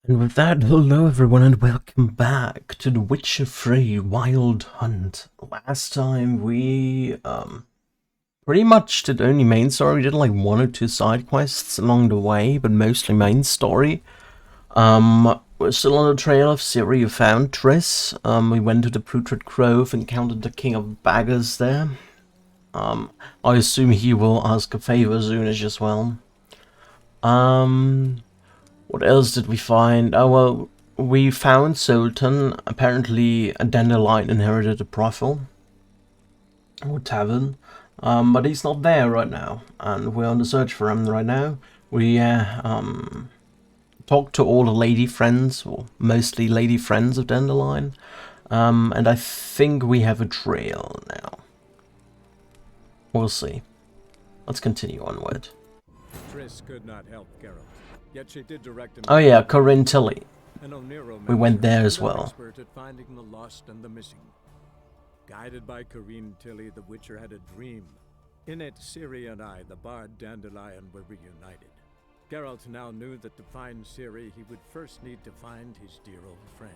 And with that, hello everyone and welcome back to The Witcher 3 Wild Hunt. Last time we pretty much did only main story. We did like one or two side quests along the way, but mostly main story. We're still on the trail of Ciri, who found Triss. We went to the Putrid Grove, encountered the King of Baggers there. I assume he will ask a favor soonish as well. What else did we find? Oh, well, we found Sultan. Apparently, a Dandelion inherited a brothel or tavern, but he's not there right now, and we're on the search for him right now. We talked to all the lady friends, or mostly lady friends of Dandelion, and I think we have a trail now. We'll see. Let's continue onward. Triss could not help Geralt, yet she did direct him. Oh yeah, Corinne Tilly. We went mentioned there as she's an well. expert at finding the lost and the missing. Guided by Corinne Tilly, the Witcher had a dream. In it, Ciri and I, the bard Dandelion, were reunited. Geralt now knew that to find Ciri, he would first need to find his dear old friend.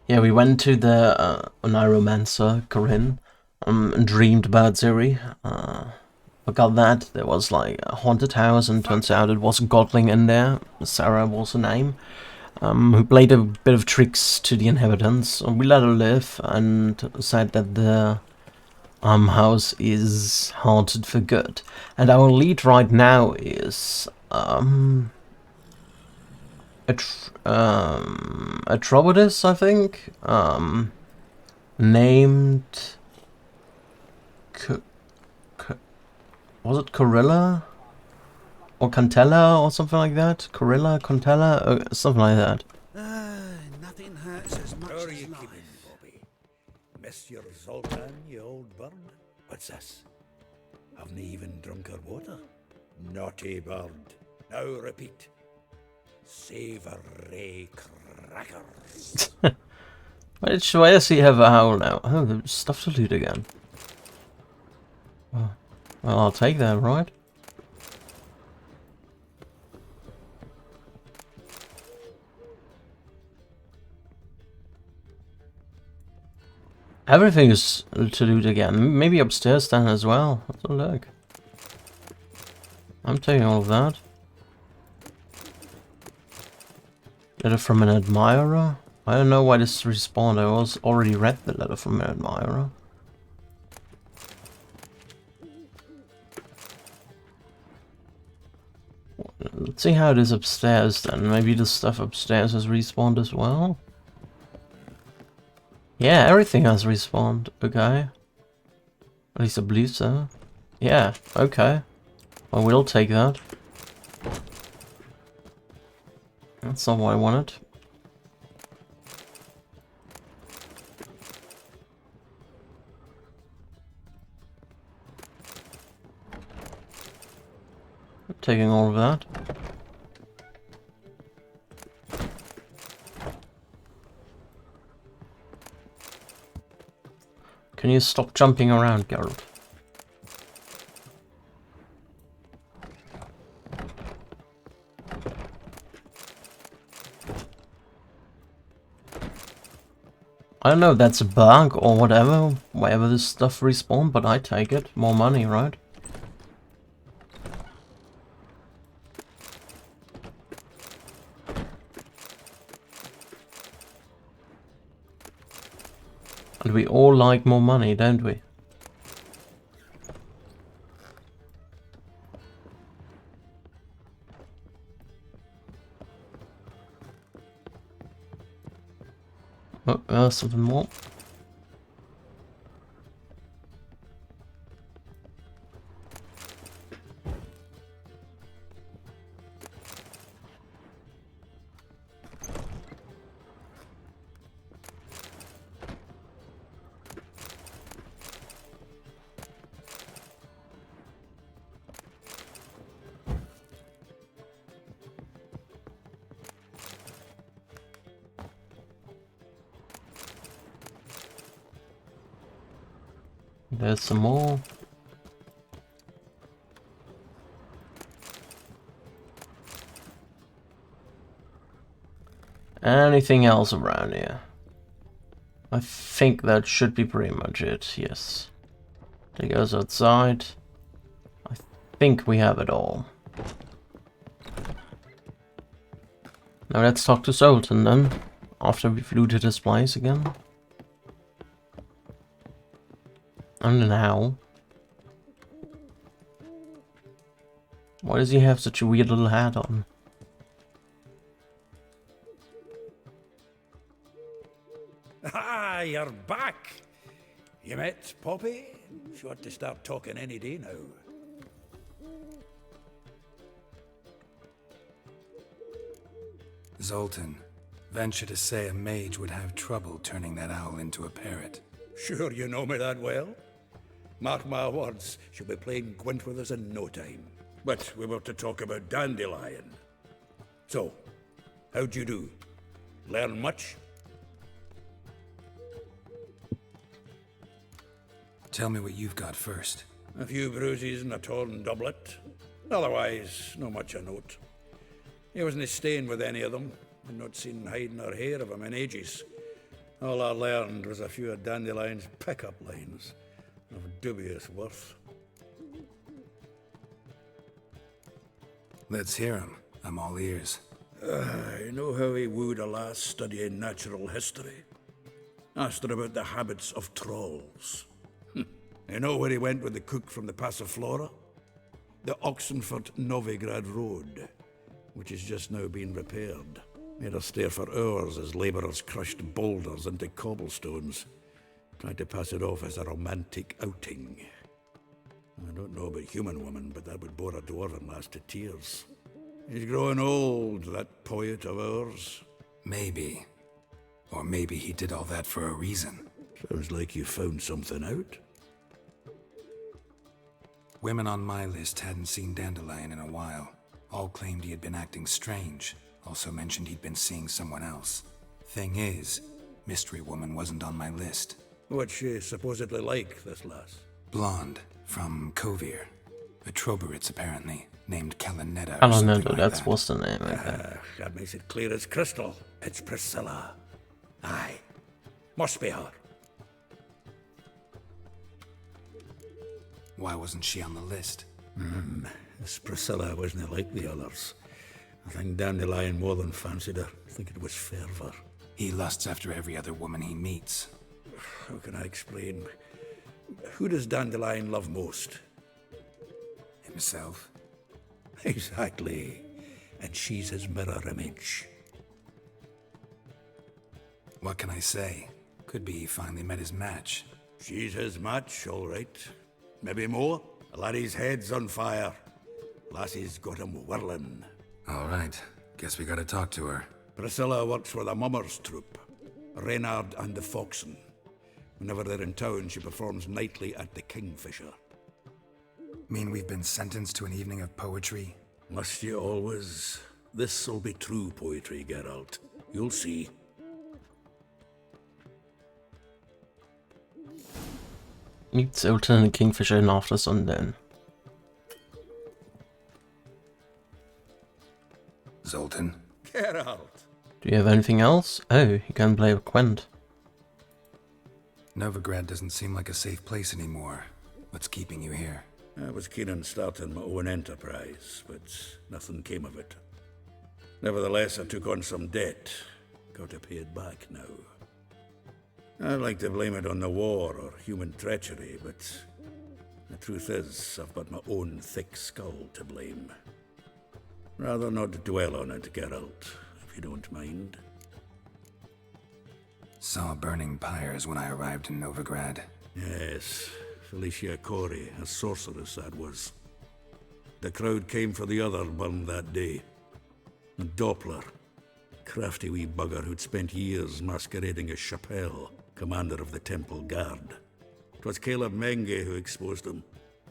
Yeah, we went to the Oneiromancer, Corinne, and dreamed about Ciri. Forgot that there was like a haunted house, and turns out it was a godling in there. Sarah was her name, who played a bit of tricks to the inhabitants. We let her live and said that the house is haunted for good. And our lead right now is a Trovodus, I think, named. Was it Corilla? Or Cantella or something like that? Corilla, Contella, something like that. Nothing hurts as much as life. Bobby? Miss your Zoltan, you old bird? What's this? Haven't even drunk her water? Naughty bird. Now repeat. Savoury crackers. Why does he have a howl now? Oh, there's stuff to loot again. Well, I'll take that, right? Everything is to loot again. Maybe upstairs then as well. Let's have a look. I'm taking all of that. Letter from an admirer? I don't know why this respawned. I was already read the letter from an admirer. Let's see how it is upstairs then. Maybe the stuff upstairs has respawned as well? Yeah, everything has respawned. Okay. At least I believe so. Yeah, okay. I will take that. That's not what I wanted. I'm taking all of that. Can you stop jumping around, Geralt? I don't know if that's a bug or whatever, wherever this stuff respawned, but I take it. More money, right? And we all like more money, don't we? Oh, something more. There's some more. Anything else around here? I think that should be pretty much it, yes. Take us outside. I think we have it all. Now let's talk to Zoltan then, after we've looted his place again. And now. Why does he have such a weird little hat on? Ah, you're back! You met Poppy? She ought to start talking any day now. Zoltan, venture to say a mage would have trouble turning that owl into a parrot. Sure you know me that well? Mark my words, she'll be playing Gwent with us in no time. But we were to talk about Dandelion. So, how'd you do? Learn much? Tell me what you've got first. A few bruises and a torn doublet. Otherwise, no much a note. He wasn't staying with any of them, and not seen hide nor hair of him in ages. All I learned was a few of Dandelion's pickup lines, of dubious worth. Let's hear him. I'm all ears. You know how he wooed a lass studying natural history? Asked her about the habits of trolls. You know where he went with the cook from the Passiflora? The Oxenford Novigrad Road, which is just now being repaired. Made her stare for hours as labourers crushed boulders into cobblestones, trying to pass it off as a romantic outing. I don't know about human women, but that would bore a dwarven lass to tears. He's growing old, that poet of ours. Maybe. Or maybe he did all that for a reason. Sounds like you found something out. Women on my list hadn't seen Dandelion in a while. All claimed he had been acting strange. Also mentioned he'd been seeing someone else. Thing is, Mystery Woman wasn't on my list. What's she supposedly like, this lass? Blonde, from Kovir. A Troberitz, apparently, named Kalanetta. Kalanetta, that's what's the name, okay. That makes it clear as crystal. It's Priscilla. Aye. Must be her. Why wasn't she on the list? This Priscilla wasn't like the others. I think Dandelion more than fancied her. I think it was fervour. He lusts after every other woman he meets. How can I explain? Who does Dandelion love most? Himself. Exactly. And she's his mirror image. What can I say? Could be he finally met his match. She's his match, all right. Maybe more. Laddie's head's on fire. Lassie's got him whirling. All right. Guess we gotta talk to her. Priscilla works for the Mummers troupe. Reynard and the Foxen. Whenever they're in town, she performs nightly at the Kingfisher. Mean we've been sentenced to an evening of poetry? Must you always? This'll be true poetry, Geralt. You'll see. Meet Zoltan and Kingfisher in after sundown. Zoltan? Geralt! Do you have anything else? Oh, you can play with Gwent. Novigrad doesn't seem like a safe place anymore. What's keeping you here? I was keen on starting my own enterprise, but nothing came of it. Nevertheless, I took on some debt. Got to pay it back now. I'd like to blame it on the war or human treachery, but the truth is, I've got my own thick skull to blame. Rather not dwell on it, Geralt, if you don't mind. Saw burning pyres when I arrived in Novigrad. Yes, Felicia Corey, a sorceress that was. The crowd came for the other burned that day. And Doppler, crafty wee bugger who'd spent years masquerading as Chappelle, commander of the Temple Guard. 'Twas Caleb Menge who exposed him,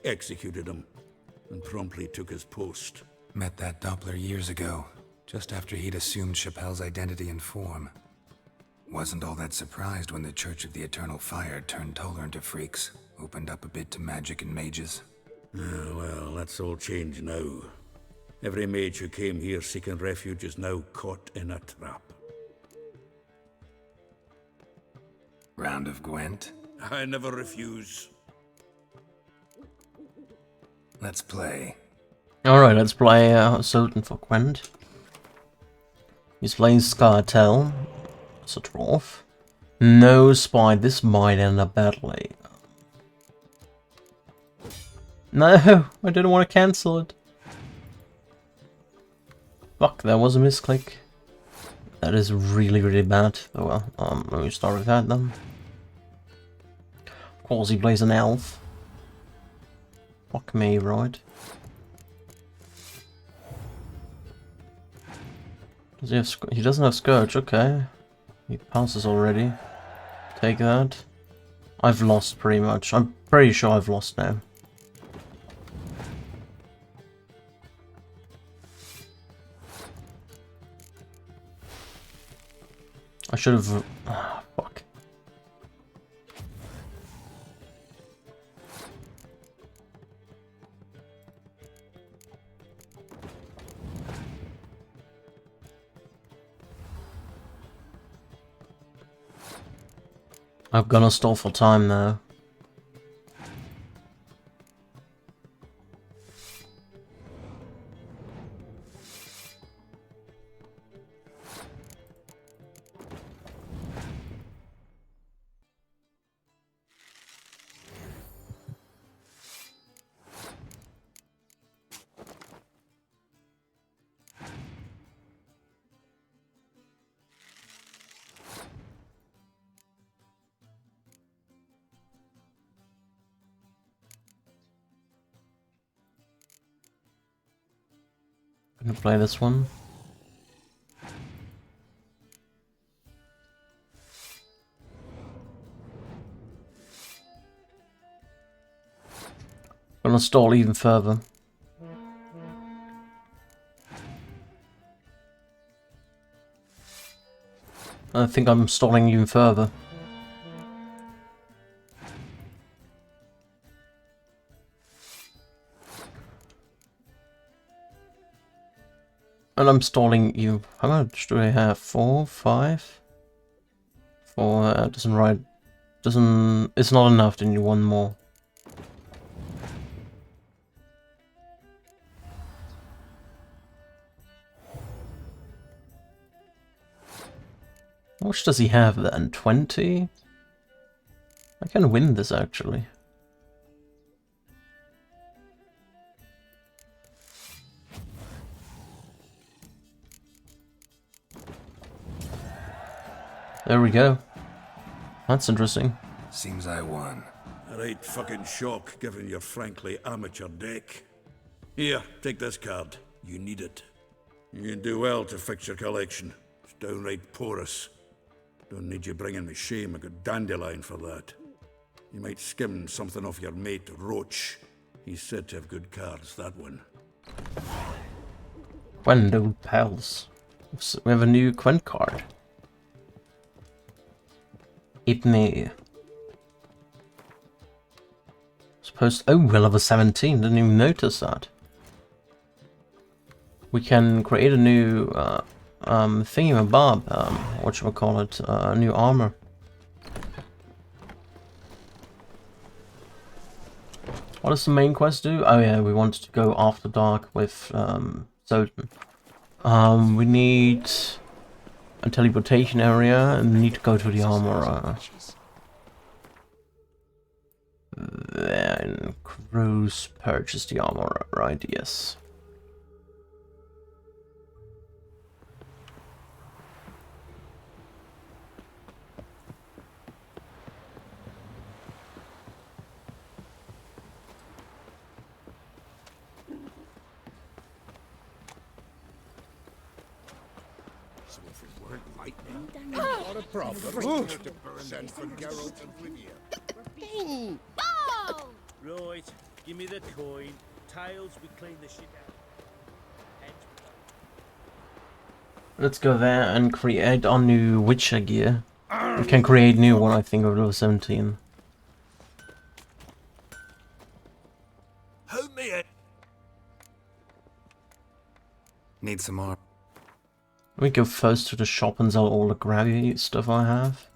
executed him, and promptly took his post. Met that Doppler years ago, just after he'd assumed Chappelle's identity and form. Wasn't all that surprised when the Church of the Eternal Fire turned tolerant of freaks, opened up a bit to magic and mages. Well, that's all changed now. Every mage who came here seeking refuge is now caught in a trap. round of Gwent? I never refuse. Let's play. Alright, let's play Sultan for Gwent. He's playing Scartel. It's a dwarf. No spy, this might end up badly. No, I didn't want to cancel it. Fuck, that was a misclick. That is really, really bad. Oh well, let me start with that then. Of course he plays an elf. Fuck me, right? Does he have he doesn't have Scourge, okay. He passes already. Take that. I've lost pretty much. I'm pretty sure I've lost now. I should have... fuck. I'm gonna stall for time now. Gonna play this one. Gonna stall even further. I think I'm stalling even further. And I'm stalling you. How much do I have? 4, 5? 4, doesn't write. Doesn't. It's not enough, then you one more. How much does he have then? 20? I can win this actually. There we go. That's interesting. Seems I won. A right fucking shock, given your frankly amateur deck. Here, take this card. You need it. You can do well to fix your collection. It's downright porous. Don't need you bringing me shame. I got Dandelion for that. You might skim something off your mate, Roach. He's said to have good cards, that one. Gwent old pals. We have a new Gwent card. Ipney. Supposed. Oh, we're level 17. Didn't even notice that. We can create a new thingamabob. Whatchamacallit? New armor. What does the main quest do? Oh yeah, we want to go after dark with Sultan. We need a teleportation area and we need to go to the armorer. Then Cruz purchase the armorer, right? Yes. Not a problem. Send for Geralt and Rivia. Oh! Right, give me the coin. Tails, we clean the shit out. Heads, Let's go there and create our new Witcher gear. We can create new one, I think, of level 17. Help me! Need some more. We go first to the shop and sell all the grabby stuff I have.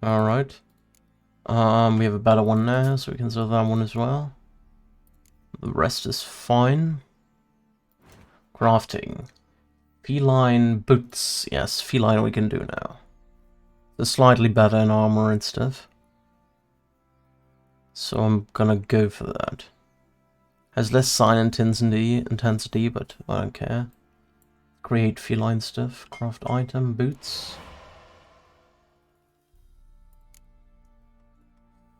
Alright. We have a better one now, so we can sell that one as well. The rest is fine. Crafting. Feline boots. Yes, feline we can do now. They're slightly better in armor and stuff. So I'm gonna go for that. Has less sign intensity, but I don't care. Create feline stuff. Craft item. Boots.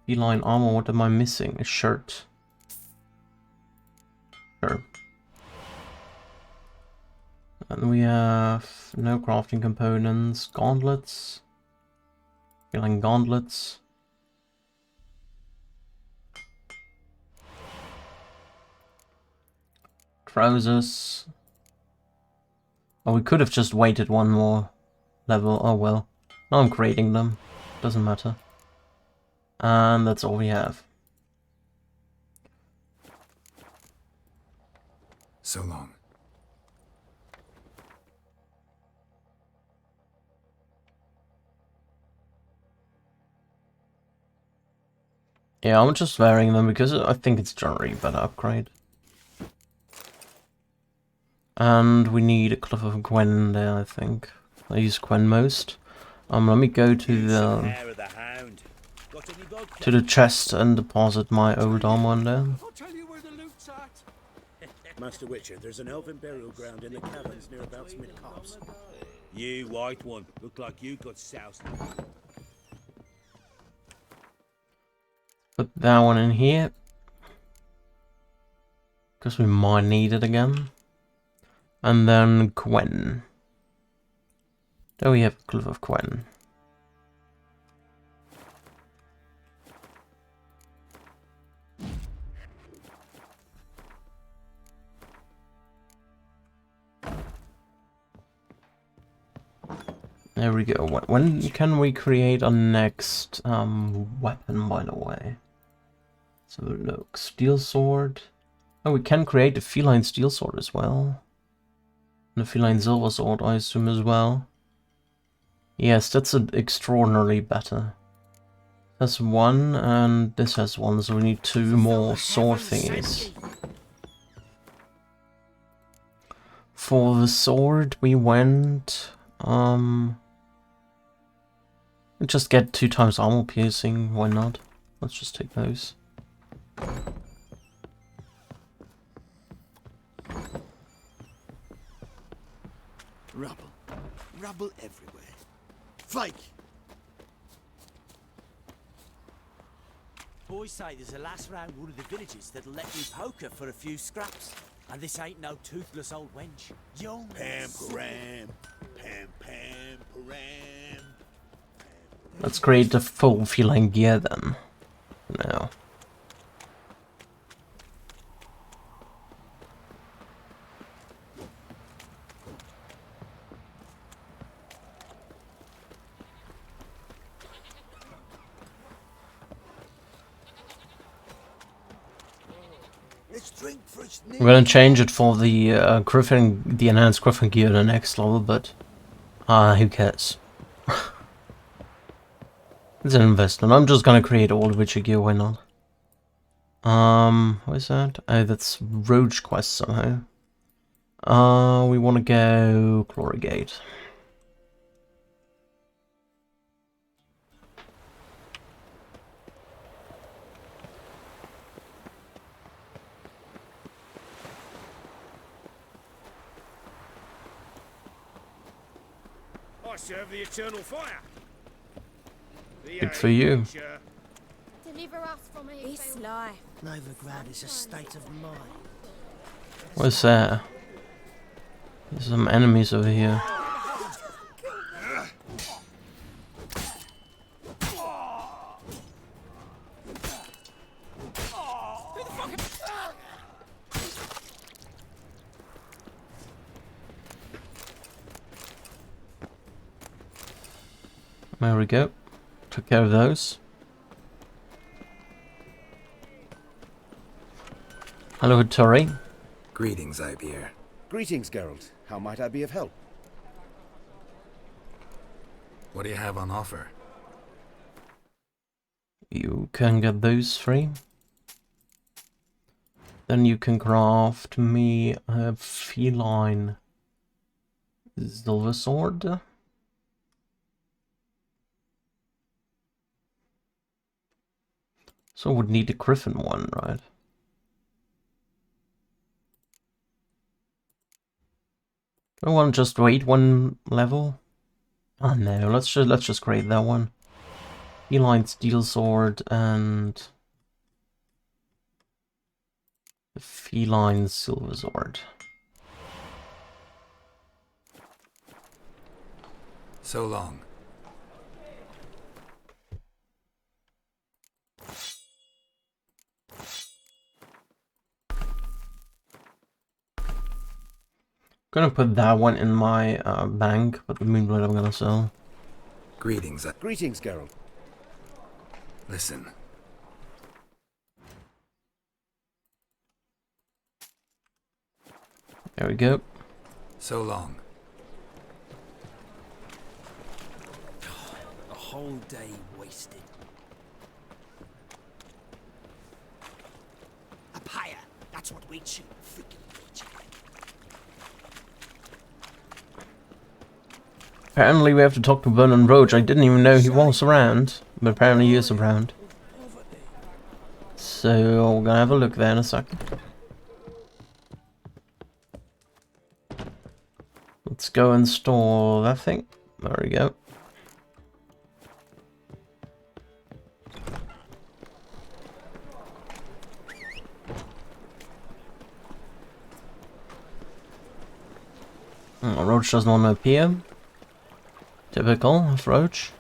Feline armor, what am I missing? A shirt. Sure. And we have no crafting components. Gauntlets. Feline gauntlets. Trousers. Oh, we could have just waited one more level. Oh well. Now I'm creating them. Doesn't matter. And that's all we have. So long. Yeah, I'm just wearing them because I think it's generally a better upgrade. And we need a Cliff of Gwen there, I think. I use Gwen most. Let me go to the chest and deposit my old armor in there. I'll tell you where the loot's at. Master Witcher, there's an elven burial ground in the caverns near about Smith Copse. You white one, look like you got soused. Put that one in here. Because we might need it again. And then Gwen. There we have Cliff of Gwen. There we go. When can we create our next weapon, by the way? So look, steel sword. Oh, we can create a feline steel sword as well. And a feline silver sword, I assume, as well. Yes, that's extraordinarily better. That's one, and this has one, so we need two more sword thingies. For the sword, we went... just get 2 times armor piercing, why not? Let's just take those. Rubble. Rubble everywhere. Flake! Boys say there's a lass round one of the villages that'll let you poker for a few scraps. And this ain't no toothless old wench. Young. Pam-param. Pam-pam-param. Let's create the full feline gear then. Now. We're gonna change it for the Griffin, the enhanced Griffin gear in the next level, but who cares? It's an investment. I'm just gonna create all the Witcher gear, why not? What is that? Oh, that's Roach Quest somehow. We wanna go Glorygate. I serve the eternal fire. Good for you. Deliver us from here. This life. Novigrad is a state of mind. What's that? There's some enemies over here. There we go. Took care of those. Hello, Tori. Greetings, Ibeer. Greetings, Geralt. How might I be of help? What do you have on offer? You can get those 3. Then you can craft me a feline silver sword. So would need a griffin one, right? I want to just wait 1 level. Oh no, let's just grade that one. Feline steel sword and the feline silver sword. So long. Gonna put that one in my bank, but the moonblade I'm gonna sell. Greetings. Greetings, Geralt. Listen. There we go. So long. A whole day wasted. Up higher. That's what we shoot. Freaking creature. Apparently we have to talk to Vernon Roach. I didn't even know he was around, but apparently he is around. So we're gonna have a look there in a second. Let's go install that thing. There we go. Oh, Roach doesn't want to appear. Typical of Roach.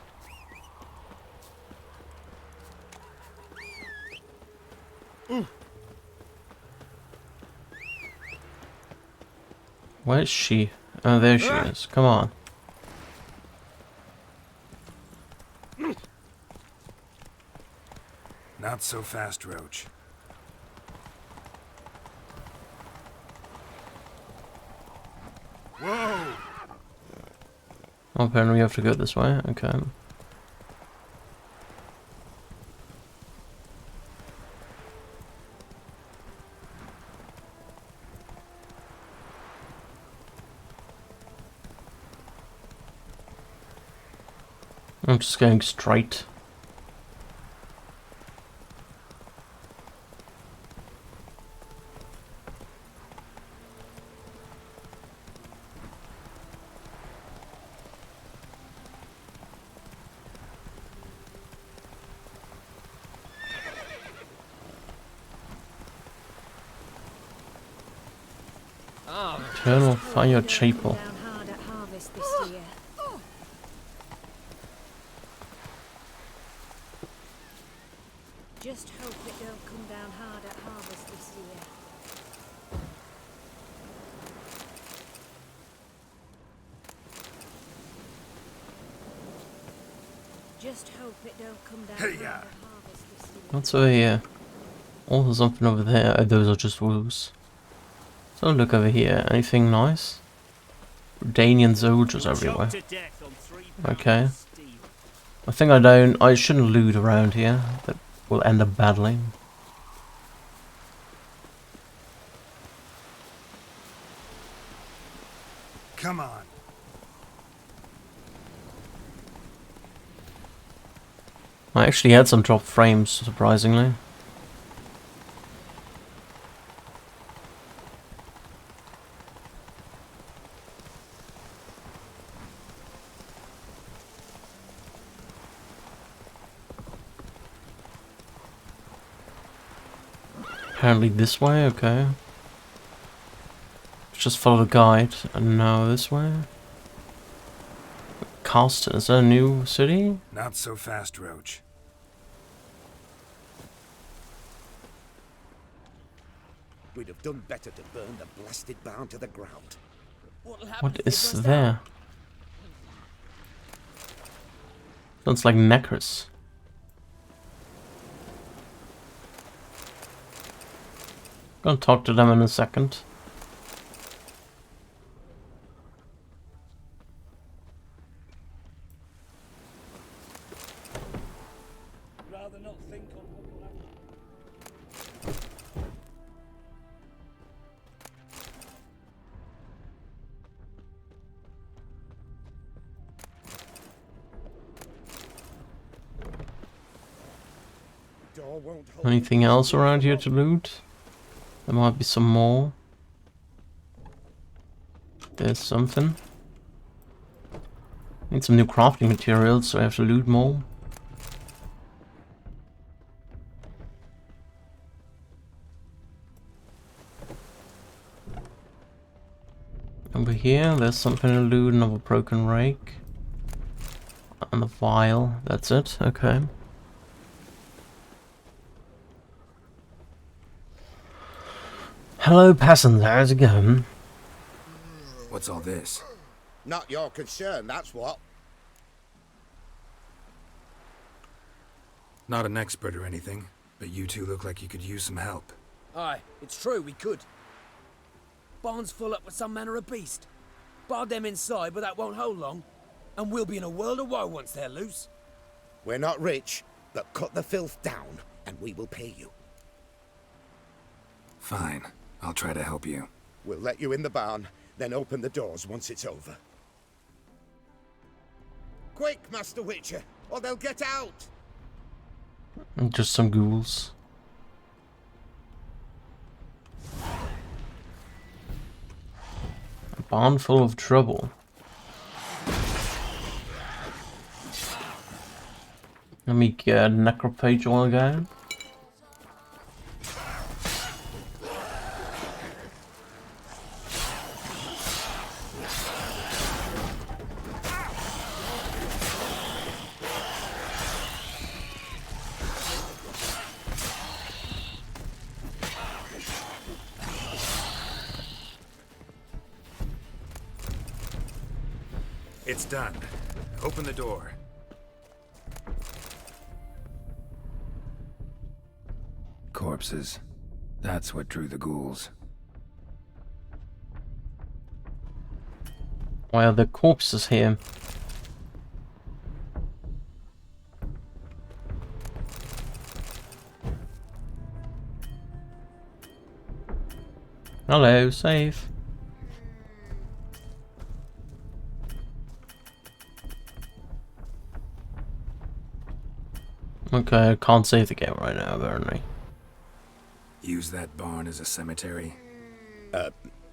Where is she? Oh, there she is. Come on. Not so fast, Roach. Whoa! Oh, apparently we have to go this way. Okay. I'm just going straight. Eternal Fire Chapel. Down hard at harvest this year. Just hope it don't come down hard at harvest this year. Just hope it don't come down hard at harvest this year. What's over here? Oh, there's something over there. Oh, those are just wolves. So look over here. Anything nice? Danian soldiers everywhere. Okay. I think I shouldn't loot around here. That will end up badly. Come on. I actually had some dropped frames, surprisingly. Apparently this way, okay. Let's just follow the guide, and now this way. Castle, is that a new city? Not so fast, Roach. We'd have done better to burn the blasted barn to the ground. What is there? Sounds like knackers. Gonna talk to them in a second. Rather not Door won't hold. Anything else around here to loot? There might be some more. There's something. Need some new crafting materials, so I have to loot more. Over here, there's something to loot, another broken rake. And the vial, that's it, okay. Hello, peasants, how's it going? What's all this? Not your concern, that's what. Not an expert or anything, but you two look like you could use some help. Aye, it's true, we could. Barn's full up with some manner of beast. Bar them inside, but that won't hold long. And we'll be in a world of woe once they're loose. We're not rich, but cut the filth down, and we will pay you. Fine, I'll try to help you. We'll let you in the barn, then open the doors once it's over. Quick, Master Witcher, or they'll get out! Just some ghouls. A barn full of trouble. Let me get necrophage oil again. It's done. Open the door. Corpses. That's what drew the ghouls. Why are there corpses here? Hello, safe. Okay, I can't save the game right now, apparently. Use that barn as a cemetery.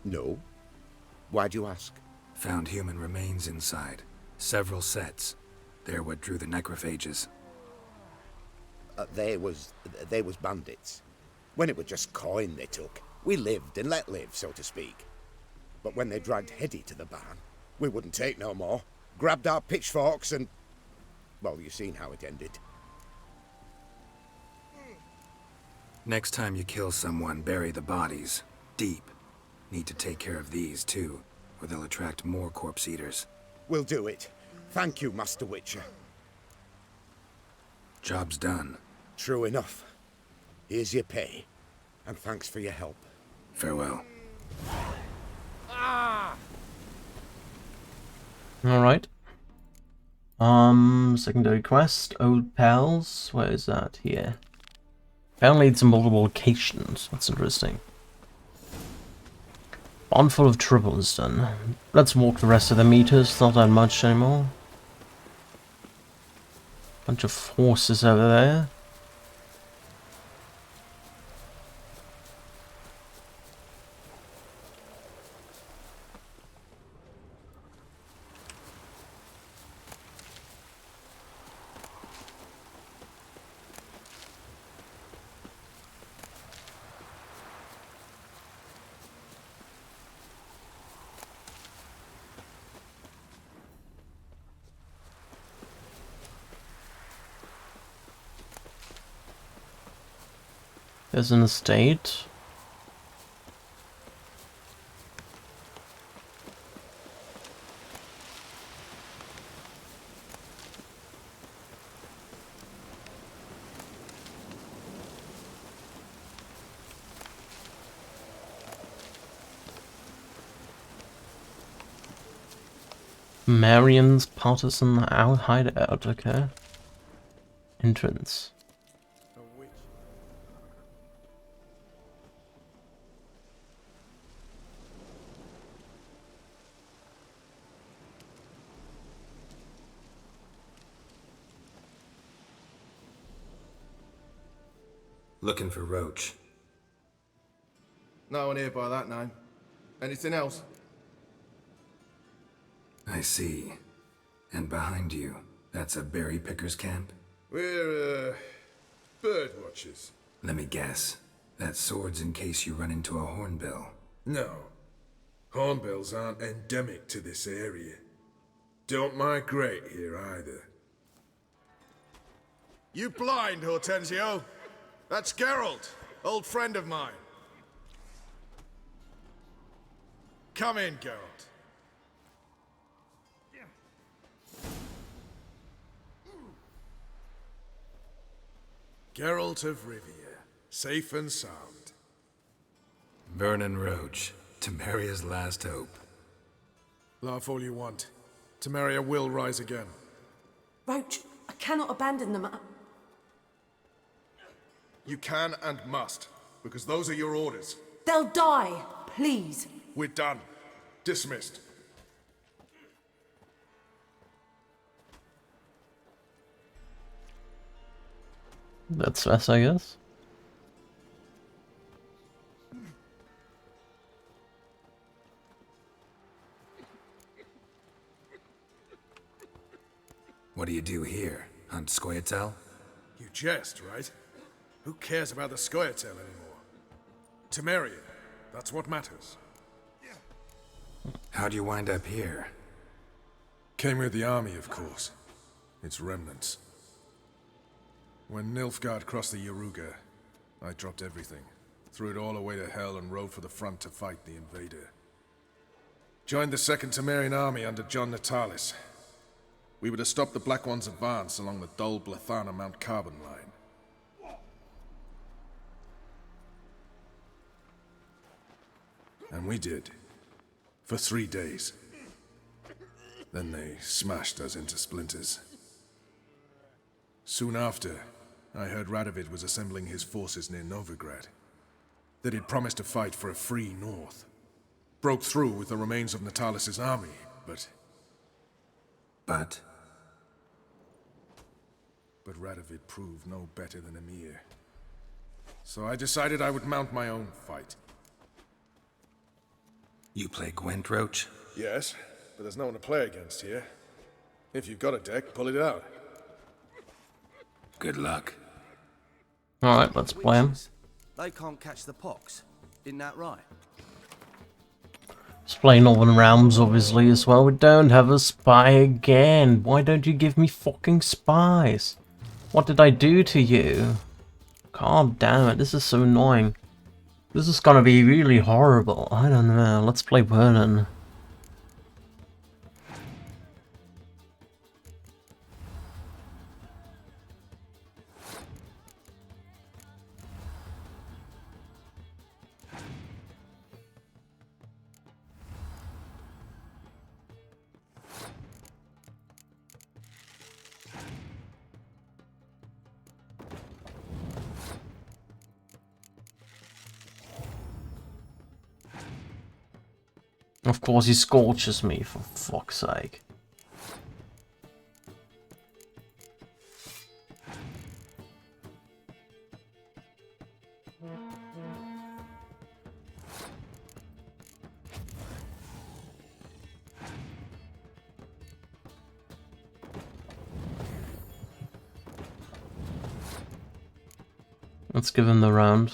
No. Why'd you ask? Found human remains inside. Several sets. They're what drew the necrophages. They was bandits. When it was just coin they took, we lived and let live, so to speak. But when they dragged Hetty to the barn, we wouldn't take no more. Grabbed our pitchforks and... well, you seen how it ended. Next time you kill someone, bury the bodies. Deep. Need to take care of these, too, or they'll attract more corpse eaters. We'll do it. Thank you, Master Witcher. Job's done. True enough. Here's your pay. And thanks for your help. Farewell. Alright. Secondary quest, Old Pals. Where is that? Here. Apparently it's in multiple locations. That's interesting. Barn full of trouble is done. Let's walk the rest of the meters. Not that much anymore. Bunch of horses over there. There's an estate. Marion's partisan hideout, okay. Entrance. Looking for Roach. No one here by that name. Anything else? I see. And behind you, that's a berry picker's camp? We're, bird watchers. Let me guess. That sword's in case you run into a hornbill. No. Hornbills aren't endemic to this area. Don't migrate here either. You blind, Hortensio? That's Geralt, old friend of mine. Come in, Geralt. Geralt of Rivia, safe and sound. Vernon Roach, Temeria's last hope. Laugh all you want. Temeria will rise again. Roach, I cannot abandon them. You can and must, because those are your orders. They'll die, please. We're done. Dismissed. That's us, I guess. What do you do here? Hunt Scoia'tael? You jest, right? Who cares about the Scoia'tael anymore? Temeria, that's what matters. How'd you wind up here? Came with the army, of course. Its remnants. When Nilfgaard crossed the Yaruga, I dropped everything, threw it all away to hell and rode for the front to fight the invader. Joined the Second Temerian Army under John Natalis. We were to stop the Black One's advance along the Dol Blathana Mount Carbon line. And we did. For 3 days. Then they smashed us into splinters. Soon after, I heard Radovid was assembling his forces near Novigrad. That he'd promised to fight for a free North. Broke through with the remains of Natalis' army, but... But Radovid proved no better than Emir. So I decided I would mount my own fight. you play Gwent, Roach? Yes, but there's no one to play against here. If you've got a deck, pull it out. Good luck. Alright, let's play him. They can't catch the pox. Isn't that right? Let's play Northern Realms, obviously, as well. We don't have a spy again. Why don't you give me fucking spies? What did I do to you? God damn it, this is so annoying. This is gonna be really horrible. I don't know. Let's play Vernon. Of course he scorches me, for fuck's sake. Let's give him the round.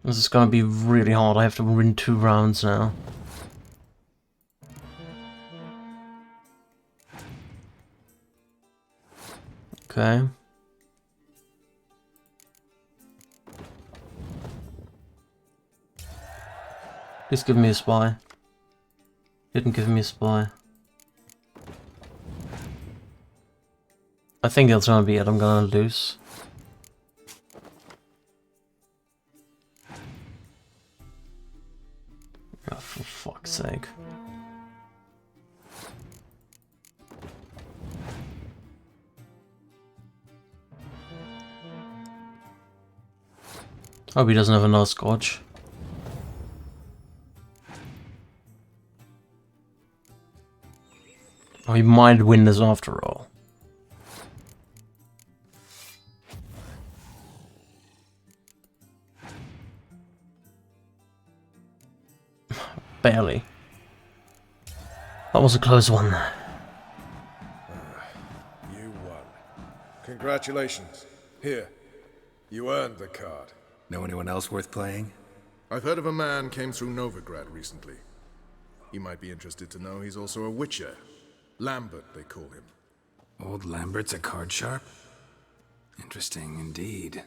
This is gonna be really hard. I have to win 2 rounds now. Okay. Please give me a spy. Didn't give me a spy. I think that's gonna be it. I'm gonna lose. Oh, for fuck's sake. Hope he doesn't have another Scotch. Oh, he might win this after all. barely. That was a close one. You won. Congratulations. Here. You earned the card. Know anyone else worth playing? I've heard of a man came through Novigrad recently. You might be interested to know he's also a witcher. Lambert, they call him. Old Lambert's a card sharp? Interesting indeed.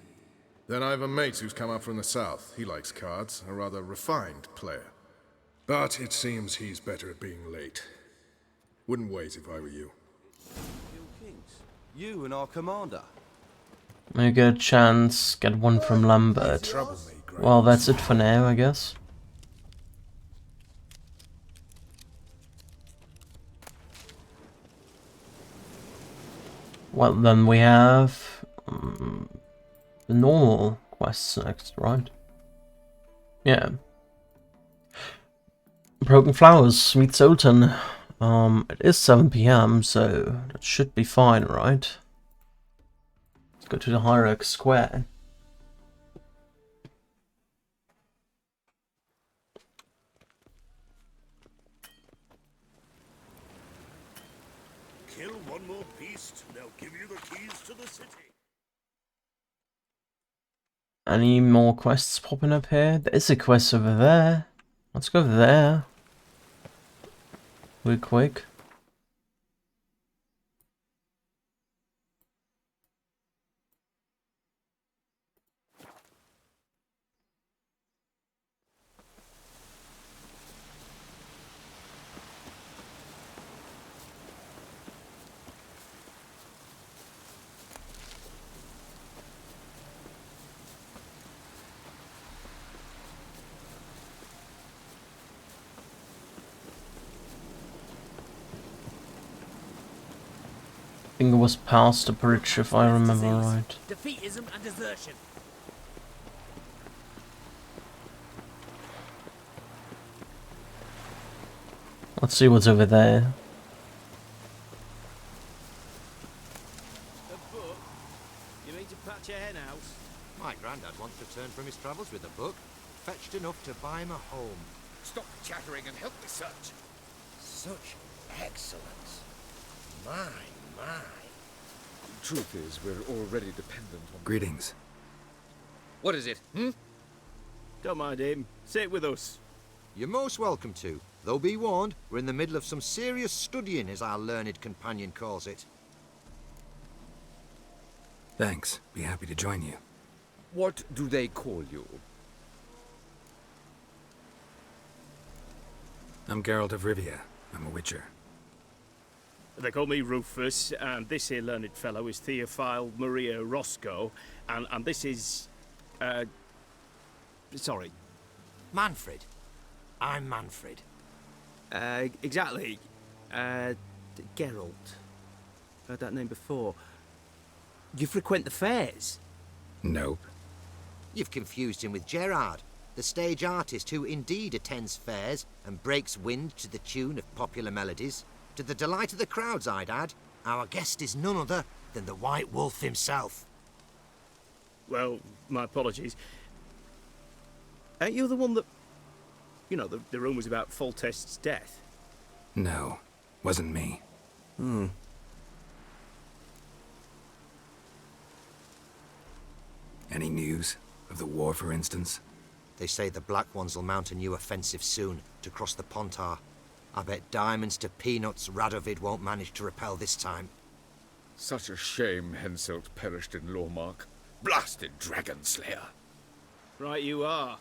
Then I have a mate who's come up from the south. He likes cards, a rather refined player. But it seems he's better at being late. Wouldn't wait if I were you. You and our commander. Maybe get a chance, get one from Lambert. Well, that's it for now, I guess. Well, then we have the normal quests next, right? Yeah. Broken Flowers, meet Sultan. It is 7 PM, so that should be fine, right? Let's go to the Hierarch Square. Kill one more beast, they'll give you the keys to the city. Any more quests popping up here? There is a quest over there. Let's go there. Real quick. I think it was past the bridge, if I remember right. Defeatism and desertion. Let's see what's over there. A book? You mean to patch your hen house? My granddad once returned from his travels with a book, fetched enough to buy him a home. Stop chattering and help me search. Such excellence. My. Truth is, we're already dependent on... Greetings. What is it, Don't mind him. Sit with us. You're most welcome to, though be warned, we're in the middle of some serious studying, as our learned companion calls it. Thanks. Be happy to join you. What do they call you? I'm Geralt of Rivia. I'm a witcher. They call me Rufus, and this here learned fellow is Theophile Maria Roscoe, and this is... sorry. Manfred. I'm Manfred. Exactly. Geralt. Heard that name before. You frequent the fairs? Nope. You've confused him with Gerard, the stage artist who indeed attends fairs and breaks wind to the tune of popular melodies. To the delight of the crowds, I'd add. Our guest is none other than the White Wolf himself. Well, my apologies. Ain't you the one that... You know, the rumours about Foltest's death? No. Wasn't me. Any news? Of the war, for instance? They say the Black Ones will mount a new offensive soon to cross the Pontar. I bet diamonds to peanuts Radovid won't manage to repel this time. Such a shame Henselt perished in Lormark. Blasted dragon slayer. Right you are.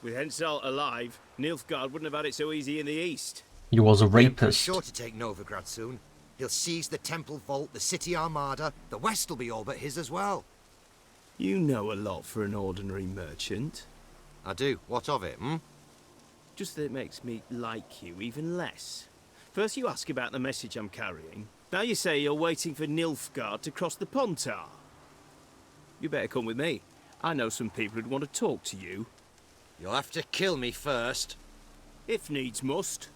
With Henselt alive, Nilfgaard wouldn't have had it so easy in the east. He was a He's rapist. sure to take Novigrad soon. He'll seize the Temple Vault, the City Armada. The West will be all but his as well. You know a lot for an ordinary merchant. I do. What of it, Just that it makes me like you even less. First you ask about the message I'm carrying. Now you say you're waiting for Nilfgaard to cross the Pontar. You better come with me. I know some people who'd want to talk to you. You'll have to kill me first. If needs must.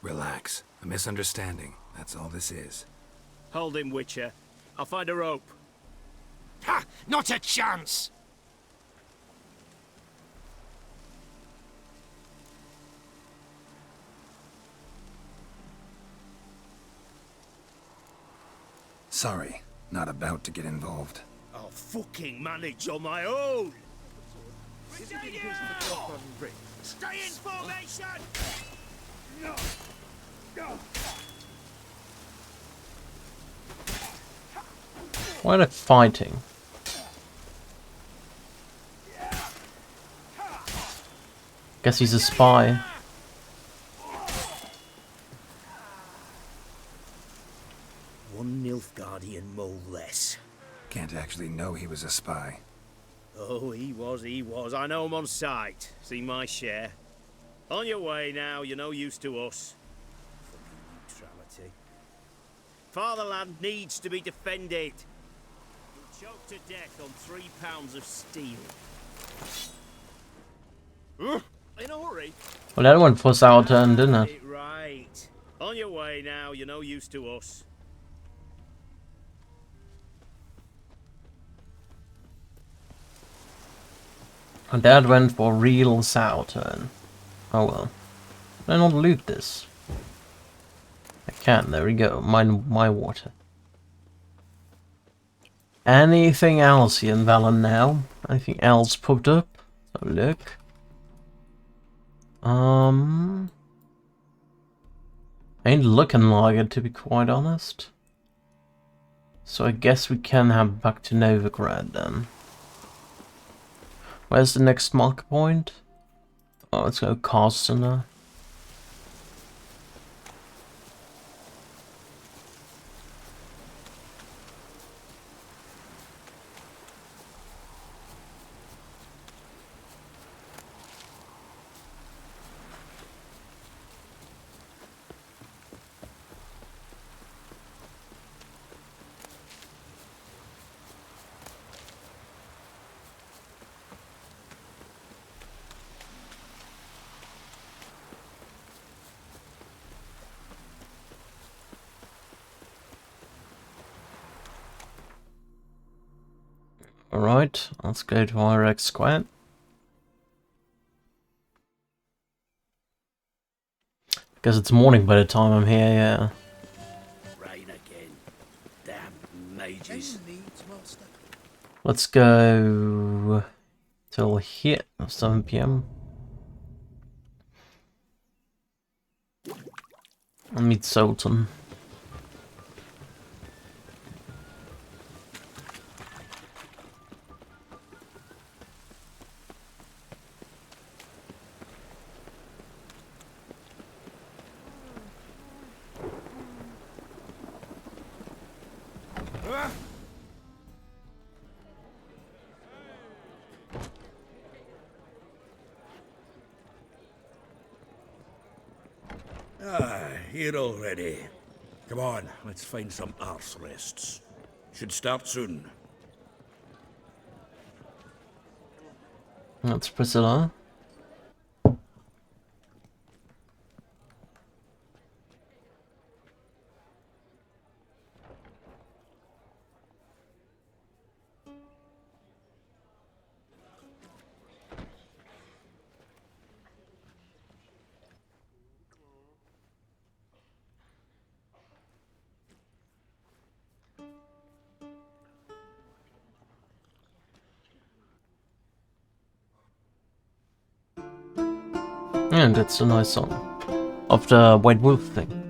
Relax. A misunderstanding. That's all this is. Hold him, Witcher. I'll find a rope. Ha! Not a chance! Sorry, not about to get involved. I'll fucking manage on my own! Stay in formation! Why are they fighting? Guess he's a spy. One Nilfgaardian mole less. Can't actually know he was a spy. Oh, he was. I know him on sight. See my share. On your way now, you're no use to us. Fucking neutrality. Fatherland needs to be defended. You'll choke to death on 3 pounds of steel. In a hurry? Well, that went for sour turn, didn't it? Right. On your way now, you're no use to us. And that went for real sour turn. Oh well. Can I not loot this? I can, there we go. My water. Anything else here in Valen now? Anything else popped up? So look. Ain't looking like it, to be quite honest. So I guess we can have back to Novigrad then. Where's the next marker point? Oh, let's go Karstener. Alright, let's go to RX Square. Guess it's morning by the time I'm here, yeah. Rain again. Damn mages. Let's go till here, 7 PM. I'll meet Sultan. Here already. Come on, let's find some arse rests. Should start soon. That's Priscilla. And that's a nice song. Of the White Wolf thing.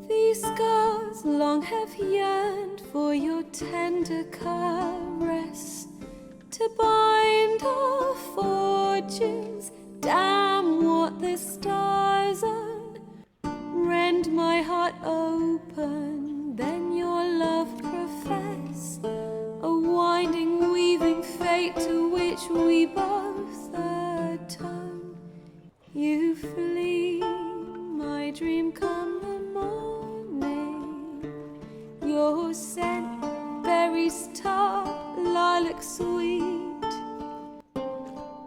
These scars long have yearned for your tender caress, to bind our fortunes. Damn what the stars are. Rend my heart open, then your love profess, a winding, weaving fate to which we both atone. You flee, my dream come the morning. Your scent, berries tart, lilac sweet,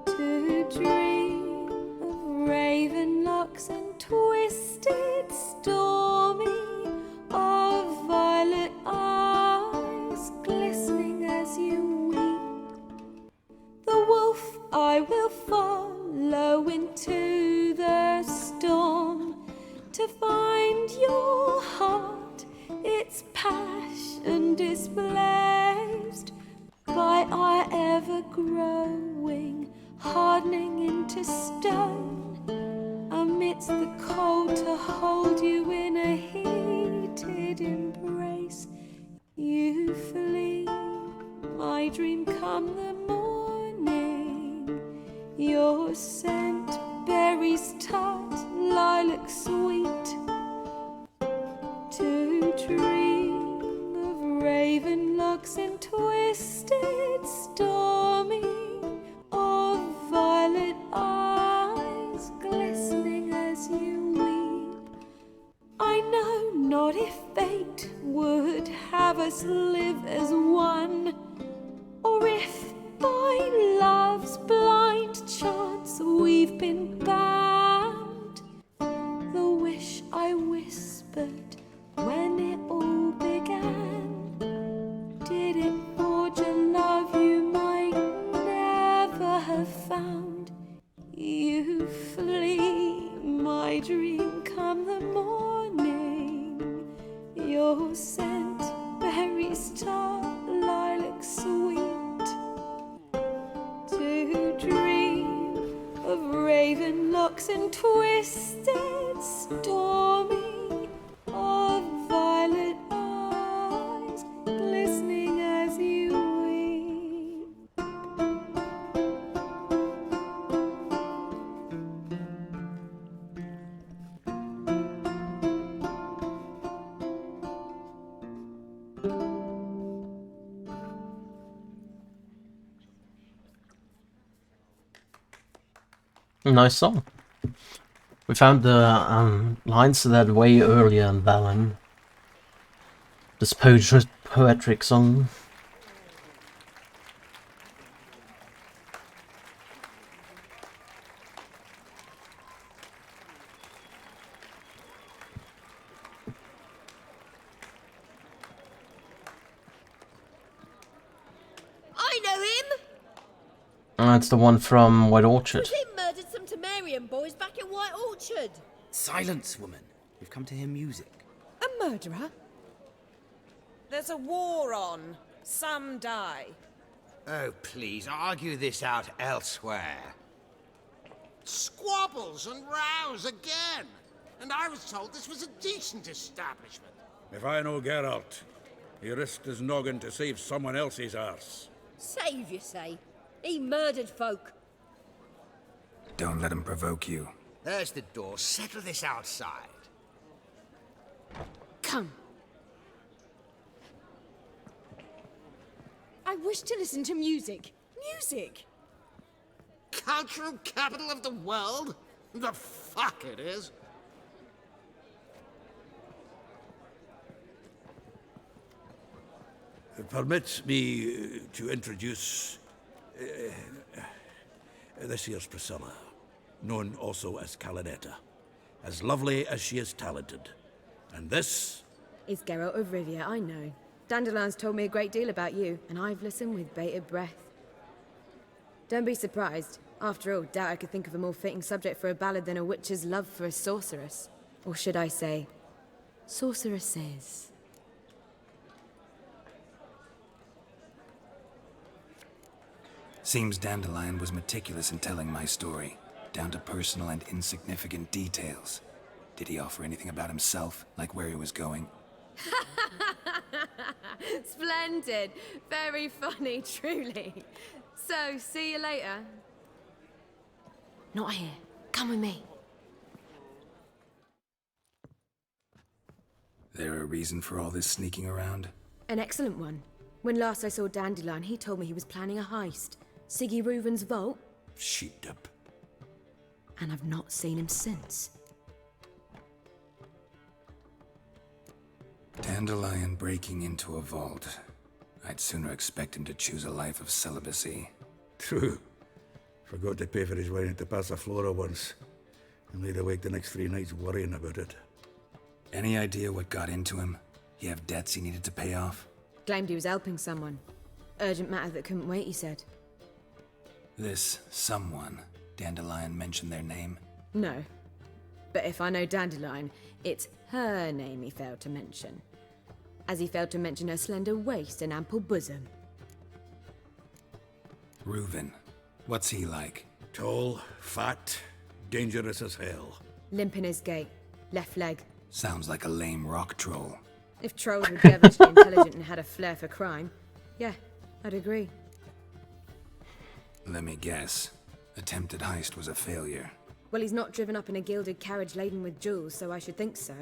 to dream of raven locks and I will follow into the storm to find your heart, its passion displaced by our ever-growing, hardening into stone, amidst the cold to hold you in a heated embrace. You flee, my dream come the morning, your scent, berries tart, lilac sweet, to dream of raven locks and twisted stormy, of violet eyes glistening as you weep. I know not if fate would have us live as one, or if by love's blind chance we've been bound. The wish I whispered when it all began, did it forge a love you might never have found? You flee, my dream come the morning, your scent, berries tart, lilac sweet, to dream of raven locks and twisted stormy, of violet eyes glistening as you weep. Nice song. We found the lines to that way earlier in Valen. This poetic song. I know him! That's the one from White Orchard. He murdered some Temerian boys back in White Orchard. Silence, woman. We've come to hear music. A murderer? There's a war on. Some die. Oh, please, argue this out elsewhere. Squabbles and rows again. And I was told this was a decent establishment. If I know Geralt, he risked his noggin to save someone else's arse. Save, you say? He murdered folk. Don't let him provoke you. There's the door. Settle this outside. Come. I wish to listen to music. Music! Cultural capital of the world? The fuck it is. Permit me to introduce this here's Priscilla, known also as Calinetta, as lovely as she is talented. And this is Geralt of Rivia, I know. Dandelion's told me a great deal about you, and I've listened with bated breath. Don't be surprised. After all, doubt I could think of a more fitting subject for a ballad than a witch's love for a sorceress. Or should I say, sorceresses. Seems Dandelion was meticulous in telling my story, down to personal and insignificant details. Did he offer anything about himself, like where he was going? Splendid. Very funny, truly. So, see you later. Not here. Come with me. There a reason for all this sneaking around? An excellent one. When last I saw Dandelion, he told me he was planning a heist. Siggy Reuven's vault. Sheeped up. And I've not seen him since. Dandelion breaking into a vault. I'd sooner expect him to choose a life of celibacy. True. Forgot to pay for his wine at the Passaflora once. And laid awake the next 3 nights worrying about it. Any idea what got into him? He have debts he needed to pay off? Claimed he was helping someone. Urgent matter that couldn't wait, he said. This someone, Dandelion mentioned their name? No. But if I know Dandelion, it's her name he failed to mention. As he failed to mention her slender waist and ample bosom. Reuven. What's he like? Tall, fat, dangerous as hell. Limp in his gait. Left leg. Sounds like a lame rock troll. If trolls were devilishly intelligent and had a flair for crime, yeah, I'd agree. Let me guess. Attempted heist was a failure. Well, he's not driven up in a gilded carriage laden with jewels, so I should think so.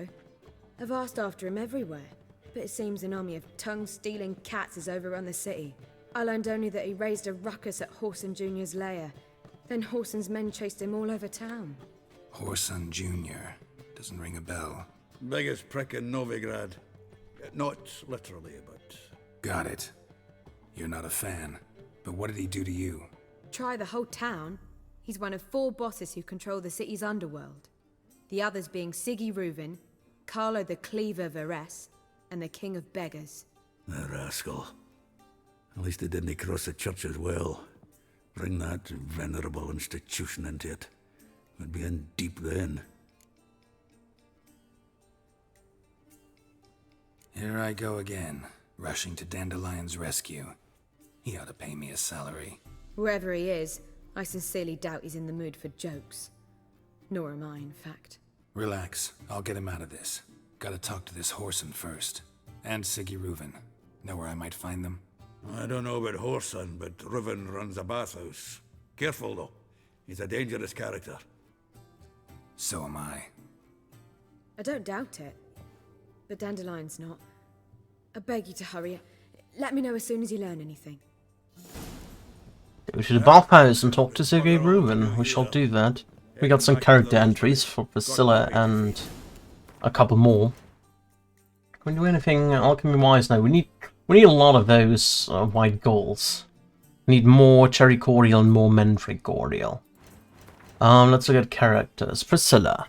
I've asked after him everywhere, but it seems an army of tongue-stealing cats has overrun the city. I learned only that he raised a ruckus at Whoreson Jr.'s lair. Then Whoreson's men chased him all over town. Whoreson Jr. Doesn't ring a bell. Biggest prick in Novigrad. Not literally, but... Got it. You're not a fan. But what did he do to you? Try the whole town. He's one of 4 bosses who control the city's underworld. The others being Siggy Reuven, Carlo the Cleaver Varese, and the King of Beggars. The rascal. At least he didn't cross the church as well. Bring that venerable institution into it. We'd be in deep then. Here I go again, rushing to Dandelion's rescue. He ought to pay me a salary. Wherever he is, I sincerely doubt he's in the mood for jokes. Nor am I, in fact. Relax, I'll get him out of this. Gotta talk to this Whoreson first. And Siggy Reuven. Know where I might find them? I don't know about Whoreson, but Reuven runs a bathhouse. Careful, though. He's a dangerous character. So am I. I don't doubt it. But Dandelion's not. I beg you to hurry. Let me know as soon as you learn anything. Go to the bathhouse and talk to Siggy Reuven. We shall do that. We got some character entries for Priscilla and a couple more. Can we do anything alchemy-wise now? We need a lot of those white goals. We need more cherry cordial and more mendrake cordial. Let's look at characters. Priscilla.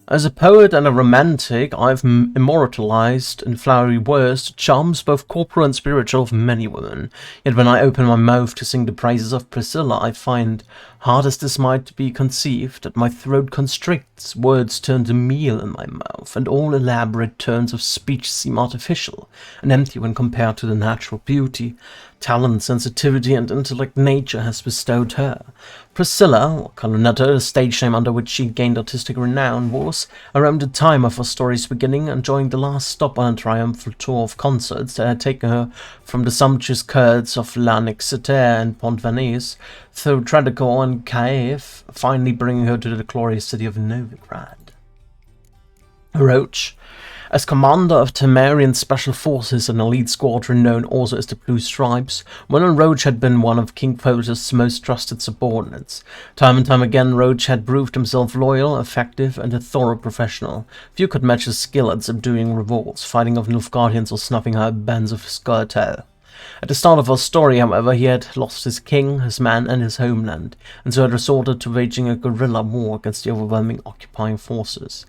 As a poet and a romantic, I've immortalized in flowery words the charms, both corporal and spiritual, of many women. Yet when I open my mouth to sing the praises of Priscilla, I find, hard as this might be conceived, that my throat constricts, words turn to meal in my mouth, and all elaborate turns of speech seem artificial, and empty when compared to the natural beauty, talent, sensitivity, and intellect nature has bestowed her. Priscilla, or Colonetta, the stage name under which she gained artistic renown, was, around the time of her story's beginning, enjoying the last stop on a triumphal tour of concerts that had taken her from the sumptuous courts of La Nixitaire and Pont Venise, through Tradicor and Kiev, finally bringing her to the glorious city of Novigrad. Roach. As commander of Temerian Special Forces, an elite squadron known also as the Blue Stripes, Vernon Roach had been one of King Fotis' most trusted subordinates. Time and time again, Roach had proved himself loyal, effective, and a thorough professional. Few could match his skill at subduing revolts, fighting off Nilfgaardians, or snuffing out bands of Scoia'tael. At the start of our story, however, he had lost his king, his men, and his homeland, and so had resorted to waging a guerrilla war against the overwhelming occupying forces.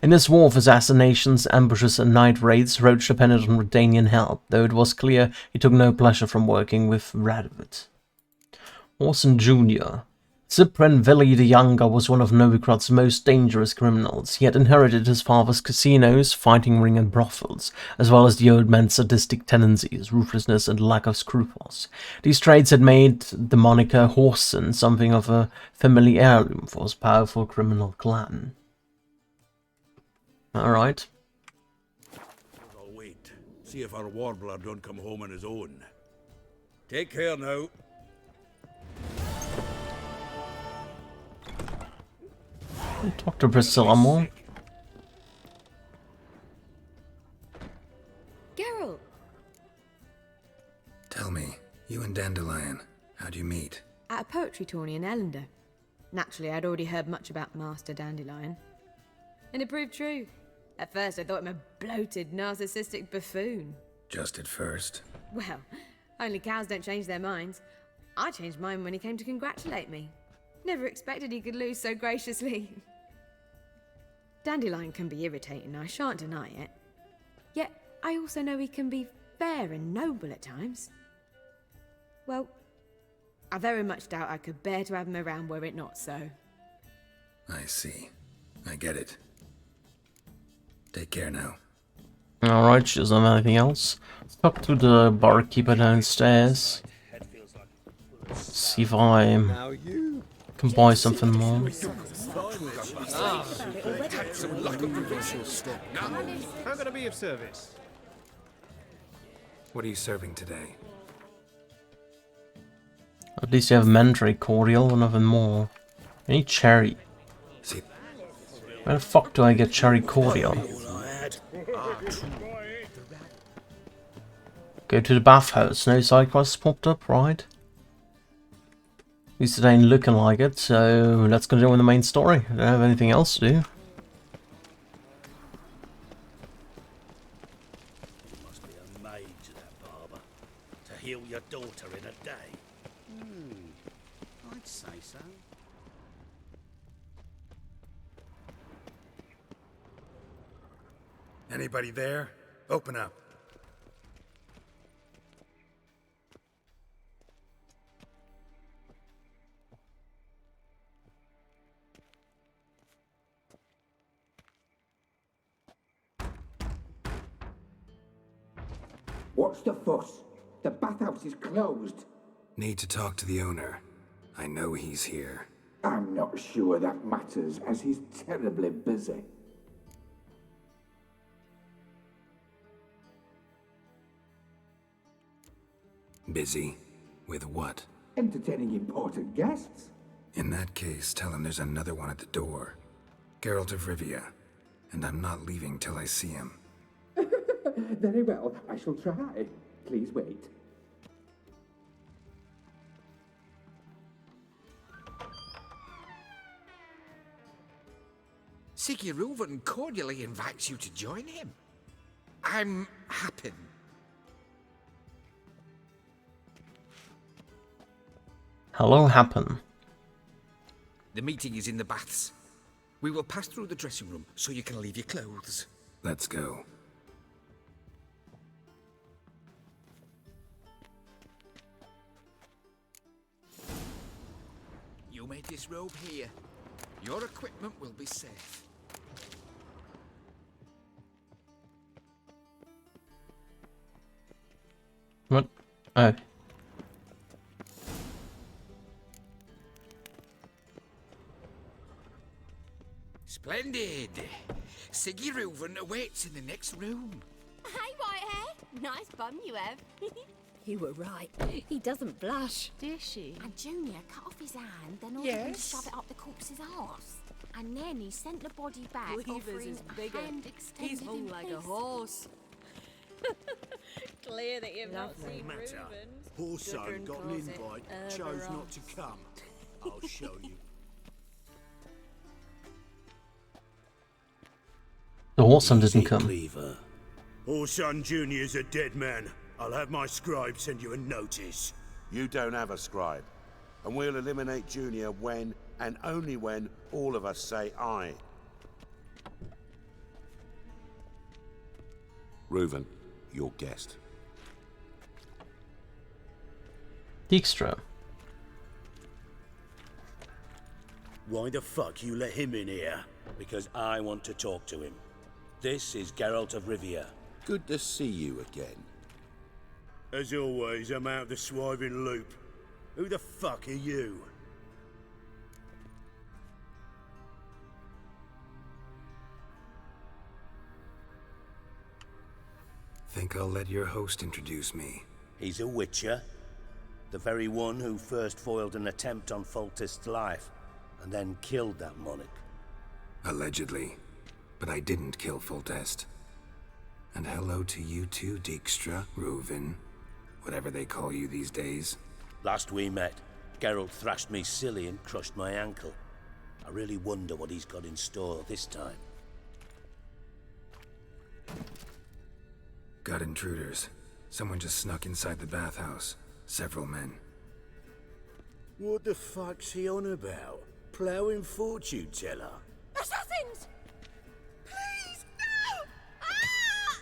In this war of assassinations, ambushes, and night raids, Roach depended on Redanian help, though it was clear he took no pleasure from working with Radovid. Whoreson Jr. Cyprian Vili the Younger was one of Novigrad's most dangerous criminals. He had inherited his father's casinos, fighting ring, and brothels, as well as the old man's sadistic tendencies, ruthlessness, and lack of scruples. These traits had made the moniker Whoreson something of a family heirloom for his powerful criminal clan. Alright. I'll wait. See if our warbler don't come home on his own. Take care now. Talk to Priscilla more. Geralt! Tell me, you and Dandelion, how'd you meet? At a poetry tourney in Ellender. Naturally, I'd already heard much about Master Dandelion. And it proved true. At first, I thought him a bloated, narcissistic buffoon. Just at first. Well, only cows don't change their minds. I changed mine when he came to congratulate me. Never expected he could lose so graciously. Dandelion can be irritating, I shan't deny it. Yet, I also know he can be fair and noble at times. Well, I very much doubt I could bear to have him around were it not so. I see. I get it. Take care now. Alright, she doesn't have anything else. Let's talk to the barkeeper downstairs. See if I can buy something more. How can I be of service? What are you serving today? At least you have mandrake cordial or nothing more. I need cherry. See, where the fuck do I get cherry cordial? Go to the bathhouse. No side quests popped up, right? At least it ain't looking like it, so let's continue with the main story. I don't have anything else to do. Must be amazed, that barber, to heal your daughter in a day. I'd say so. anybody there? Open up. What's the fuss? The bathhouse is closed. Need to talk to the owner. I know he's here. I'm not sure that matters, as he's terribly busy. Busy? With what? Entertaining important guests. In that case, tell him there's another one at the door. Geralt of Rivia. And I'm not leaving till I see him. Very well, I shall try. Please wait. Sigurd cordially invites you to join him. I'm happy. Hello, Happen. The meeting is in the baths. We will pass through the dressing room so you can leave your clothes. Let's go. You may disrobe here. Your equipment will be safe. What? Oh. Splendid. Sigurd awaits in the next room. Hey, Whitehair. Nice bum you have. You were right. He doesn't blush. Does she? And Junior cut off his hand, then ordered Yes. him to shove it up the corpse's arse. And then he sent the body back, Weaver's offering is a bigger. hand extended He's hung in like a peace. horse. Clear that you've not No seen matter. Reuben's. Poor son Different got an closet, invite, other chose not arse. to come. I'll show you. The Horson didn't Easy, come. Cleaver. Orson Jr.'s a dead man. I'll have my scribe send you a notice. You don't have a scribe. And we'll eliminate Junior when, and only when, all of us say aye. Reuven, your guest. Dijkstra. Why the fuck you let him in here? Because I want to talk to him. This is Geralt of Rivia. Good to see you again. As always, I'm out of the swiving loop. Who the fuck are you? Think I'll let your host introduce me. He's a witcher. The very one who first foiled an attempt on Foltest's life, and then killed that monarch. Allegedly. But I didn't kill Foltest. And hello to you too, Dijkstra, Reuven, whatever they call you these days. Last we met, Geralt thrashed me silly and crushed my ankle. I really wonder what he's got in store this time. Got intruders. Someone just snuck inside the bathhouse. Several men. What the fuck's he on about? Ploughing fortune teller? Assassins! Please, no! Ah!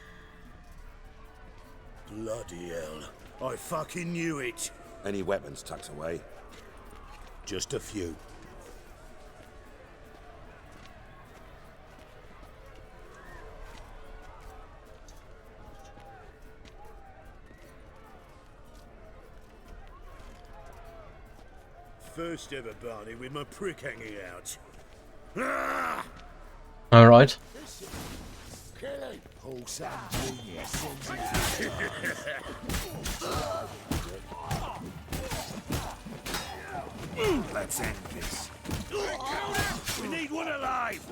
Bloody hell. I fucking knew it. Any weapons tucked away? Just a few. First ever Barney with my prick hanging out. Ah! All right. Let's end this. We need one alive!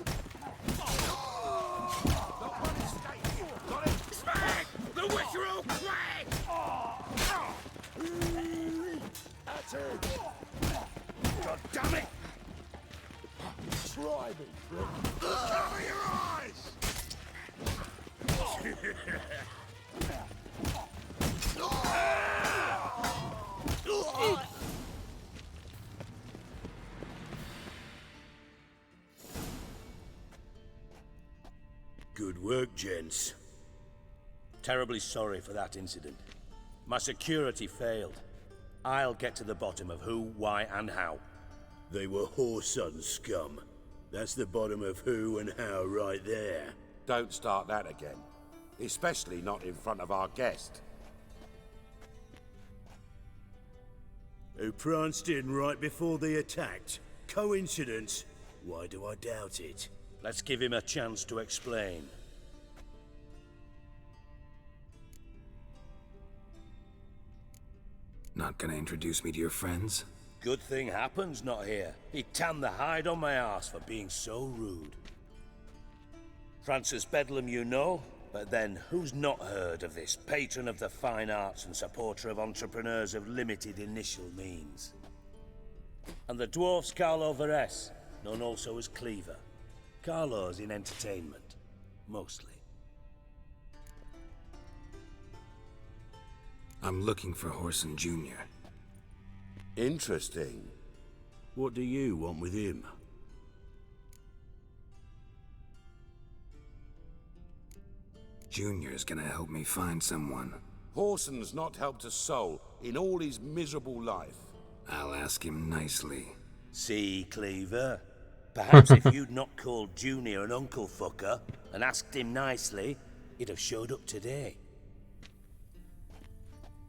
Smack! The Witcher will crack! That's it! God damn it! Try me, prick! Cover your eyes! Good work, gents. Terribly sorry for that incident. My security failed. I'll get to the bottom of who, why, and how. They were whoreson scum. That's the bottom of who and how right there. Don't start that again. Especially not in front of our guest. Who pranced in right before they attacked. Coincidence? Why do I doubt it? Let's give him a chance to explain. Not gonna introduce me to your friends? Good thing happens not here. He tanned the hide on my ass for being so rude. Francis Bedlam you know, but then who's not heard of this patron of the fine arts and supporter of entrepreneurs of limited initial means? And the dwarf's Carlo Veres, known also as Cleaver. Carlo's in entertainment, mostly. I'm looking for Whoreson Jr. Interesting. What do you want with him? Junior's gonna help me find someone. Whoreson's not helped a soul in all his miserable life. I'll ask him nicely. See, Cleaver? Perhaps if you'd not called Junior an uncle fucker and asked him nicely, he'd have showed up today.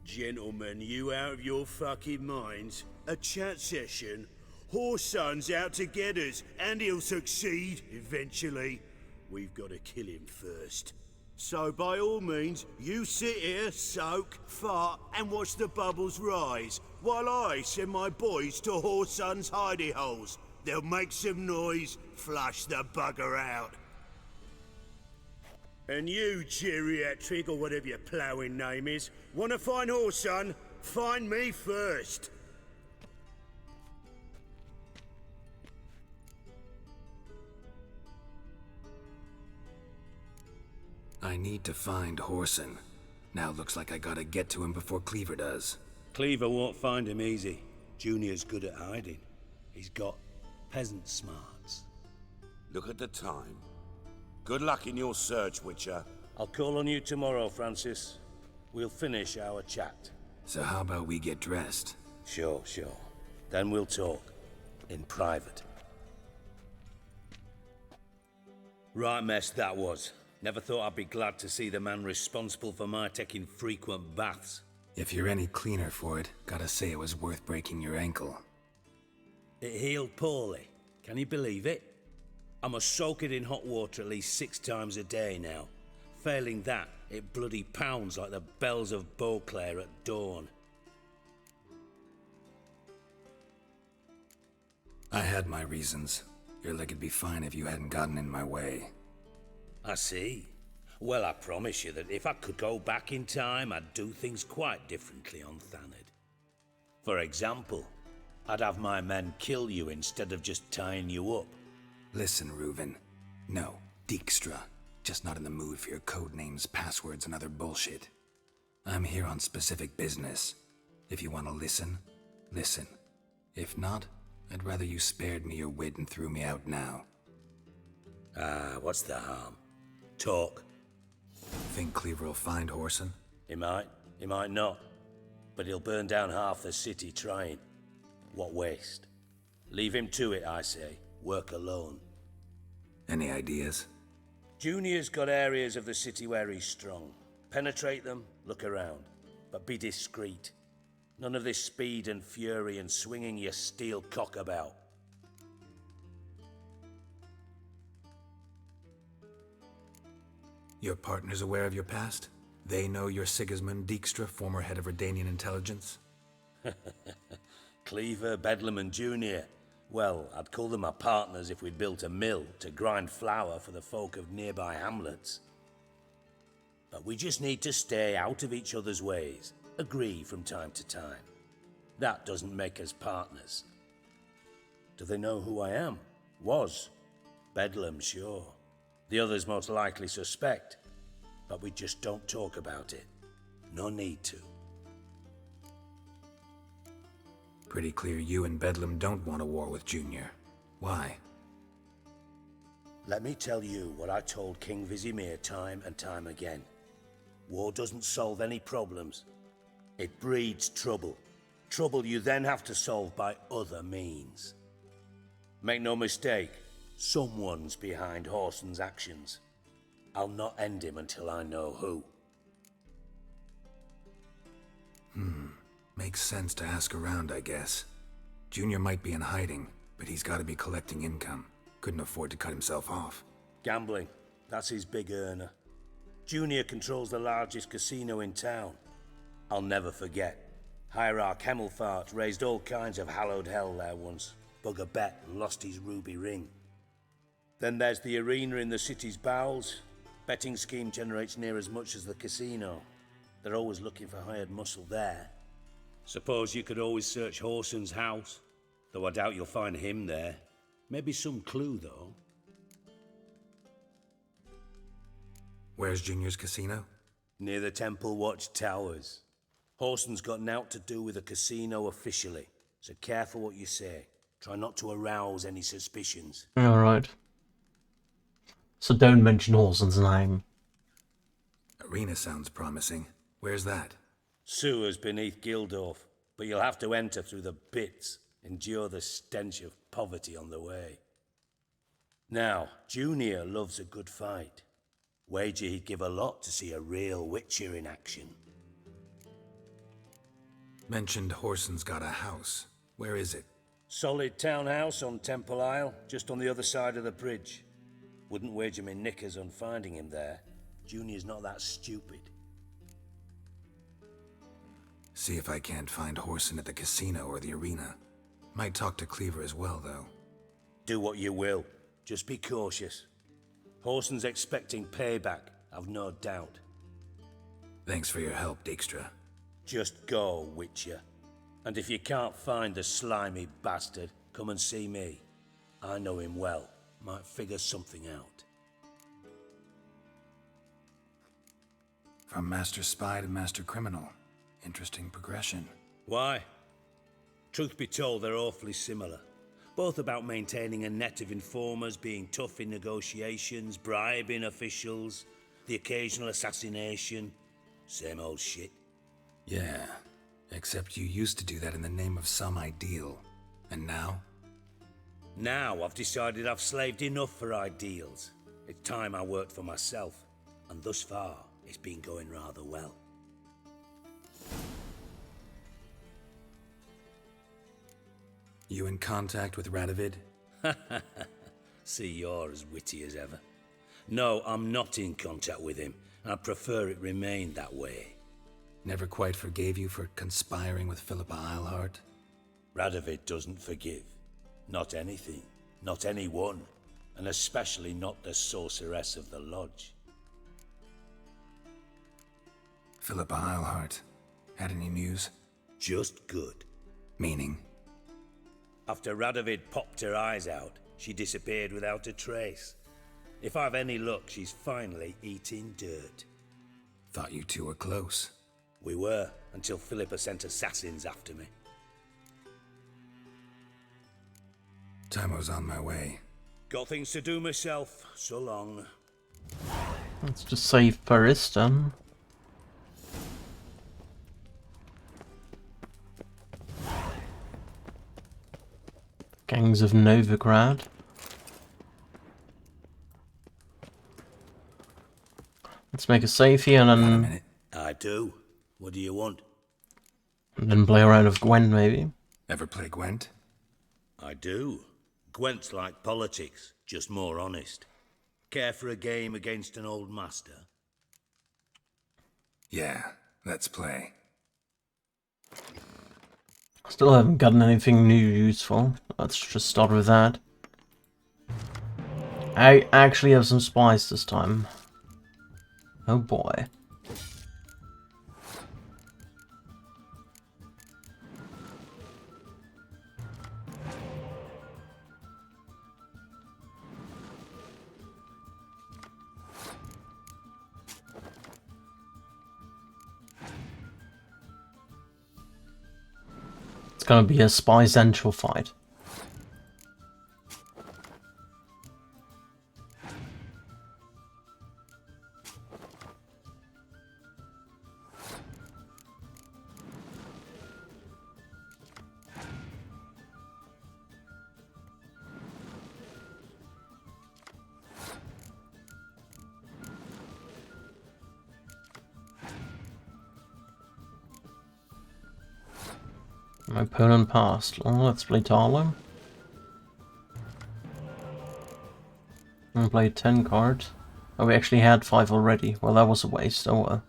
Gentlemen, you out of your fucking minds? A chat session? Whoreson's out to get us, and he'll succeed, eventually. We've got to kill him first. So by all means, you sit here, soak, fart, and watch the bubbles rise, while I send my boys to Whoreson's hidey holes. They'll make some noise, flush the bugger out. And you, geriatric, or whatever your ploughing name is, wanna find Whoreson? Find me first. I need to find Whoreson. Now looks like I gotta get to him before Cleaver does. Cleaver won't find him easy. Junior's good at hiding. He's got peasant smarts. Look at the time. Good luck in your search, Witcher. I'll call on you tomorrow, Francis. We'll finish our chat. So how about we get dressed? Sure. Then we'll talk. In private. Right mess that was. Never thought I'd be glad to see the man responsible for my taking frequent baths. If you're any cleaner for it, gotta say it was worth breaking your ankle. It healed poorly. Can you believe it? I must soak it in hot water at least 6 times a day now. Failing that, it bloody pounds like the bells of Beauclair at dawn. I had my reasons. Your leg would be fine if you hadn't gotten in my way. I see. Well, I promise you that if I could go back in time, I'd do things quite differently on Thanedd. For example, I'd have my men kill you instead of just tying you up. Listen, Reuven. No, Dijkstra. Just not in the mood for your code names, passwords, and other bullshit. I'm here on specific business. If you want to listen, listen. If not, I'd rather you spared me your wit and threw me out now. What's the harm? Talk. Think Cleaver will find Whoreson? He might not. but he'll burn down half the city trying. What waste? Leave him to it, I say. Work alone. Any ideas? Junior's got areas of the city where he's strong. Penetrate them, look around, but be discreet. None of this speed and fury and swinging your steel cock about. Your partner's aware of your past? They know you're Sigismund Dijkstra, former head of Redanian intelligence? Cleaver, Bedlam and Junior. Well, I'd call them my partners if we'd built a mill to grind flour for the folk of nearby hamlets. But we just need to stay out of each other's ways, agree from time to time. That doesn't make us partners. Do they know who I am? Was. Bedlam, sure. The others most likely suspect, but we just don't talk about it. No need to. Pretty clear you and Bedlam don't want a war with Junior. Why? Let me tell you what I told King Vizimir time and time again. War doesn't solve any problems. It breeds trouble. Trouble you then have to solve by other means. Make no mistake, someone's behind Whoreson's actions. I'll not end him until I know who. Makes sense to ask around, I guess. Junior might be in hiding, but he's got to be collecting income. Couldn't afford to cut himself off. Gambling, that's his big earner. Junior controls the largest casino in town. I'll never forget. Hierarch Hemmelfart raised all kinds of hallowed hell there once. Bugger bet and lost his ruby ring. Then there's the arena in the city's bowels. Betting scheme generates near as much as the casino. They're always looking for hired muscle there. Suppose you could always search Whoreson's house, though I doubt you'll find him there. Maybe some clue, though. Where's Junior's casino? Near the Temple Watch Towers. Whoreson's got naught to do with the casino officially, so careful what you say. Try not to arouse any suspicions. Alright. So don't mention Whoreson's name. Arena sounds promising. Where's that? Sewers beneath Gildorf, but you'll have to enter through the bits, endure the stench of poverty on the way. Now, Junior loves a good fight. Wager he'd give a lot to see a real Witcher in action. Mentioned Whoreson's got a house. Where is it? Solid townhouse on Temple Isle, just on the other side of the bridge. Wouldn't wager me knickers on finding him there. Junior's not that stupid. See if I can't find Whoreson at the casino or the arena. Might talk to Cleaver as well, though. Do what you will. Just be cautious. Whoreson's expecting payback, I've no doubt. Thanks for your help, Dijkstra. Just go, Witcher. And if you can't find the slimy bastard, come and see me. I know him well. Might figure something out. From Master Spy to Master Criminal. Interesting progression. Why? Truth be told, they're awfully similar. Both about maintaining a net of informers, being tough in negotiations, bribing officials, the occasional assassination. Same old shit. Yeah, except you used to do that in the name of some ideal. And now? Now I've decided I've slaved enough for ideals. It's time I worked for myself. And thus far, it's been going rather well. You in contact with Radovid? See, you're as witty as ever. No, I'm not in contact with him. I'd prefer it remained that way. Never quite forgave you for conspiring with Philippa Eilhart? Radovid doesn't forgive. Not anything. Not anyone. And especially not the sorceress of the lodge. Philippa Eilhart. Had any news? Just good. Meaning? After Radovid popped her eyes out, she disappeared without a trace. If I've any luck, she's finally eating dirt. Thought you two were close. We were, until Philippa sent assassins after me. Timo's on my way. Got things to do myself, so long. Let's just save Paristan. Gangs of Novigrad. Let's make a save here and then... I do. What do you want? And then play around with Gwent, maybe. Ever play Gwent? I do. Gwent's like politics, just more honest. Care for a game against an old master? Yeah, let's play. Still haven't gotten anything new useful. Let's just start with that. I actually have some spies this time. Oh boy. It's gonna be a spy central fight. My opponent passed. Oh, let's play Tarlo. And play 10 cards. Oh, we actually had 5 already. Well, that was a waste. Oh well.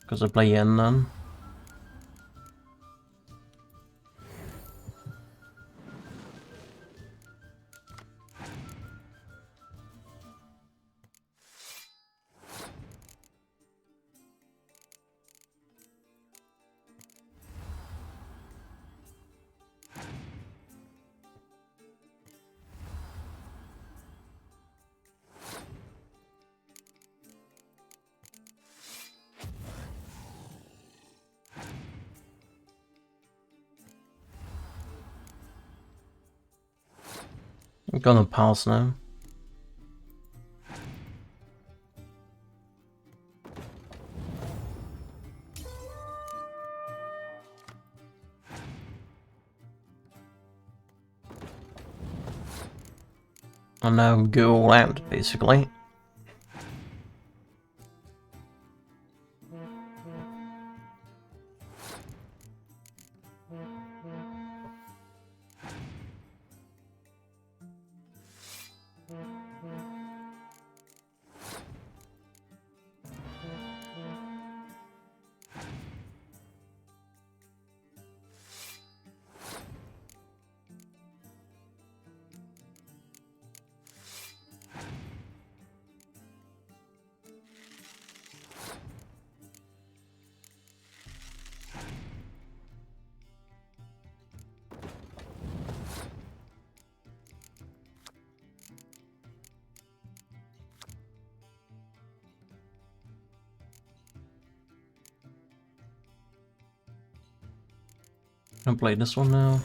Because I play Yen then. I'm gonna pass now. And now go all out, basically. I'll play this one now.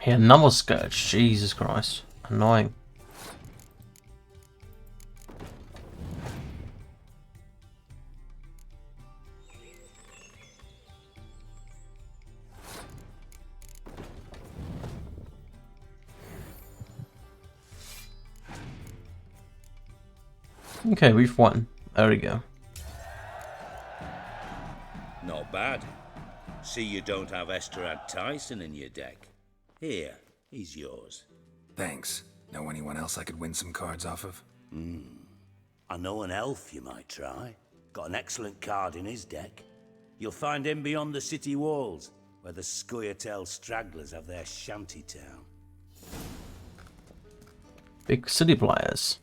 Yeah, another Scourge. Jesus Christ. Annoying. Okay, we've won. There we go. Not bad. See you don't have Esterad Tyson in your deck. Here, he's yours. Thanks. Know anyone else I could win some cards off of? I know an elf you might try. Got an excellent card in his deck. You'll find him beyond the city walls, where the Scoia'tael stragglers have their shanty town. Big city players.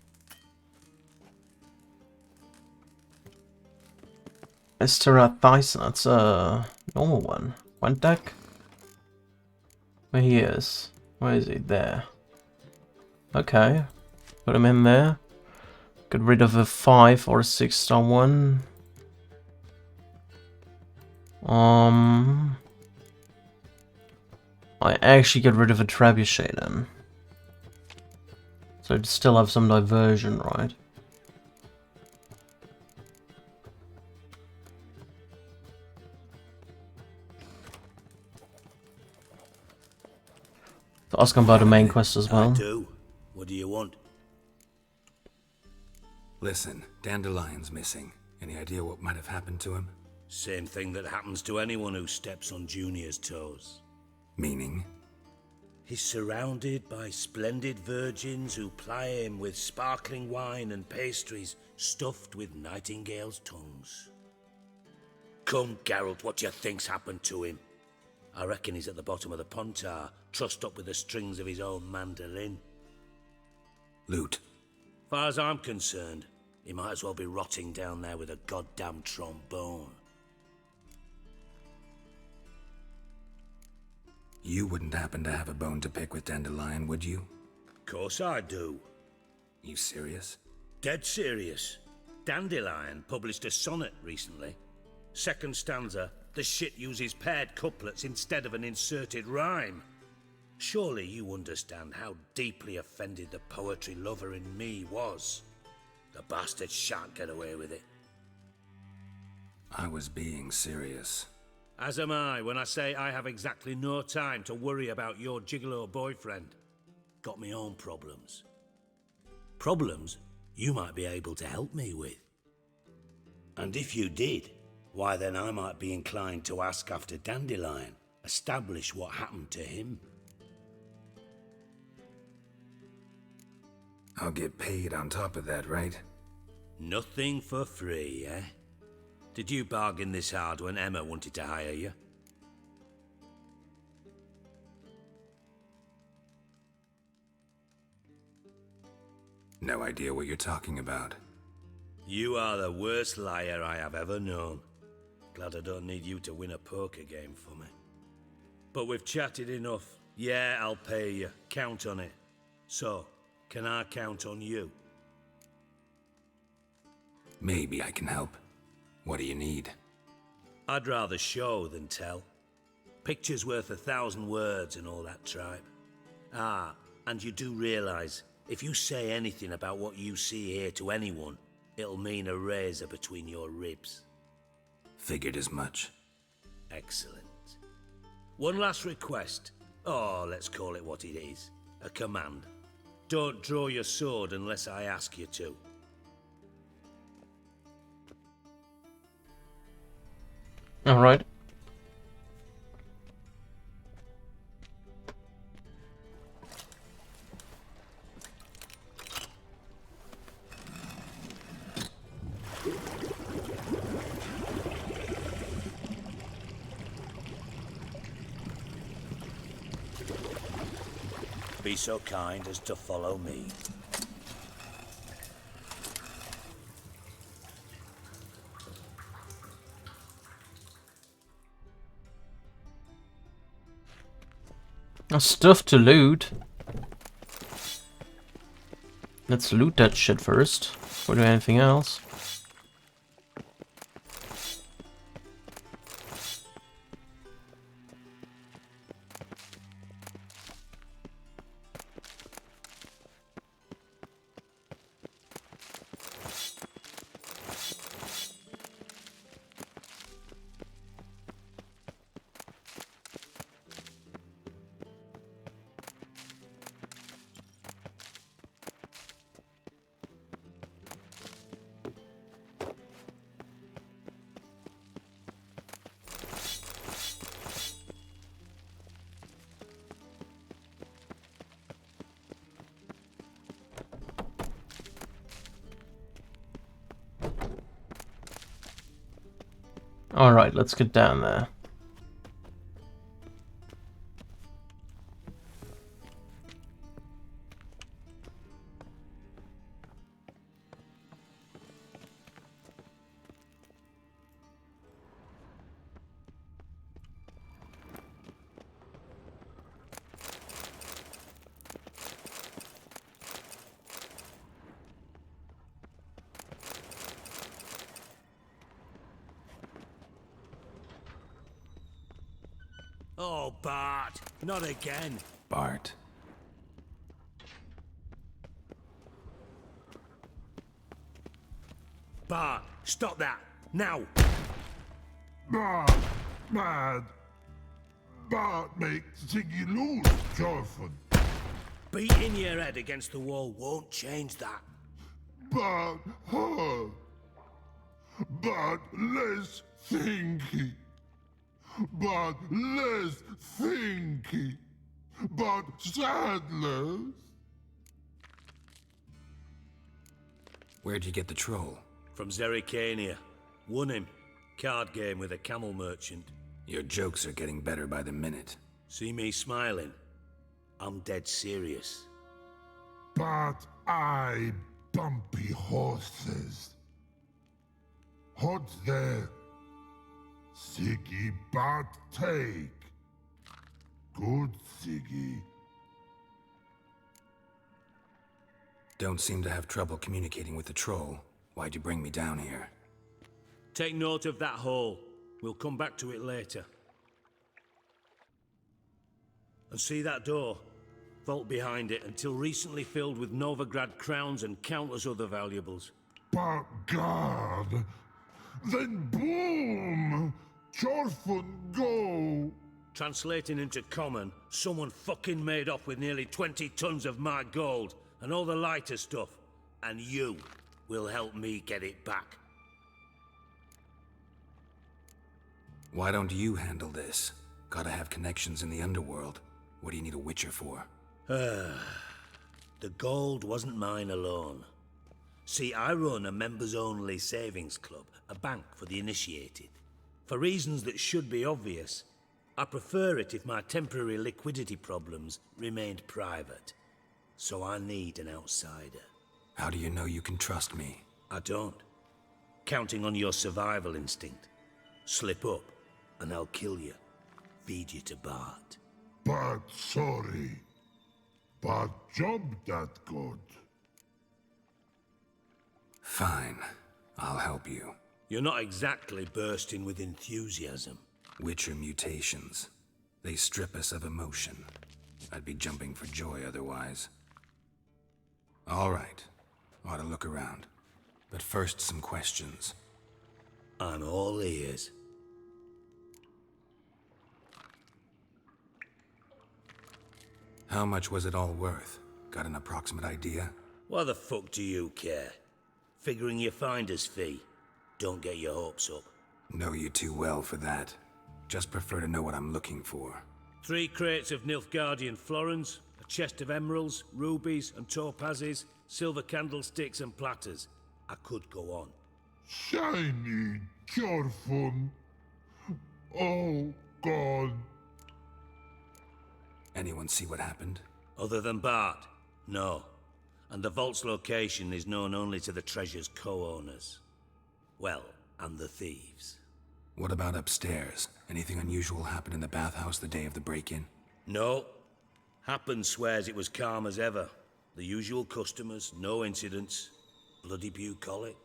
Esterad Tyson, that's a normal one. One deck? Where he is? Where is he? There. Okay. Put him in there. Get rid of a 5 or a 6-star one. I actually get rid of a trebuchet then. So I'd still have some diversion, right? To ask him about the main quest as well. I do. What do you want? Listen, Dandelion's missing. Any idea what might have happened to him? Same thing that happens to anyone who steps on Junior's toes. Meaning? He's surrounded by splendid virgins who ply him with sparkling wine and pastries stuffed with nightingales' tongues. Come, Geralt, what do you think's happened to him? I reckon he's at the bottom of the Pontar, trussed up with the strings of his own mandolin. Loot. Far as I'm concerned, he might as well be rotting down there with a goddamn trombone. You wouldn't happen to have a bone to pick with Dandelion, would you? Course I do. You serious? Dead serious. Dandelion published a sonnet recently. Second stanza, the shit uses paired couplets instead of an inserted rhyme. Surely you understand how deeply offended the poetry lover in me was. The bastard shan't get away with it. I was being serious. As am I when I say I have exactly no time to worry about your gigolo boyfriend. Got me own problems. Problems you might be able to help me with. And if you did, why then I might be inclined to ask after Dandelion, establish what happened to him. I'll get paid on top of that, right? Nothing for free, eh? Did you bargain this hard when Emma wanted to hire you? No idea what you're talking about. You are the worst liar I have ever known. Glad I don't need you to win a poker game for me. But we've chatted enough. Yeah, I'll pay you. Count on it. So, can I count on you? Maybe I can help. What do you need? I'd rather show than tell. Picture's worth 1,000 words and all that tripe. Ah, and you do realize, if you say anything about what you see here to anyone, it'll mean a razor between your ribs. Figured as much. Excellent. One last request. Oh, let's call it what it is. A command. Don't draw your sword unless I ask you to. All right. Be so kind as to follow me. Stuff to loot. Let's loot that shit first. Before we do anything else. Alright, let's get down there. Oh, Bart, not again. Bart. Bart, stop that, now! Bart, mad. Bart make Ziggy lose, Jorfin. Beating your head against the wall won't change that. Bart, hurt. Bart, less thinky. Bart, less thinky. Bart, sadless. Where'd you get the troll? From Zerrikania. Won him. Card game with a camel merchant. Your jokes are getting better by the minute. See me smiling? I'm dead serious. But I bumpy horses. Hot there. Siggy but take. Good Siggy. Don't seem to have trouble communicating with the troll. Why'd you bring me down here? Take note of that hole. We'll come back to it later. And see that door? Vault behind it, until recently filled with Novigrad crowns and countless other valuables. But God, then boom! Chorfun go! Translating into common, someone fucking made off with nearly 20 tons of my gold and all the lighter stuff. And you will help me get it back. Why don't you handle this? Gotta have connections in the underworld. What do you need a Witcher for? The gold wasn't mine alone. See, I run a members-only savings club, a bank for the initiated. For reasons that should be obvious, I prefer it if my temporary liquidity problems remained private. So I need an outsider. How do you know you can trust me? I don't. Counting on your survival instinct. Slip up, and I'll kill you. Feed you to Bart. But sorry. But job that good. Fine. I'll help you. You're not exactly bursting with enthusiasm. Witcher mutations. They strip us of emotion. I'd be jumping for joy otherwise. All right. Ought to look around. But first, some questions. I'm all ears. How much was it all worth? Got an approximate idea? Why the fuck do you care? Figuring your finder's fee. Don't get your hopes up. Know you too well for that. Just prefer to know what I'm looking for. 3 crates of Nilfgaardian florins, a chest of emeralds, rubies and topazes, silver candlesticks and platters. I could go on. Shiny, Chorfun. Oh, God. Anyone see what happened? Other than Bart? No. And the vault's location is known only to the treasure's co-owners. Well, and the thieves. What about upstairs? Anything unusual happen in the bathhouse the day of the break-in? No. Happen swears it was calm as ever. The usual customers, no incidents. Bloody bucolic.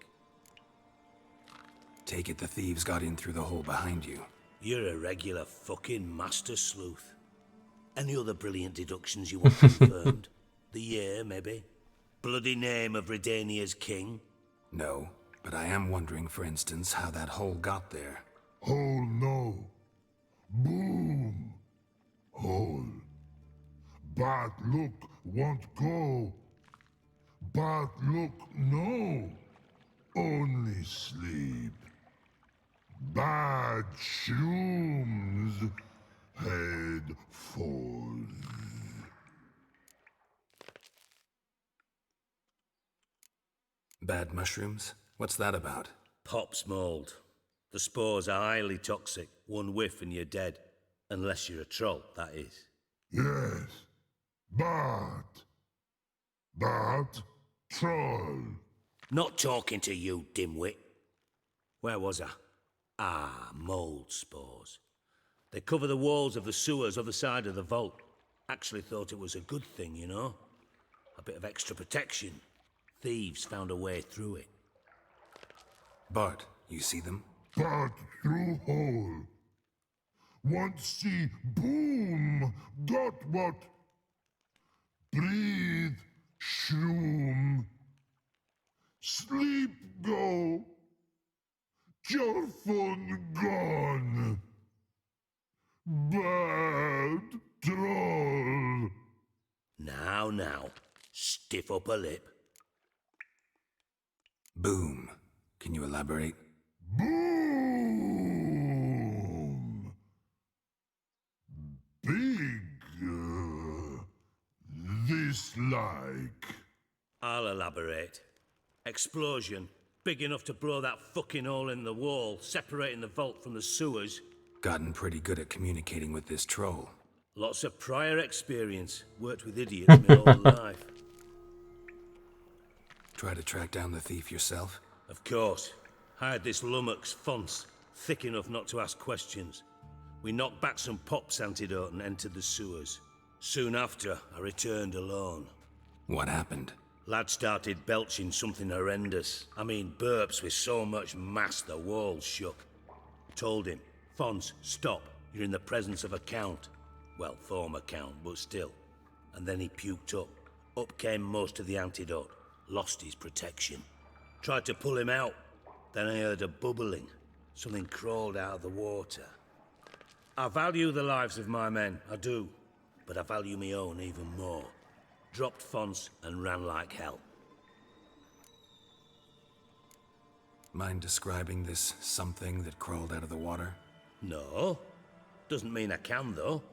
Take it the thieves got in through the hole behind you. You're a regular fucking master sleuth. Any other brilliant deductions you want confirmed? The year, maybe? Bloody name of Redania's king? No, but I am wondering, for instance, how that hole got there. Hole no. Boom. Hole. But look, won't go. But look, no. Only sleep. Bad shrooms. Head falls. Bad mushrooms? What's that about? Pop's mold. The spores are highly toxic. One whiff and you're dead. Unless you're a troll, that is. Yes. But troll. Not talking to you, dimwit. Where was I? Ah, mold spores. They cover the walls of the sewers other side of the vault. Actually thought it was a good thing, you know? A bit of extra protection. Thieves found a way through it. Bart, you see them? But through hole. Want see boom, got what? Breathe, shroom. Sleep go. Your fun gone. Bad troll. Now, stiff upper lip. Boom. Can you elaborate? Boom. Big. This like. I'll elaborate. Explosion. Big enough to blow that fucking hole in the wall, separating the vault from the sewers. Gotten pretty good at communicating with this troll. Lots of prior experience. Worked with idiots my whole life. Try to track down the thief yourself? Of course. Hired this lummox Fonce, thick enough not to ask questions. We knocked back some Pop's antidote and entered the sewers. Soon after, I returned alone. What happened? Lad started belching something horrendous. I mean, burps with so much mass the walls shook. Told him, Fonce, stop. You're in the presence of a count. Well, former count, but still. And then he puked up. Up came most of the antidote. Lost his protection. Tried to pull him out. Then I heard a bubbling. Something crawled out of the water. I value the lives of my men, I do. But I value my own even more. Dropped Fonce and ran like hell. Mind describing this something that crawled out of the water? No. Doesn't mean I can, though.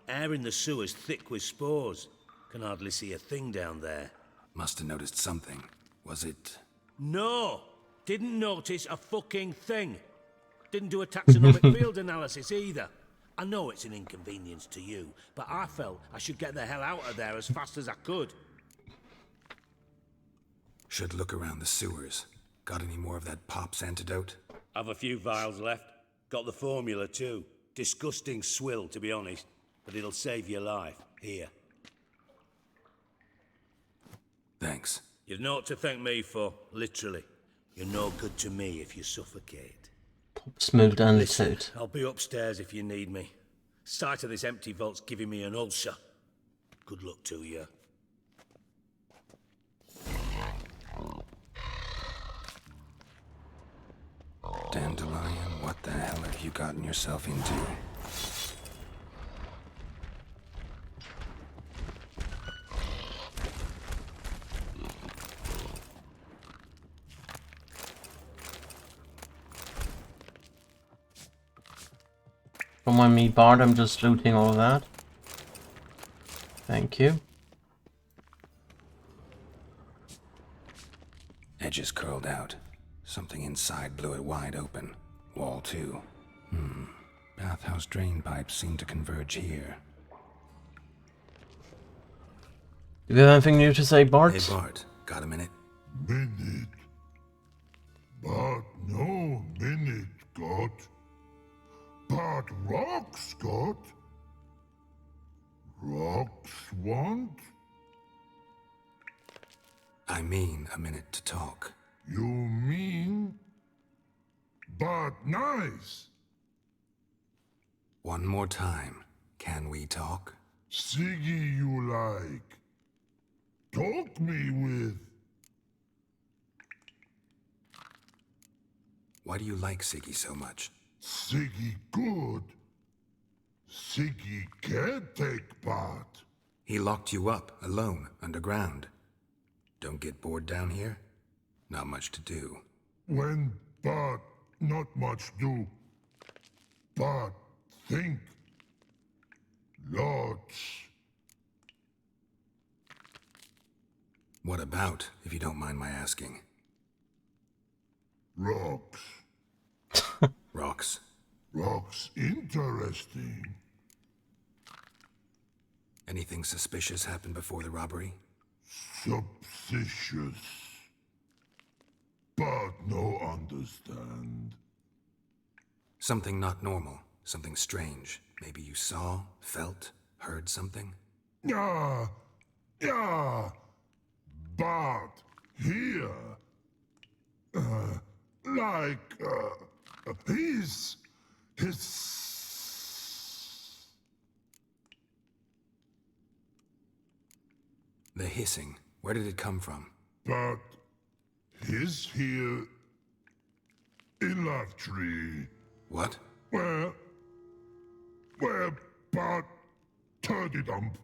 Air in the sewer's thick with spores. Can hardly see a thing down there. Must have noticed something. Was it... No! Didn't notice a fucking thing. Didn't do a taxonomic field analysis either. I know it's an inconvenience to you, but I felt I should get the hell out of there as fast as I could. Should look around the sewers. Got any more of that Pop's antidote? I've a few vials left. Got the formula too. Disgusting swill, to be honest. But it'll save your life. Here. Thanks. You've naught to thank me for, literally. You're no good to me if you suffocate. Pop's moved antidote. Listen, I'll be upstairs if you need me. Sight of this empty vault's giving me an ulcer. Good luck to you. Dandelion, what the hell have you gotten yourself into? Don't mind me, Bard, I'm just looting all of that. Thank you. Edges curled out. Something inside blew it wide open. Wall too. Bathhouse drain pipes seem to converge here. Do you have anything new to say, Bart? Hey Bart, got a minute? Minute. But no minute got. But rocks got. Rocks want? I mean a minute to talk. You mean? But nice. One more time. Can we talk? Siggy you like. Talk me with. Why do you like Siggy so much? Siggy good. Siggy can't take part. He locked you up, alone, underground. Don't get bored down here? Not much to do. When but not much do. But think. Lots. What about, if you don't mind my asking? Rocks. Rocks? Rocks interesting. Anything suspicious happened before the robbery? Suspicious. But no understand. Something not normal. Something strange. Maybe you saw, felt, heard something? Yeah. But here. His The hissing, where did it come from? But he's here in Livestream. What? Where Bart Turdy Dump.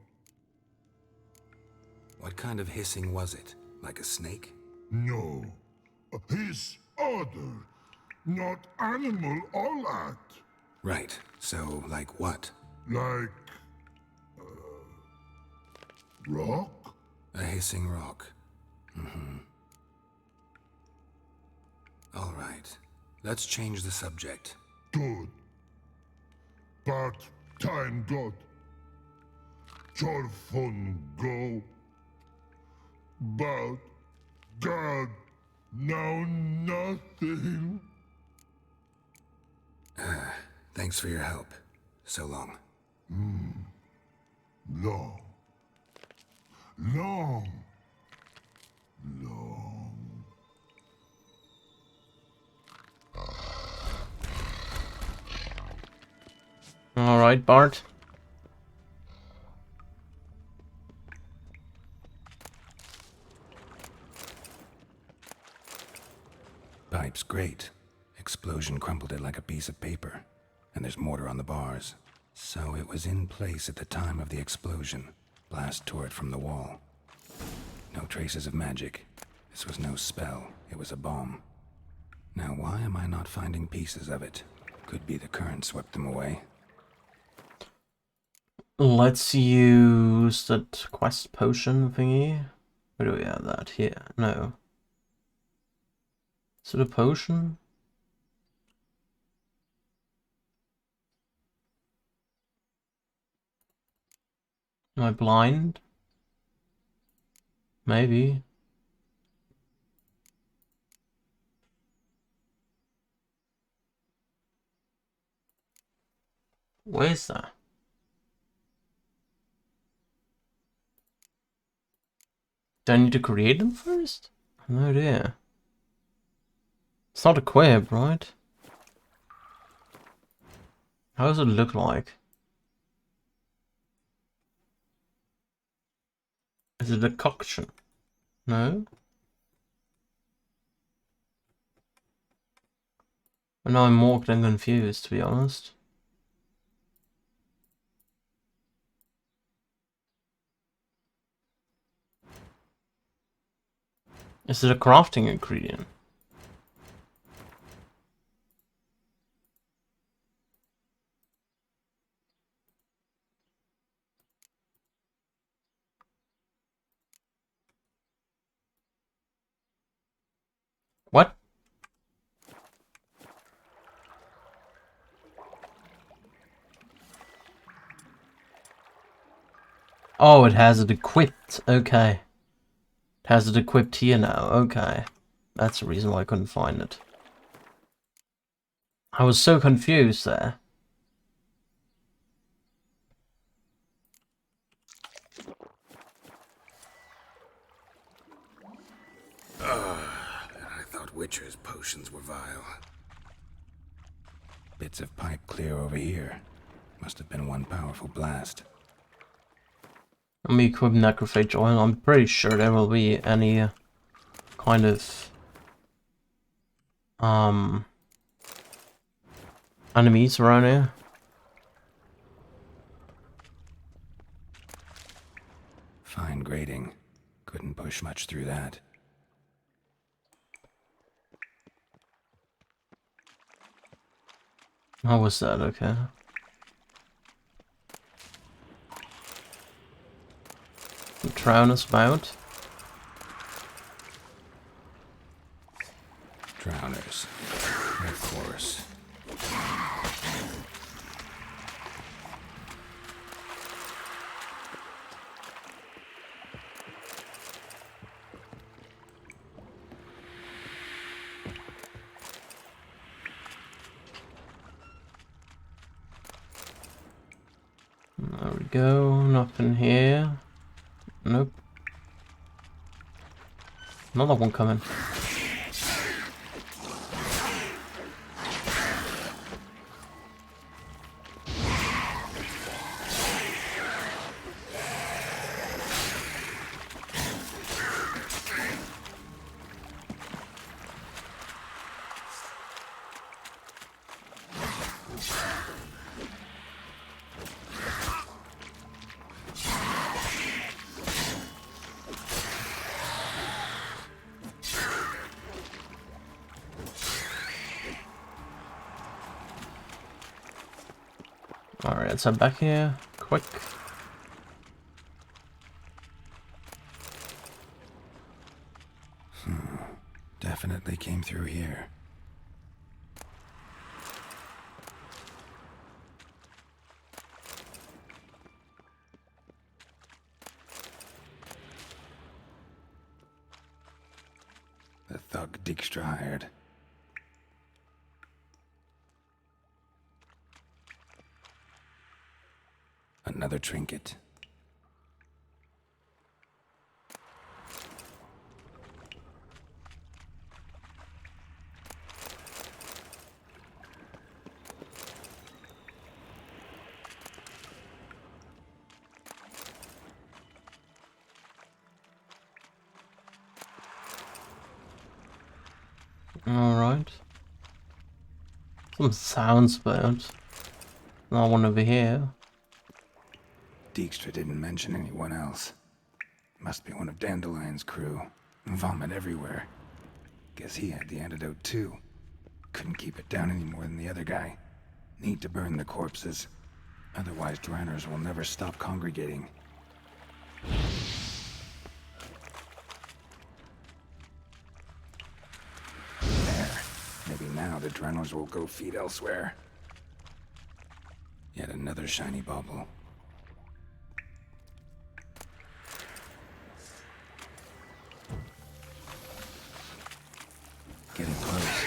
What kind of hissing was it? Like a snake? No. His order, not animal all that. Right, so like what? Like... rock? A hissing rock. All right, let's change the subject. Good. But time got. Your fun go. But God, now nothing. Thanks for your help. So long. Long. Long. All right, Bart. Pipe's great. Explosion crumpled it like a piece of paper. And there's mortar on the bars. So it was in place at the time of the explosion. Blast tore it from the wall. No traces of magic. This was no spell. It was a bomb. Now why am I not finding pieces of it? Could be the current swept them away. Let's use that quest potion thingy. Where do we have that? Here. No. Is it a potion? Am I blind? Maybe. Where's that? Do I need to create them first? No idea. It's not equipped, right? How does it look like? Is it a decoction? No? And now I'm more than confused, to be honest. Is it a crafting ingredient? What? Oh, it has it equipped. Okay. It has it equipped here now. Okay. That's the reason why I couldn't find it. I was so confused there. I thought Witcher's potions were vile. Bits of pipe clear over here. Must have been one powerful blast. Let me equip Necrophage Oil. I'm pretty sure there will be any kind of enemies around here. Fine grading. Couldn't push much through that. How was that? Okay. Drown us about. Drowners. Of course. There we go. Nothing here. Nope. Another one coming. Alright, let's head back here, quick. Definitely came through here. The thug Dijkstra hired. Another trinket. Alright. Some sounds about. Not one over here. Dijkstra didn't mention anyone else. Must be one of Dandelion's crew. Vomit everywhere. Guess he had the antidote too. Couldn't keep it down any more than the other guy. Need to burn the corpses. Otherwise Draenors will never stop congregating. There. Maybe now the Draenors will go feed elsewhere. Yet another shiny bauble. Getting close.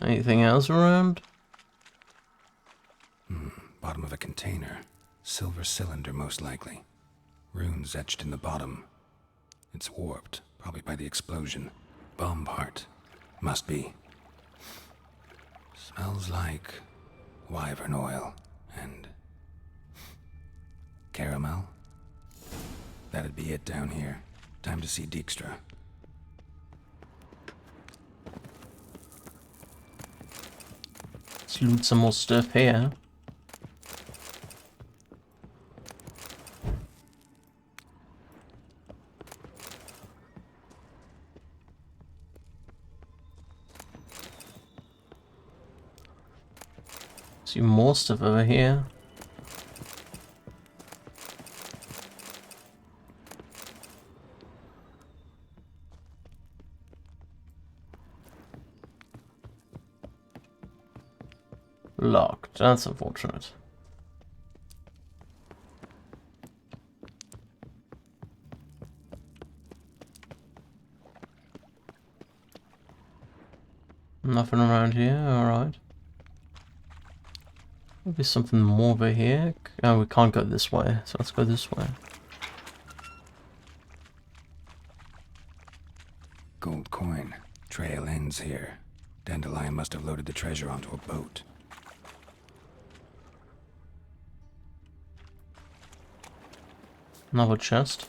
Anything else around? Bottom of a container. Silver cylinder, most likely. Runes etched in the bottom. It's warped, probably by the explosion. Bomb part. Must be. Smells like wyvern oil and caramel. That'd be it down here. Time to see Dijkstra. Let's loot some more stuff here. See more stuff over here. Locked. That's unfortunate. Nothing around here, alright. Maybe something more over here. Oh, we can't go this way, so let's go this way. Gold coin. Trail ends here. Dandelion must have loaded the treasure onto a boat. Another chest.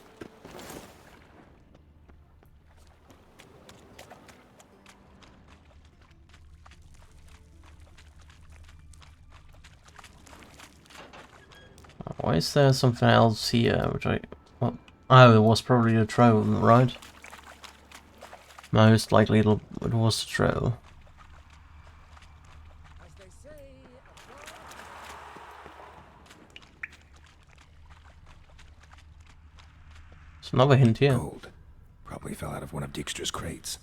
Why is there something else here, which what? Oh, it was probably a troll, right? Most likely it was a troll. There's another hint here. Gold. Probably fell out of one of Dijkstra's crates.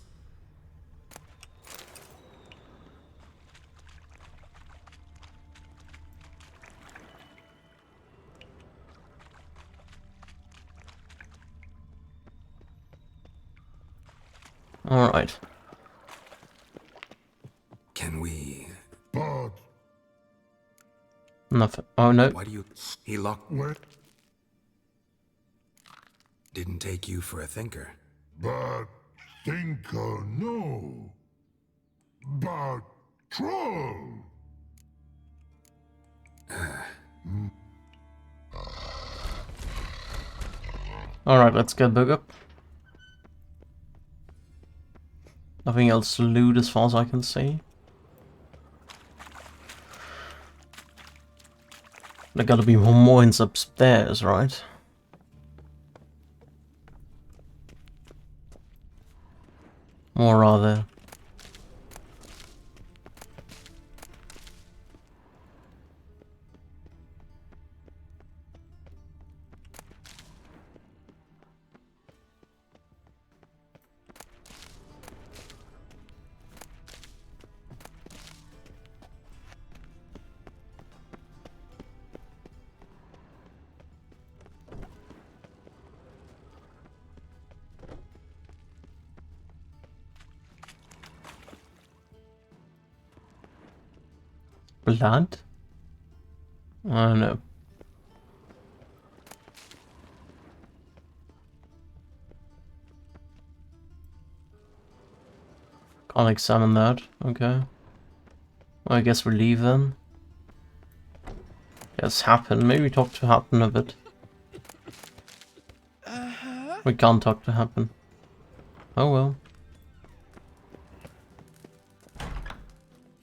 Alright. Can we... But... Nothing. Oh no. Why do you... He locked... What? Didn't take you for a thinker. But... Thinker, no. But... Troll! Alright, let's get back up. Nothing else to loot as far as I can see. There gotta be more ends upstairs, right? Or rather... blood? I don't know. Can't examine that. Okay. Well, I guess we leave then. Yes, Happen. Maybe talk to Happen a bit. We can't talk to Happen. Oh well.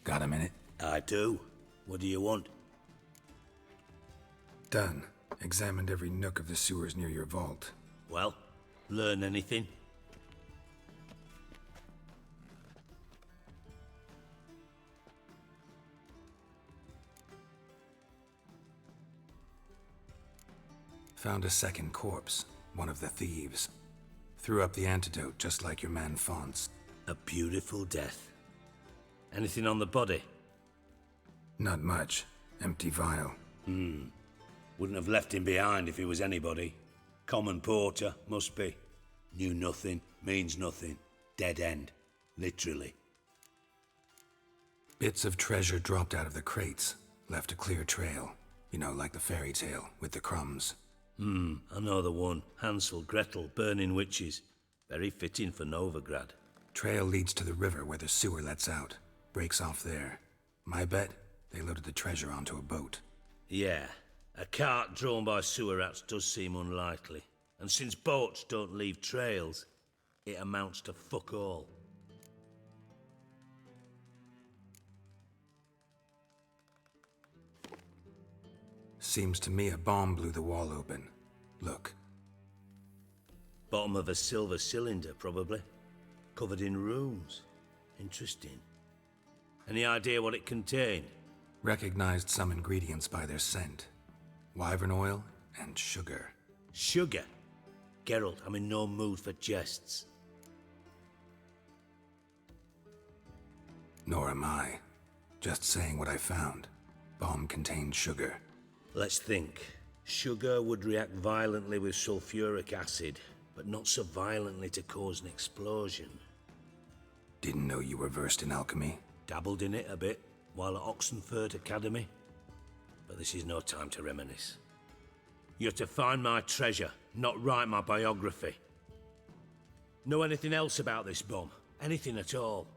Got a minute? I do. What do you want? Done. Examined every nook of the sewers near your vault. Well, learn anything? Found a second corpse, one of the thieves. Threw up the antidote just like your man Fonz. A beautiful death. Anything on the body? Not much. Empty vial. Wouldn't have left him behind if he was anybody. Common porter, must be. Knew nothing, means nothing. Dead end. Literally. Bits of treasure dropped out of the crates. Left a clear trail. You know, like the fairy tale, with the crumbs. I know the one. Hansel, Gretel, burning witches. Very fitting for Novigrad. Trail leads to the river where the sewer lets out. Breaks off there. My bet, they loaded the treasure onto a boat. Yeah. A cart drawn by sewer rats does seem unlikely. And since boats don't leave trails, it amounts to fuck all. Seems to me a bomb blew the wall open. Look. Bottom of a silver cylinder, probably. Covered in runes. Interesting. Any idea what it contained? Recognized some ingredients by their scent. Wyvern oil and sugar. Sugar? Geralt, I'm in no mood for jests. Nor am I. Just saying what I found. Bomb contained sugar. Let's think. Sugar would react violently with sulfuric acid, but not so violently to cause an explosion. Didn't know you were versed in alchemy. Dabbled in it a bit, while at Oxenford Academy. But this is no time to reminisce. You're to find my treasure, not write my biography. Know anything else about this bomb? Anything at all?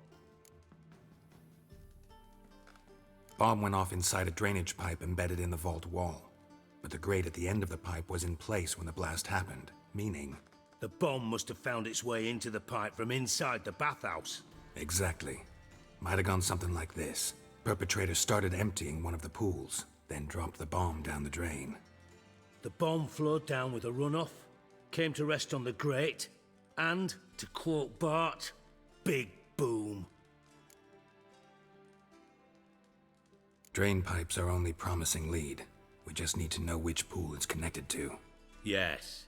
Bomb went off inside a drainage pipe embedded in the vault wall. But the grate at the end of the pipe was in place when the blast happened, meaning... The bomb must have found its way into the pipe from inside the bathhouse. Exactly. Might have gone something like this. Perpetrator started emptying one of the pools, then dropped the bomb down the drain. The bomb flowed down with a runoff, came to rest on the grate, and, to quote Bart, big boom. Drain pipes are only promising lead. We just need to know which pool it's connected to. Yes.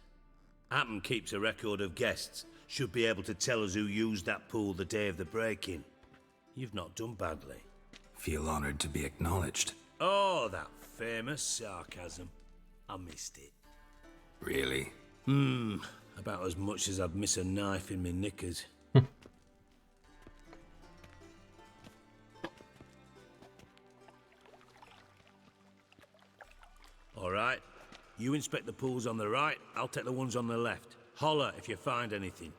Appen keeps a record of guests. Should be able to tell us who used that pool the day of the break-in. You've not done badly. Feel honored to be acknowledged. Oh, that famous sarcasm. I missed it. Really? About as much as I'd miss a knife in my knickers. All right. You inspect the pools on the right, I'll take the ones on the left. Holler if you find anything.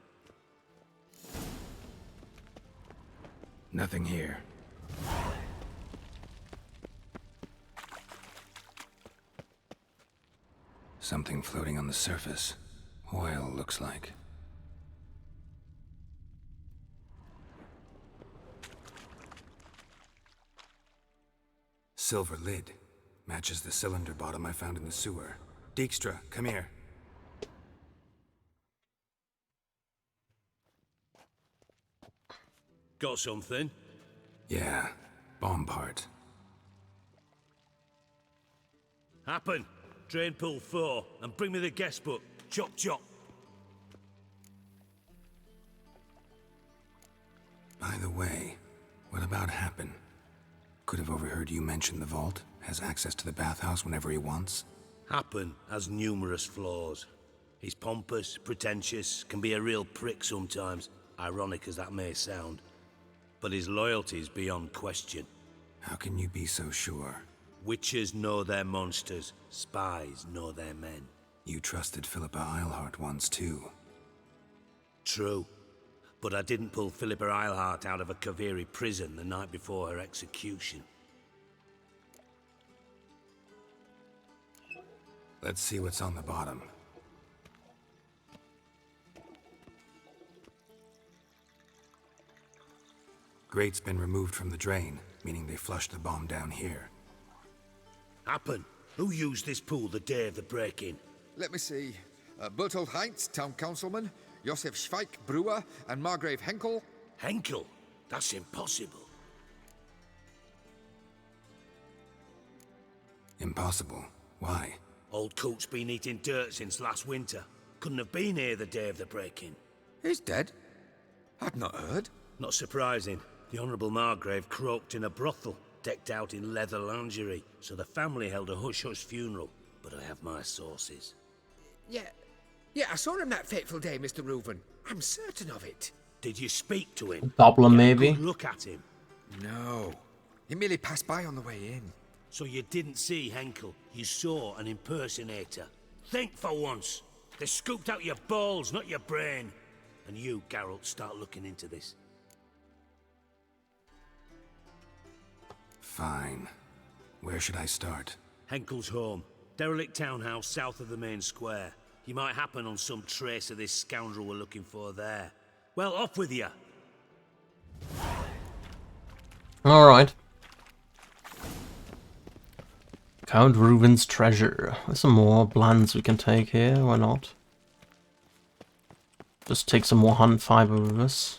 Nothing here. Something floating on the surface. Oil, looks like. Silver lid. Matches the cylinder bottom I found in the sewer. Dijkstra, come here. Got something? Yeah, bomb part. Happen. Drain pool 4, and bring me the guest book. Chop chop. By the way, what about Happen? Could have overheard you mention the vault. Has access to the bathhouse whenever he wants. Happen has numerous flaws. He's pompous, pretentious, can be a real prick sometimes, ironic as that may sound. But his loyalty is beyond question. How can you be so sure? Witches know their monsters, spies know their men. You trusted Philippa Eilhart once too. True. But I didn't pull Philippa Eilhart out of a Kaviri prison the night before her execution. Let's see what's on the bottom. Grate's been removed from the drain, meaning they flushed the bomb down here. Happen. Who used this pool the day of the break-in? Let me see. Bertold Heinz, town councilman, Josef Schweik, brewer, and Margrave Henkel. Henkel? That's impossible. Impossible? Why? Old Coot's been eating dirt since last winter. Couldn't have been here the day of the break-in. He's dead? I'd not heard. Not surprising. The Honourable Margrave croaked in a brothel, decked out in leather lingerie, so the family held a hush-hush funeral. But I have my sources. Yeah, I saw him that fateful day, Mr. Reuven. I'm certain of it. Did you speak to him? Goblin, maybe? Good look at him. No. He merely passed by on the way in. So you didn't see Henkel. You saw an impersonator. Think for once. They scooped out your balls, not your brain. And you, Geralt, start looking into this. Fine. Where should I start? Henkel's home. Derelict townhouse south of the main square. You might happen on some trace of this scoundrel we're looking for there. Well, off with you. Alright. Count Reuven's treasure. There's some more plans we can take here, why not? Just take some more hunt fiber with us.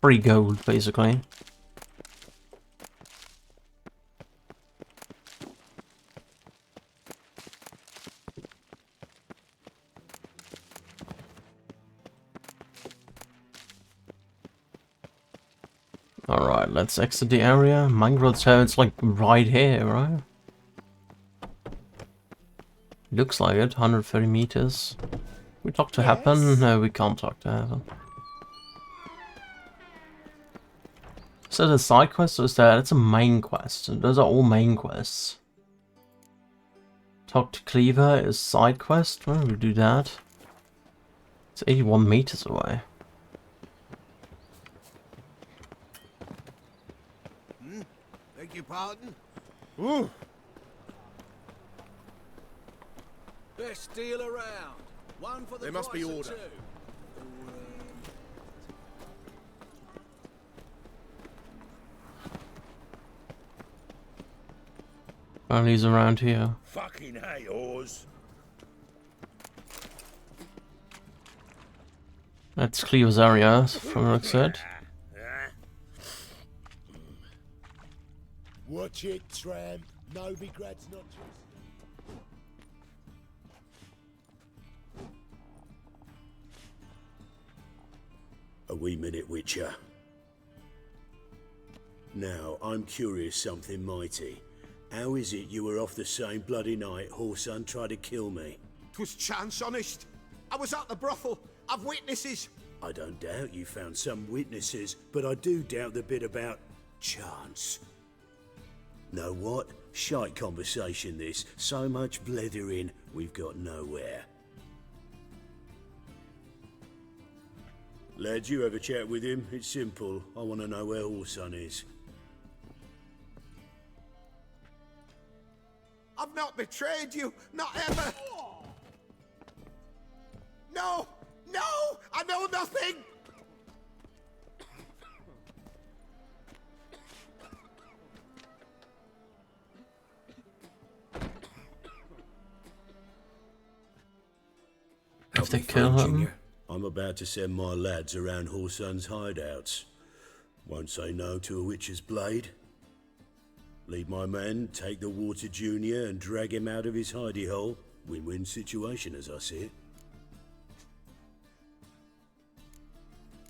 Free gold, basically. Alright, let's exit the area. Mangrove Tower, it's like right here, right? Looks like it, 130 meters. We talk to Happen? No, we can't talk to Happen. Is that a side quest or is that? It's a main quest. Those are all main quests. Talk to Cleaver is side quest. Why don't we do that? It's 81 meters away. Beg your pardon? Ooh. Best deal around. One for the There must be price of order. two. Apparently he's around here. Fucking hey, Oz. That's Cleo's area, from what it said. Watch it, tramp. No begrats notches. A wee minute, Witcher. Now, I'm curious something mighty. How is it you were off the same bloody night Horson tried to kill me? 'Twas chance, honest. I was at the brothel. I've witnesses. I don't doubt you found some witnesses, but I do doubt the bit about chance. Know what? Shite conversation this. So much blethering, we've got nowhere. Lads, you have a chat with him. It's simple. I want to know where Horson is. I've not betrayed you. Not ever. No! No! I know nothing! if they kill him. I'm about to send my lads around Horsun's hideouts. Won't say no to a witch's blade. Lead my men, take the Water Junior and drag him out of his hidey hole. Win-win situation as I see it.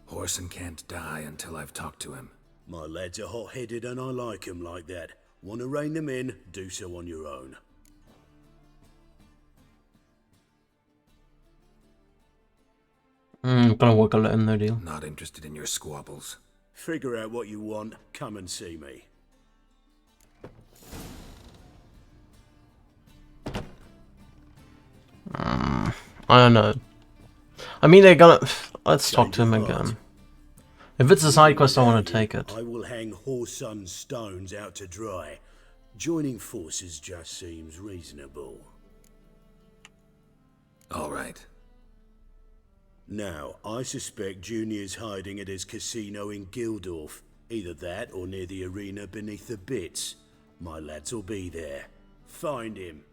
Horson can't die until I've talked to him. My lads are hot-headed and I like 'em like that. Want to rein them in, do so on your own. Gonna work alone, no deal. Not interested in your squabbles. Figure out what you want, come and see me. I don't know. I mean, they're gonna... Let's talk to him again. If it's a side quest, I want to take it. I will hang Horsun's stones out to dry. Joining forces just seems reasonable. All right. Now, I suspect Junior's hiding at his casino in Gildorf. Either that or near the arena beneath the bits. My lads will be there. Find him.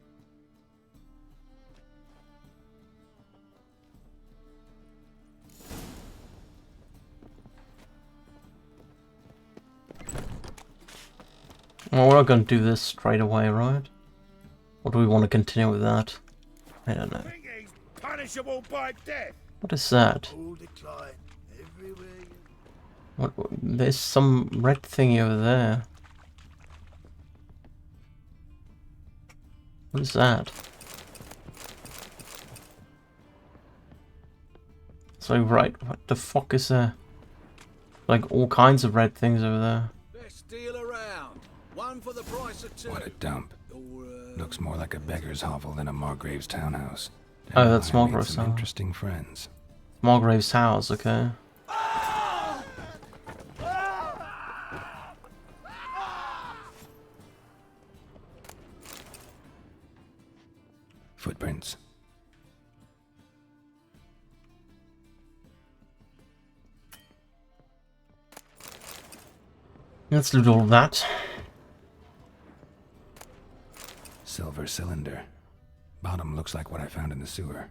Well, we're not going to do this straight away, right? Or do we want to continue with that? I don't know. Punishable by death. What is that? What? There's some red thingy over there. What is that? So right, what the fuck is there? Like all kinds of red things over there. Deal around. One for the price of two. What a dump. Looks more like a beggar's hovel than a Margrave's townhouse. Oh, that's I made Margrave's some house. interesting friends. Margrave's house, okay. Footprints. Let's loot all of that. Silver cylinder. Bottom looks like what I found in the sewer.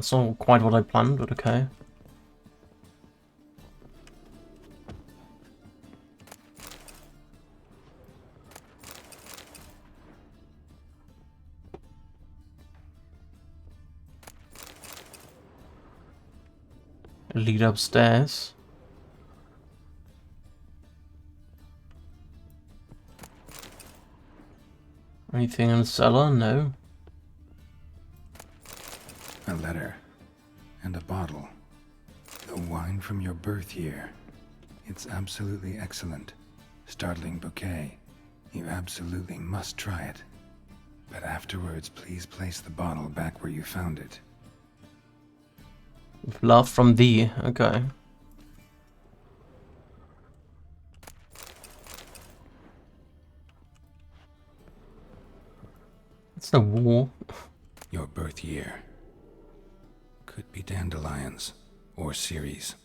That's not quite what I planned, but okay. Lead upstairs. Anything in the cellar? No. A letter. And a bottle. The wine from your birth year. It's absolutely excellent. Startling bouquet. You absolutely must try it. But afterwards, please place the bottle back where you found it. Love from thee. Okay. It's no war. Your birth year. Could be dandelions. Or Ceres.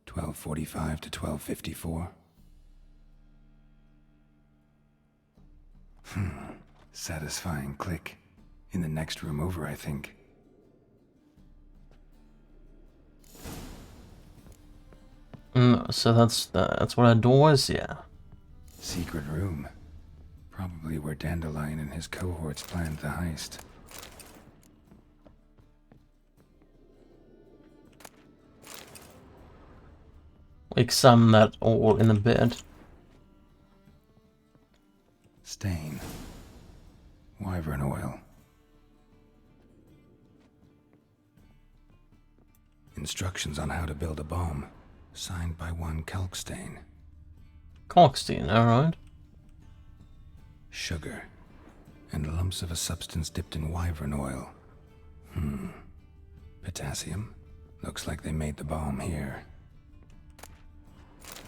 $12:45 to $12:54. Satisfying click. In the next room over, I think. So that's what a door is, yeah. Secret room. Probably where Dandelion and his cohorts planned the heist. Examine that all in a bit. Stain. Wyvern oil. Instructions on how to build a bomb. Signed by one Kalkstein. Kalkstein, alright. Sugar. And lumps of a substance dipped in wyvern oil. Potassium. Looks like they made the bomb here.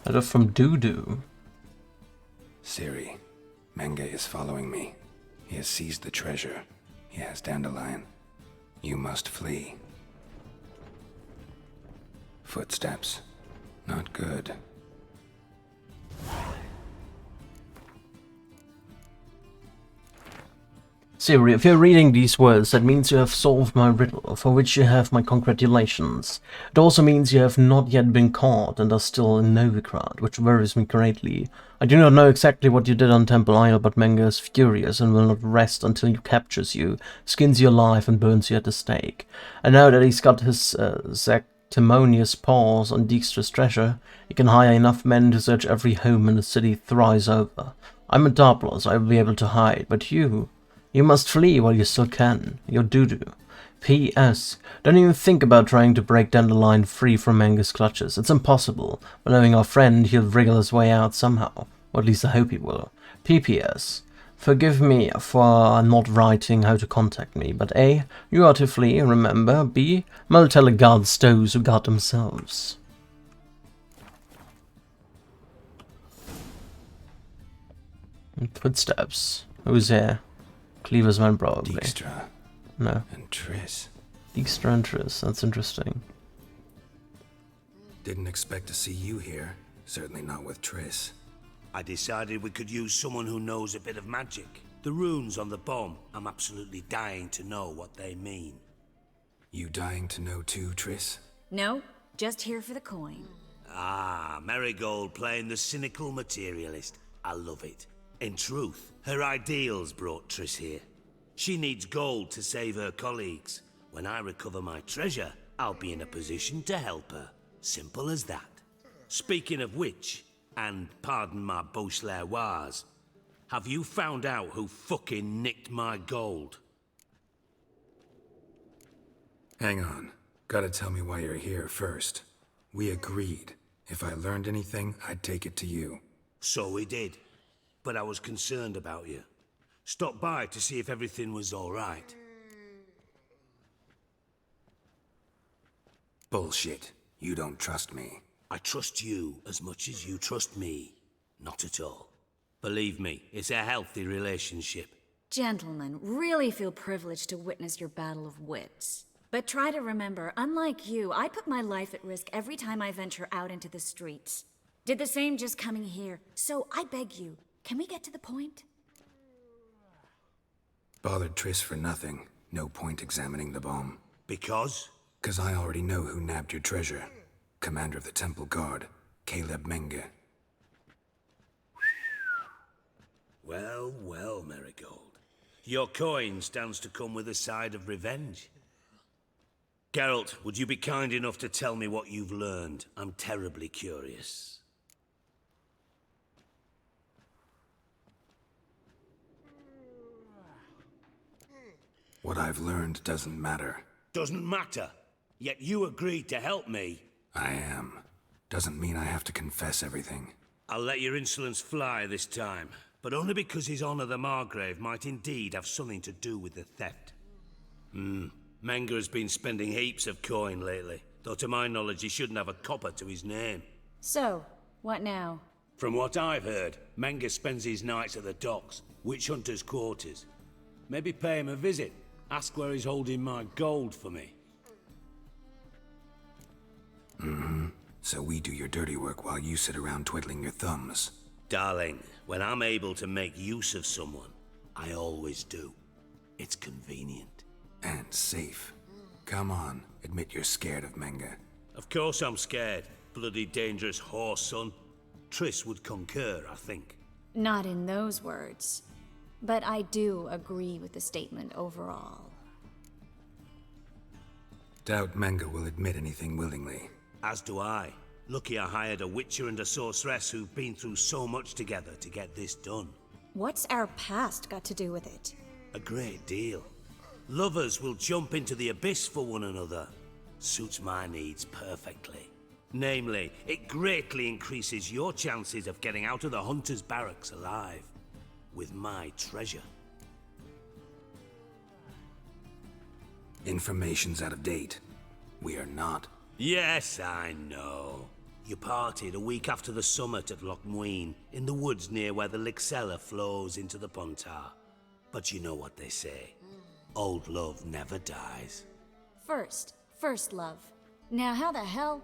Letter from Doo-Doo. Siri, Menge is following me. He has seized the treasure. He has Dandelion. You must flee. Footsteps. Not good. Siri, if you're reading these words, that means you have solved my riddle, for which you have my congratulations. It also means you have not yet been caught and are still in Novigrad, which worries me greatly. I do not know exactly what you did on Temple Isle, but Menge is furious and will not rest until he captures you, skins you alive and burns you at the stake. And now that he's got his sanctimonious paws on Dijkstra's treasure, he can hire enough men to search every home in the city thrice over. I'm a Darplos, I will be able to hide, but you must flee while you still can. You're Doo-Doo. P.S. Don't even think about trying to break Dandelion free from Menge's clutches. It's impossible. But knowing our friend, he'll wriggle his way out somehow. Or at least I hope he will. P.P.S. Forgive me for not writing how to contact me, but A. You are to flee, remember. B. Multele guards those who guard themselves. Footsteps. Who's here? Cleaver's man, probably. Dijkstra. No. And Triss. Dijkstra and Triss, that's interesting. Didn't expect to see you here. Certainly not with Triss. I decided we could use someone who knows a bit of magic. The runes on the bomb, I'm absolutely dying to know what they mean. You dying to know too, Triss? No, just here for the coin. Ah, Marigold playing the cynical materialist. I love it. In truth, her ideals brought Triss here. She needs gold to save her colleagues. When I recover my treasure, I'll be in a position to help her. Simple as that. Speaking of which, and pardon my Beauclervoise, have you found out who fucking nicked my gold? Hang on. Gotta tell me why you're here first. We agreed. If I learned anything, I'd take it to you. So we did. But I was concerned about you. Stopped by to see if everything was all right. Bullshit. You don't trust me. I trust you as much as you trust me. Not at all. Believe me, it's a healthy relationship. Gentlemen, really feel privileged to witness your battle of wits. But try to remember, unlike you, I put my life at risk every time I venture out into the streets. Did the same just coming here. So I beg you, can we get to the point? Bothered Triss for nothing. No point examining the bomb. Because? 'Cause I already know who nabbed your treasure. Commander of the Temple Guard, Caleb Menge. Well, well, Marigold. Your coin stands to come with a side of revenge. Geralt, would you be kind enough to tell me what you've learned? I'm terribly curious. What I've learned doesn't matter. Doesn't matter. Yet you agreed to help me. I am. Doesn't mean I have to confess everything. I'll let your insolence fly this time, but only because His Honor the Margrave might indeed have something to do with the theft. Menge has been spending heaps of coin lately, though to my knowledge he shouldn't have a copper to his name. So, what now? From what I've heard, Menge spends his nights at the docks, witch hunters' quarters. Maybe pay him a visit. Ask where he's holding my gold for me. So we do your dirty work while you sit around twiddling your thumbs. Darling, when I'm able to make use of someone, I always do. It's convenient. And safe. Come on, admit you're scared of Menge. Of course I'm scared. Bloody dangerous whore, son. Triss would concur, I think. Not in those words. But I do agree with the statement overall. Doubt Menge will admit anything willingly. As do I. Lucky I hired a witcher and a sorceress who've been through so much together to get this done. What's our past got to do with it? A great deal. Lovers will jump into the abyss for one another. Suits my needs perfectly. Namely, it greatly increases your chances of getting out of the hunter's barracks alive. With my treasure. Information's out of date. We are not. Yes, I know. You parted a week after the summit at Loch Muine, in the woods near where the Lixella flows into the Pontar. But you know what they say. Old love never dies. First love. Now how the hell?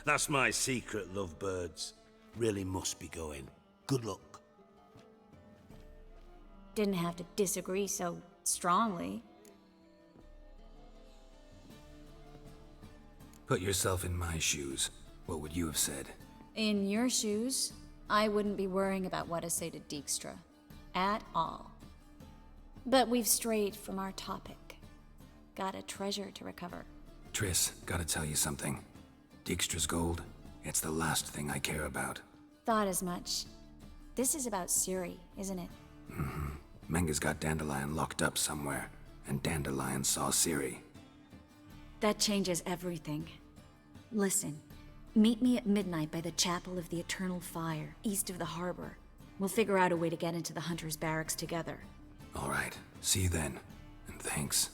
That's my secret, lovebirds. Really must be going. Good luck. Didn't have to disagree so strongly. Put yourself in my shoes. What would you have said? In your shoes, I wouldn't be worrying about what to say to Dijkstra. At all. But we've strayed from our topic. Got a treasure to recover. Triss, gotta tell you something. Dijkstra's gold, it's the last thing I care about. Thought as much. This is about Ciri, isn't it? Mm-hmm. Menga's got Dandelion locked up somewhere, and Dandelion saw Ciri. That changes everything. Listen, meet me at midnight by the Chapel of the Eternal Fire, east of the harbor. We'll figure out a way to get into the Hunter's Barracks together. All right, see you then, and thanks.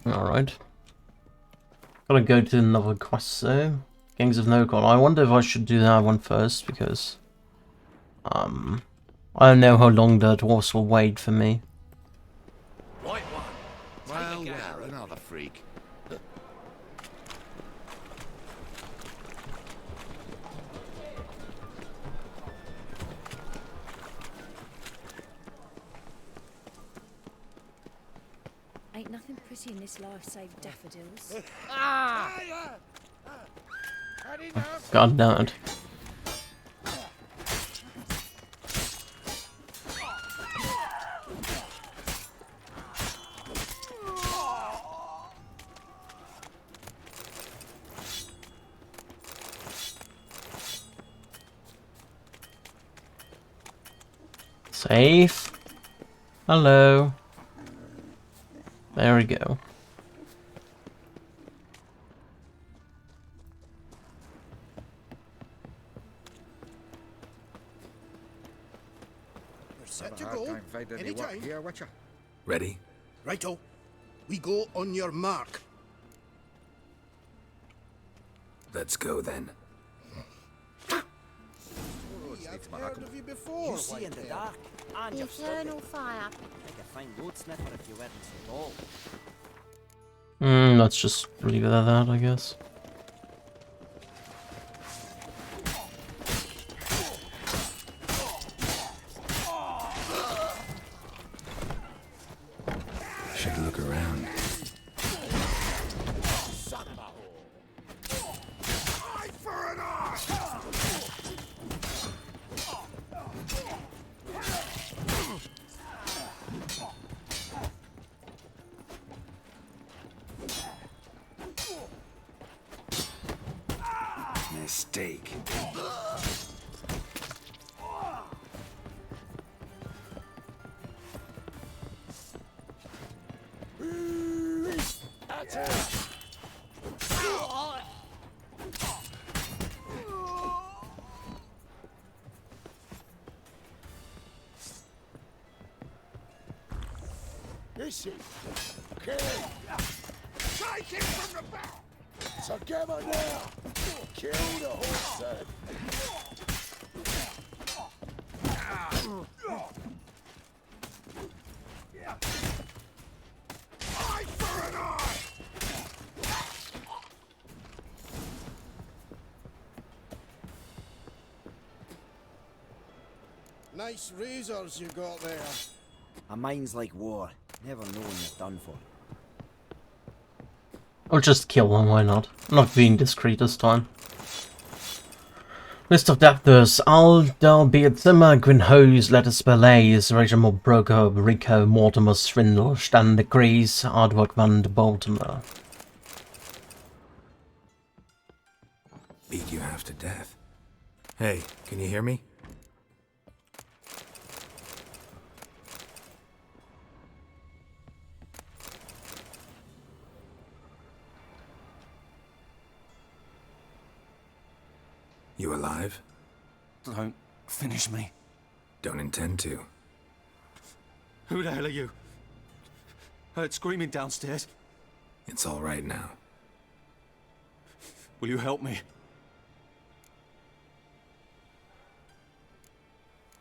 Alright. Gotta go to another quest though. Gangs of Nokon. I wonder if I should do that one first, because I don't know how long the dwarves will wait for me. Right one. Well, another freak. Ain't nothing pretty in this life save daffodils. God damn it. Safe. Hello. There we go. We're set to go. Anytime. Here, Witcher. Ready? Righto. We go on your mark. Let's go then. I've heard of you before. You see in the dark, and you're Infernal fire. like a fine road sniffer if you weren't so tall. Let's just leave it at that, I guess. Should look around. Son of a whore. Eye for an eye. Mistake. That's it. Is he? Okay. Take him from the back. Together now. Kill the horse then. Eye for an eye. Nice razors you got there. A mind's like war. Never know when you're done for. I'll just kill them, why not? I'm not being discreet this time. List of debtors: Aldal, Beard Zimmer, Grinhose, Lettuce Belays, Reginald Broker, Rico, Mortimer, Swindle, Stan de Grease, Aardwork van de Baltimore. Beat you half to death. Hey, can you hear me? You alive? Don't finish me. Don't intend to. Who the hell are you? Heard screaming downstairs. It's all right now. Will you help me?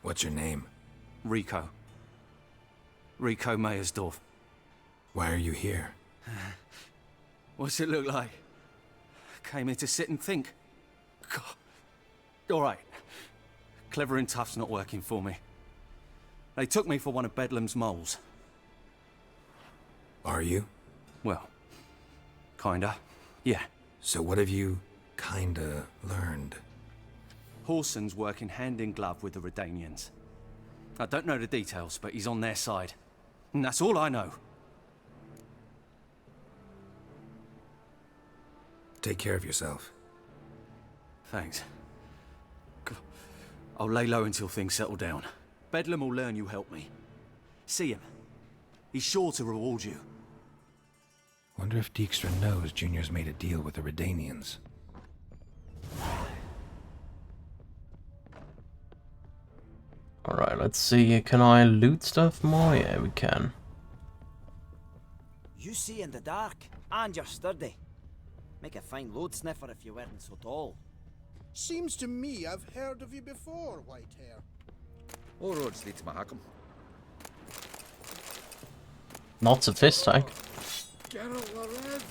What's your name? Rico. Rico Meyersdorf. Why are you here? What's it look like? Came here to sit and think. God. All right. Clever and tough's not working for me. They took me for one of Bedlam's moles. Are you? Well, kinda. Yeah. So what have you kinda learned? Horson's working hand in glove with the Redanians. I don't know the details, but he's on their side. And that's all I know. Take care of yourself. Thanks. I'll lay low until things settle down. Bedlam will learn you helped me. See him. He's sure to reward you. Wonder if Dijkstra knows Junior's made a deal with the Redanians. Alright, let's see. Can I loot stuff more? Yeah, we can. You see in the dark, and you're sturdy. Make a fine load sniffer if you weren't so tall. Seems to me I've heard of you before, Whitehair. All roads lead to Mahakam. Not a fist tag. Geralt Larev.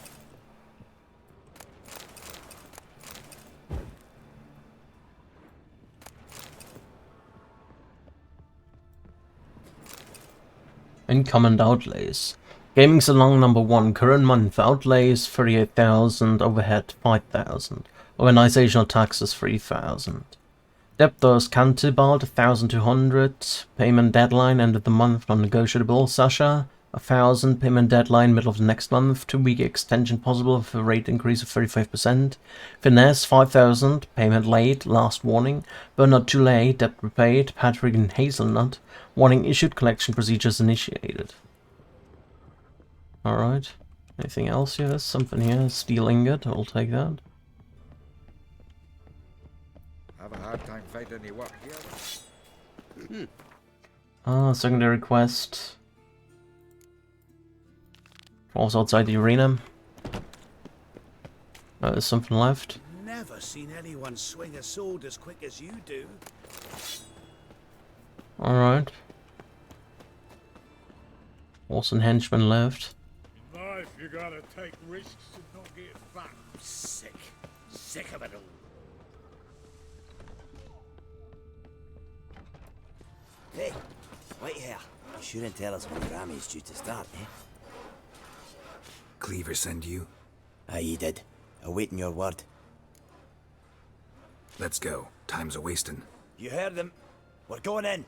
Income outlays. Gaming salon number 1. Current month outlays 38,000. Overhead 5,000. Organizational taxes 3,000. Debtors Cantibald 1,200. Payment deadline end of the month non-negotiable. Sasha 1,000. Payment deadline middle of the next month. 2-week extension possible with a rate increase of 35%. Finesse 5,000. Payment late. Last warning. Bernard too late. Debt repaid. Patrick and Hazelnut. Warning issued. Collection procedures initiated. Alright. Anything else here? There's something here. Steel ingot. I'll take that. Have a hard time finding any work here. Secondary quest. Also outside the arena. There's something left. Never seen anyone swing a sword as quick as you do. Alright. Awesome henchman left. In life, you gotta take risks and not get back. Sick. Sick of it all. Hey, Whitehair, you shouldn't tell us when your army's due to start, eh? Cleaver send you? Aye, he did. Awaiting your word. Let's go. Time's a wasting. You heard him. We're going in.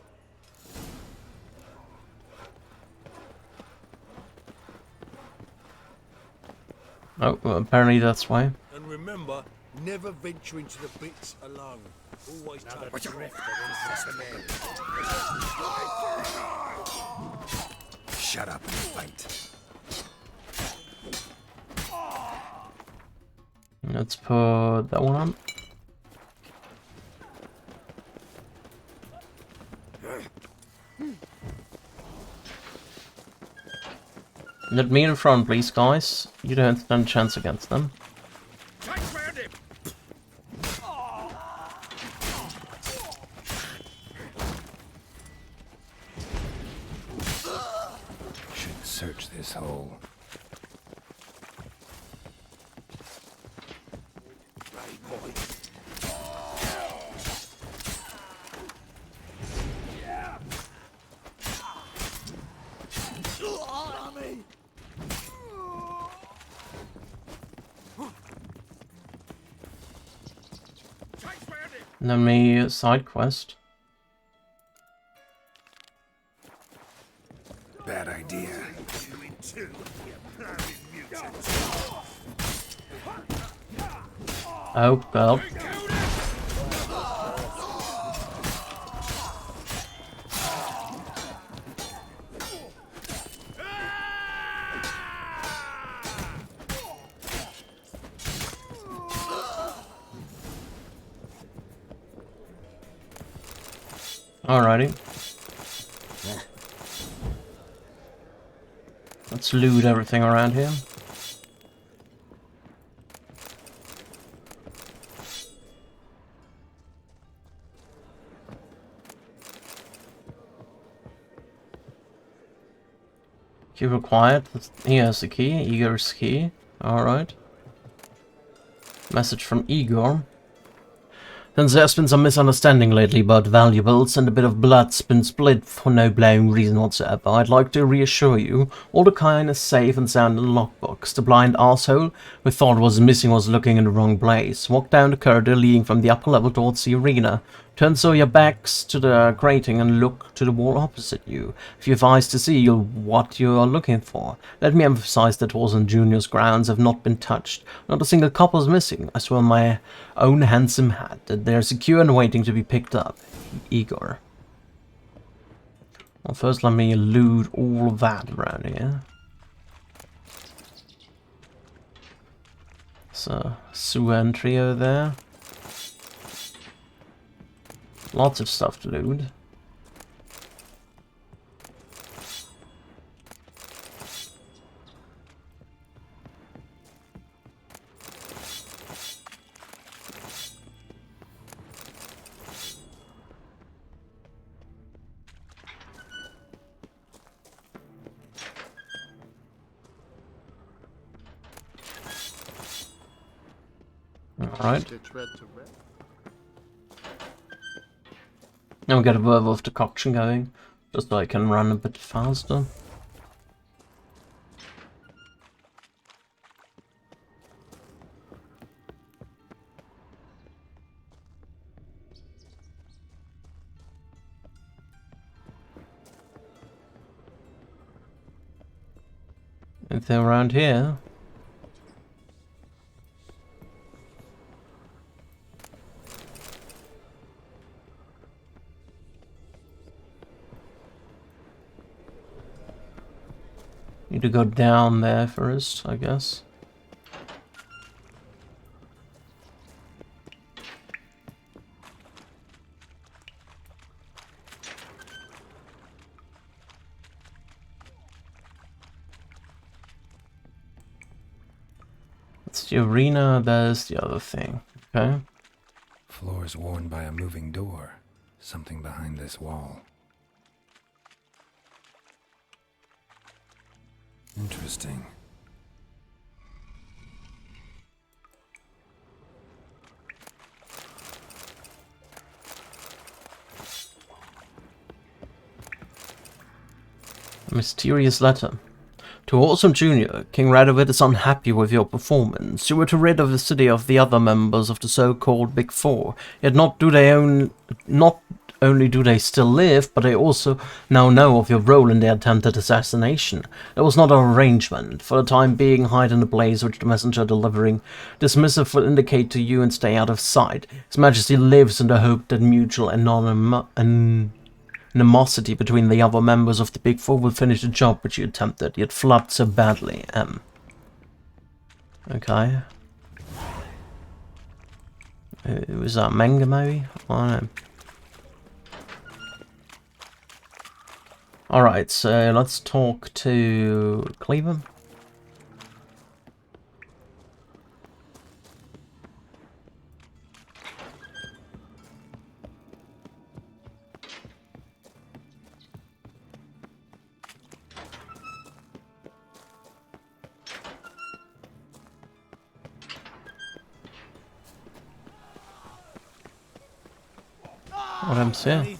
Oh, well, apparently that's why. And remember, never venture into the pits alone. Always try to drift Shut up and fight. Let's put that one on. Let me in front, please, guys. You don't stand a chance against them. Should search this hole. Let me side quest. Bad idea. Oh god. Alrighty. Let's loot everything around here. Key required. Here's the key. Igor's key. Alright. Message from Igor. Since there's been some misunderstanding lately about valuables and a bit of blood's been split for no blaring reason whatsoever, I'd like to reassure you, all the kind is safe and sound in the lockbox. The blind arsehole we thought was missing was looking in the wrong place. Walk down the corridor leading from the upper level towards the arena. Turn so your backs to the grating and look to the wall opposite you. If you have eyes to see what you are looking for. Let me emphasize that Orson Jr.'s grounds have not been touched. Not a single copper is missing. I swear on my own handsome hat that they're secure and waiting to be picked up. Igor. Well, first let me loot all of that around here. So, sewer entry over there. Lots of stuff to loot. Alright. Now we get a werewolf decoction going, just so I can run a bit faster. Anything around here? Need to go down there first, I guess. That's the arena, there's the other thing. Okay. Floors worn by a moving door. Something behind this wall. Interesting. A mysterious letter. To Awesome Jr., King Radovid is unhappy with your performance. You were to rid of the city of the other members of the so-called Big Four. Yet not only do they still live, but they also now know of your role in the attempted assassination. There was not an arrangement. For the time being, hide in the blaze which the messenger delivering this missive will indicate to you and stay out of sight. His Majesty lives in the hope that mutual animosity between the other members of the Big Four will finish the job which you attempted, yet flubbed so badly. Okay. Was that manga maybe? I don't know. Alright, so let's talk to Cleaver. What I'm saying.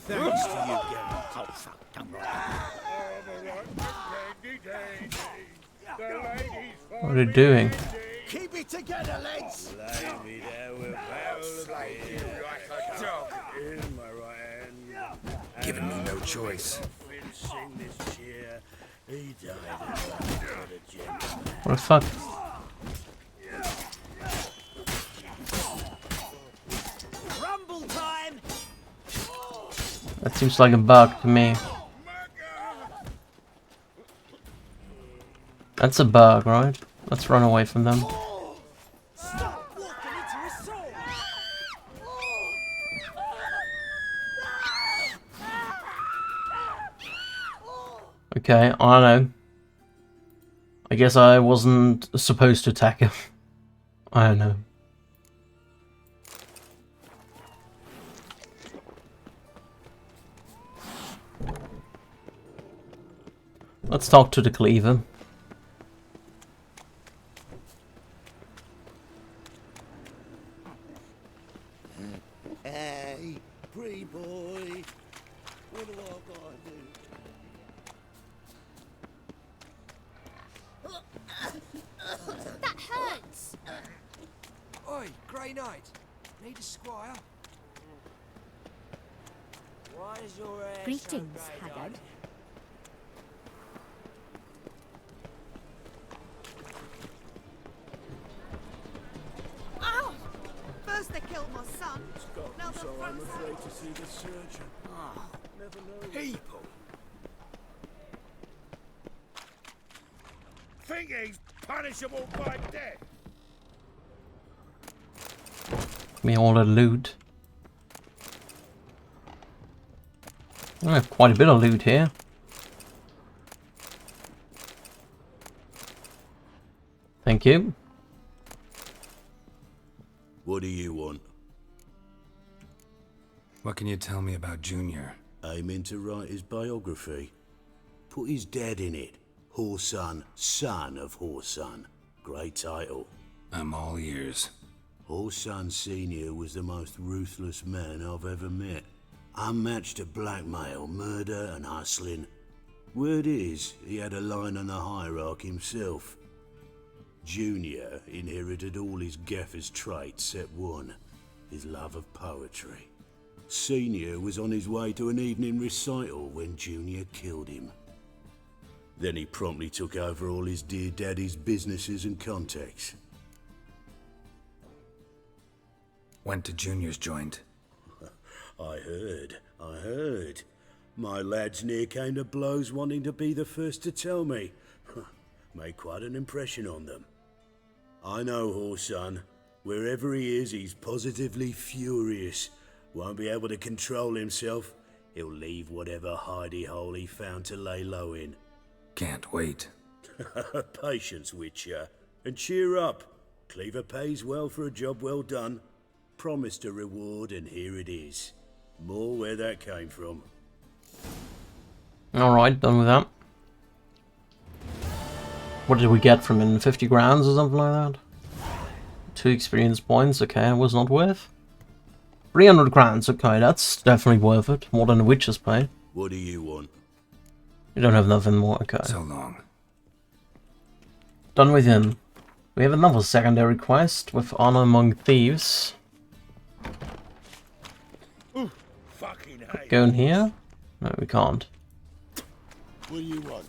What are they doing? Keep it together, lads. Giving me no choice. What the fuck? That seems like a bug to me. That's a bug, right? Let's run away from them. Okay, I don't know. I guess I wasn't supposed to attack him. I don't know. Let's talk to the cleaver. Hey, pretty boy. What do I gotta do? That hurts! Oi, Grey Knight. Need a squire? Why is your hair Greetings, so grey, Haggard. Ow! First they killed my son. Now So they're I'm frozen. afraid to see the surgeon. Never know. People. Think he's punishable by death. Give me all the loot. I have quite a bit of loot here. Thank you. What do you want? What can you tell me about Junior? Aiming to write his biography. Put his dad in it. Horson, son of Horson. Great title. I'm all ears. Horson Sr. was the most ruthless man I've ever met. Unmatched at blackmail, murder and hustling. Word is, he had a line on the hierarchy himself. Junior inherited all his gaffer's traits except one, his love of poetry. Senior was on his way to an evening recital when Junior killed him. Then he promptly took over all his dear daddy's businesses and contacts. Went to Junior's joint. I heard. My lads near came to blows wanting to be the first to tell me. Made quite an impression on them. I know Horson. Wherever he is, he's positively furious. Won't be able to control himself. He'll leave whatever hidey hole he found to lay low in. Can't wait. Patience, Witcher. And cheer up. Cleaver pays well for a job well done. Promised a reward, and here it is. More where that came from. Alright, done with that. What did we get from him? 50 grand or something like that? 2 experience points, okay, it was not worth. 300 grand, okay, that's definitely worth it. More than the Witcher's pay. What do you want? You don't have nothing more, okay. So long. Done with him. We have another secondary quest with Honor Among Thieves. Ooh, fucking hate. Go in here? No, we can't. What do you want?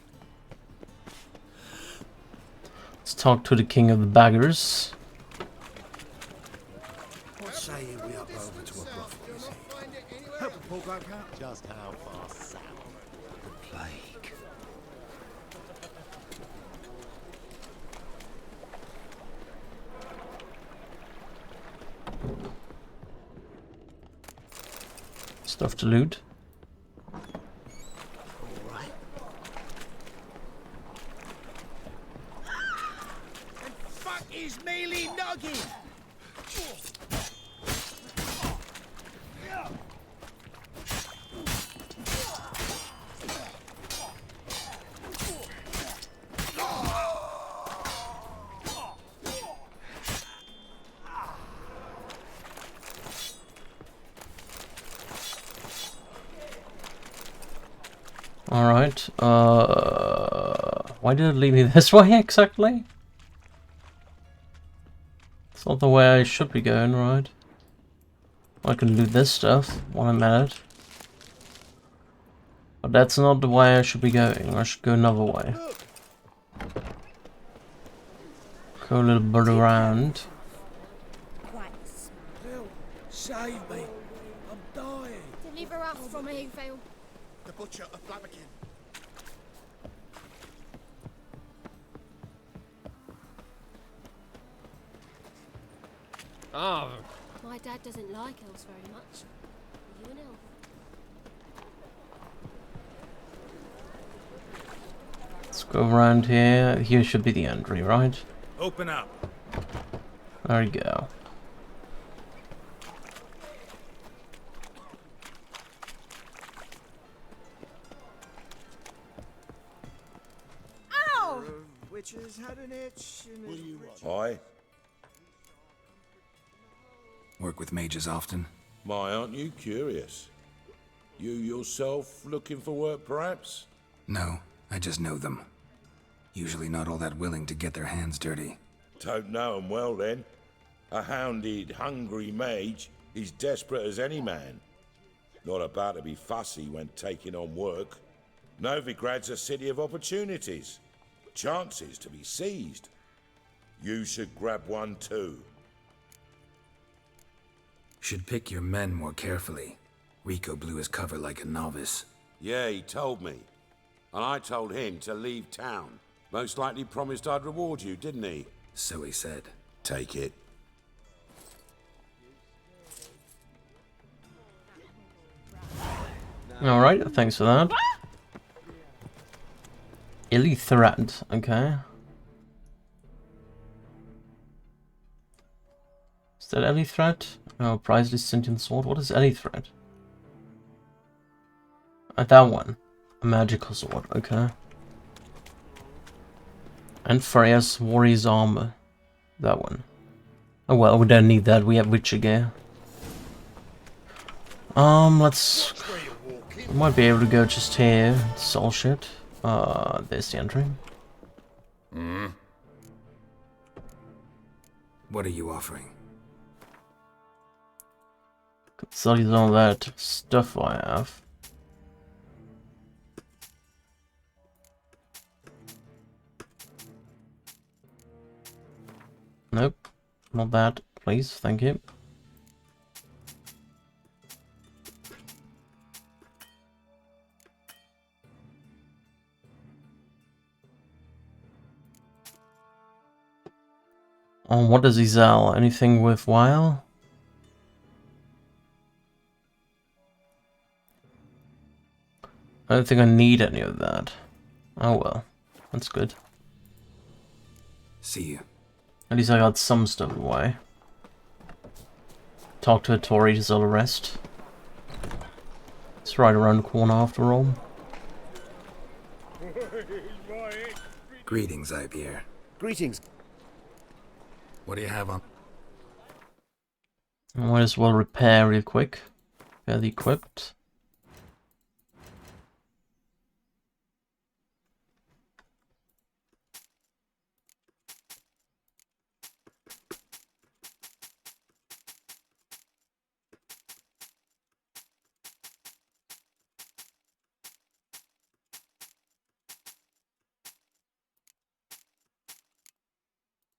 Let's talk to the King of the Baggers. What say we up over to a brothel, is it? Help a poor bloke out? Just how far south? The plague. Stuff to loot. Alright. And fuck his mealy noggin! Alright, why did it lead me this way exactly? It's not the way I should be going, right? I can loot this stuff while I'm at it. But that's not the way I should be going, I should go another way. Go a little bit around. Bill, save me. I'm dying. Deliver us from evil. The Butcher of Blaviken. Oh. My dad doesn't like elves very much. Are you an elf? Let's go around here. Here should be the entry, right? Open up. There we go. Witcher's had an itch in his Aye? Work with mages often? My, aren't you curious? You yourself looking for work, perhaps? No, I just know them. Usually not all that willing to get their hands dirty. Don't know 'em well, then. A hounded, hungry mage is desperate as any man. Not about to be fussy when taking on work. Novigrad's a city of opportunities. Chances to be seized. You should grab one too. Should pick your men more carefully. Rico blew his cover like a novice. Yeah, he told me. And I told him to leave town. Most likely promised I'd reward you, didn't he? So he said. Take it. Alright, thanks for that. Illithred, okay. Is that Illithred? Oh, priceless sentient sword. What is Illithred? That one. A magical sword, okay. And Freya's warrior's armor. That one. Oh well, we don't need that, we have Witcher gear. Let's... Might be able to go just here. It's all shit. There's the entry. What are you offering? Could sell you all that stuff I have. Nope. Not that. Please, thank you. What does he sell? Anything worthwhile? I don't think I need any of that. Oh well, that's good. See you. At least I got some stuff away. Talk to a Tory to sell the rest. It's right around the corner after all. Greetings, Ipierre. Greetings. What do you have on? I might as well repair real quick. Fairly equipped.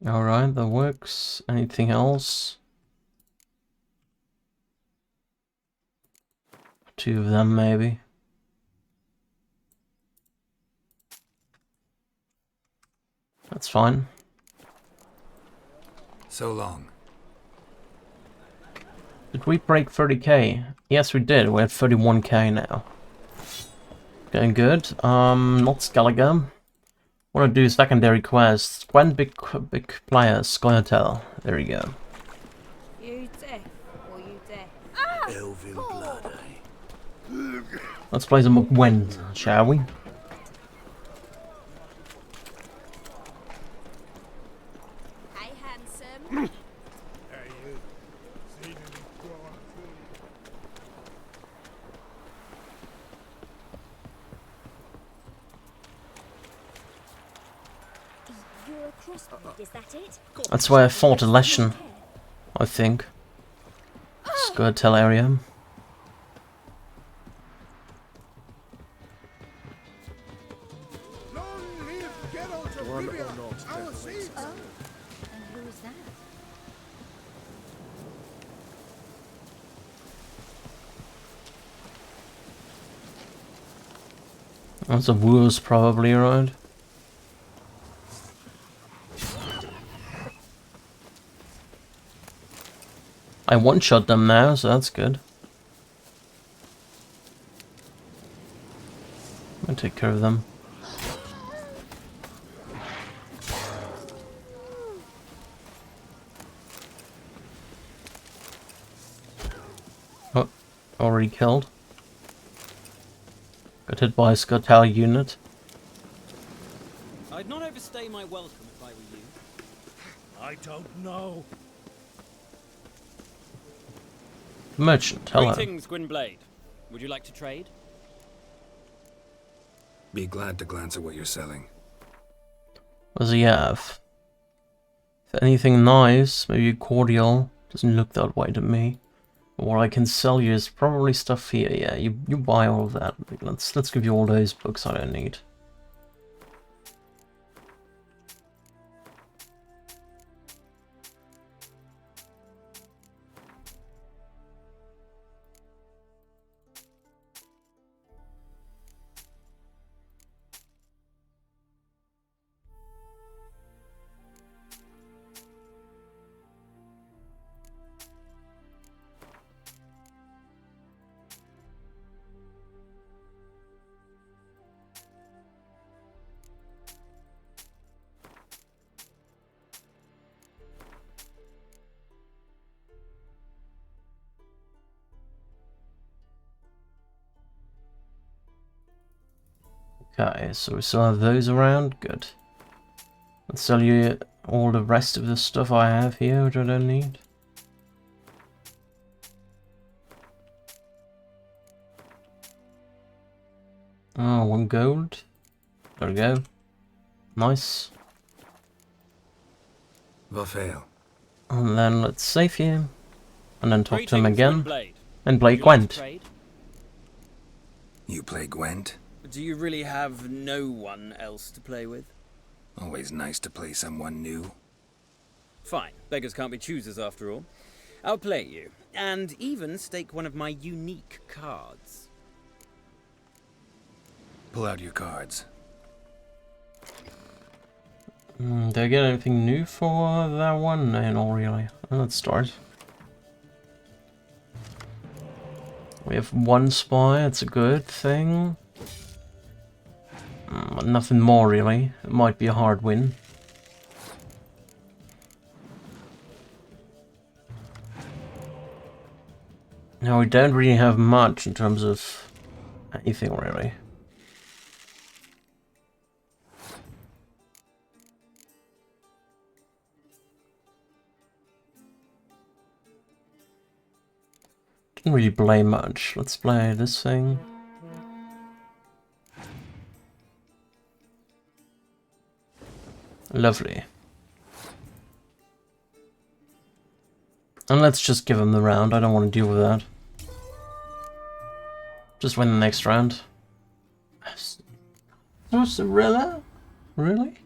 Alright, that works. Anything else? Two of them, maybe. That's fine. So long. Did we break 30k? Yes, we did. We're at 31k now. Going good. Not Skellige. Want to do secondary quests. When big players, Scoia'tael. There you go. You deaf or you deaf? Elven blood, eh? Let's play some Gwent, shall we? Hey, handsome. You're a crossbreed, is that it? That's where I fought a Leshen, I think. Scoia'tael area. One or not. Oh, and who is that? That's a Woos probably, right? I one-shot them now, so that's good. I'll take care of them. Oh, already killed. Got hit by a Scoia'tael unit. I'd not overstay my welcome if I were you. I don't know. Merchant, hello. Greetings, Gwynblade. Would you like to trade? Be glad to glance at what you're selling. What does he have? If anything nice, maybe cordial. Doesn't look that way to me. But what I can sell you is probably stuff here. Yeah, you buy all of that. Let's give you all those books I don't need. Okay, so we still have those around. Good. Let's sell you all the rest of the stuff I have here, which I don't need. Oh, 1 gold. There we go. Nice. Vafail. And then let's save here. And then talk to him Greetings, again. Gwynblade. And play Would you like to Gwent. trade? You play Gwent? Do you really have no one else to play with? Always nice to play someone new. Fine. Beggars can't be choosers after all. I'll play you, and even stake one of my unique cards. Pull out your cards. Did I get anything new for that one? No, not really. Let's start. We have 1 spy, it's a good thing. But nothing more really. It might be a hard win. Now we don't really have much in terms of anything really. Didn't really play much. Let's play this thing. Lovely. And let's just give him the round. I don't want to deal with that. Just win the next round. Mozzarella? Really?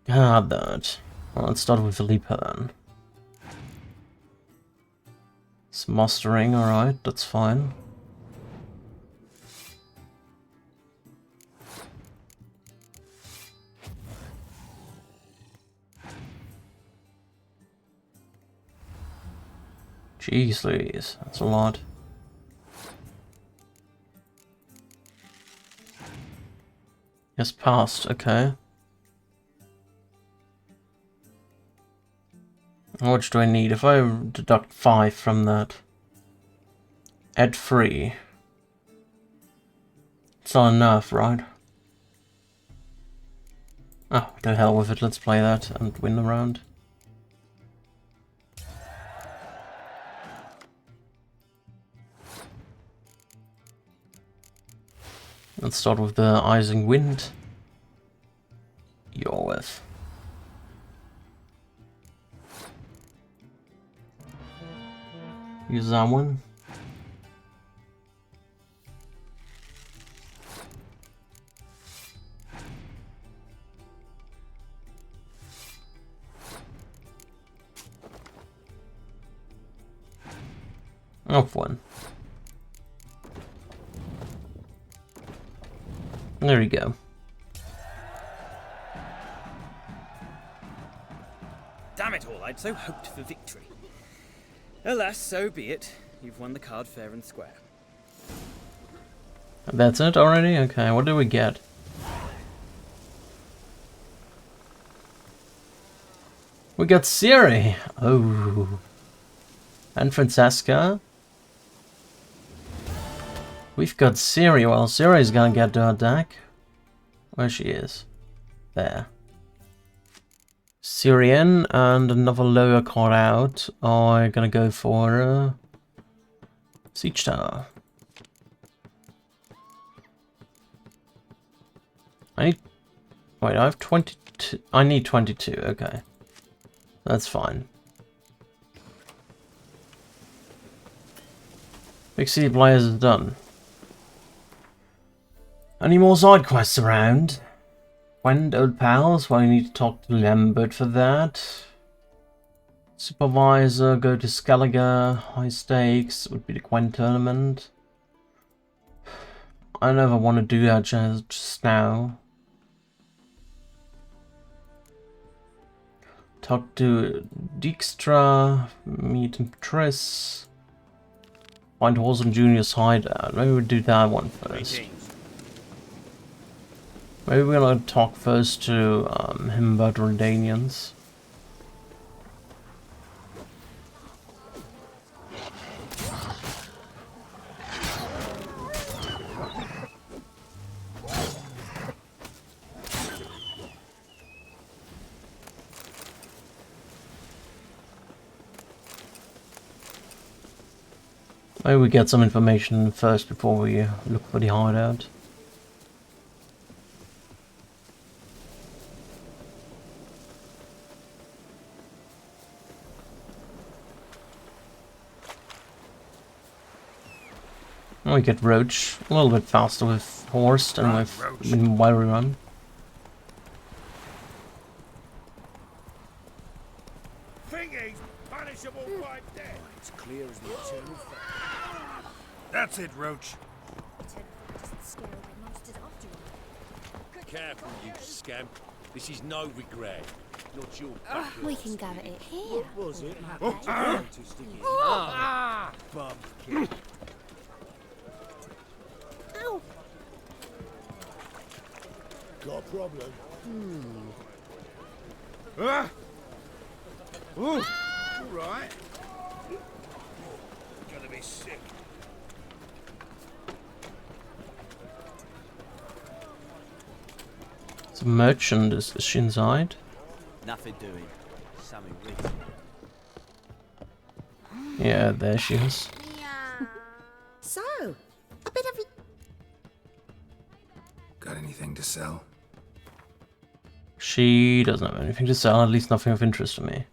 God, that. Well, let's start with Philippa then. It's mastering, alright, that's fine. Jeez Louise, that's a lot. Yes, passed, okay. How much do I need? If I deduct 5 from that, add 3. It's not enough, right? Oh, the hell with it, let's play that and win the round. Let's start with the Ising Wind. You're with. Use that one. Off one. There we go. Damn it all, I'd so hoped for victory. Alas, so be it. You've won the card fair and square. That's it already? Okay, what do we get? We got Ciri! Oh. And Francesca. We've got Ciri. Well, Ciri's gonna get the attack. Where she is. There. Syrian and another lower card out are gonna go for Siege Tower. I need... Wait, I have 22... I need 22, okay. That's fine. Big City Players is done. Any more side quests around? Gwent, old pals? Well, you need to talk to Lambert for that. Supervisor, go to Skellige. High stakes would be the Gwent tournament. I don't know if I want to do that just now. Talk to Dijkstra, meet Triss. Find Horson Jr.'s hideout. Maybe we'll do that one first. Maybe we're gonna talk first to him about Redanians. Maybe we get some information first before we look for the hideout. We get Roach a little bit faster with Horse than with while we run. Thingy's punishable by death. It's clear as the eternal fire. That's it, Roach. Careful, you scamp. This is no regret. Not your We can go at it here. What was it? Bumpkin. Ow. Got a problem? Ooh. All right. Gonna be sick. The merchant, is she inside? Nothing doing. Something wicked. Yeah, there she is. So, a bit of... Got anything to sell? She doesn't have anything to sell, at least nothing of interest to me.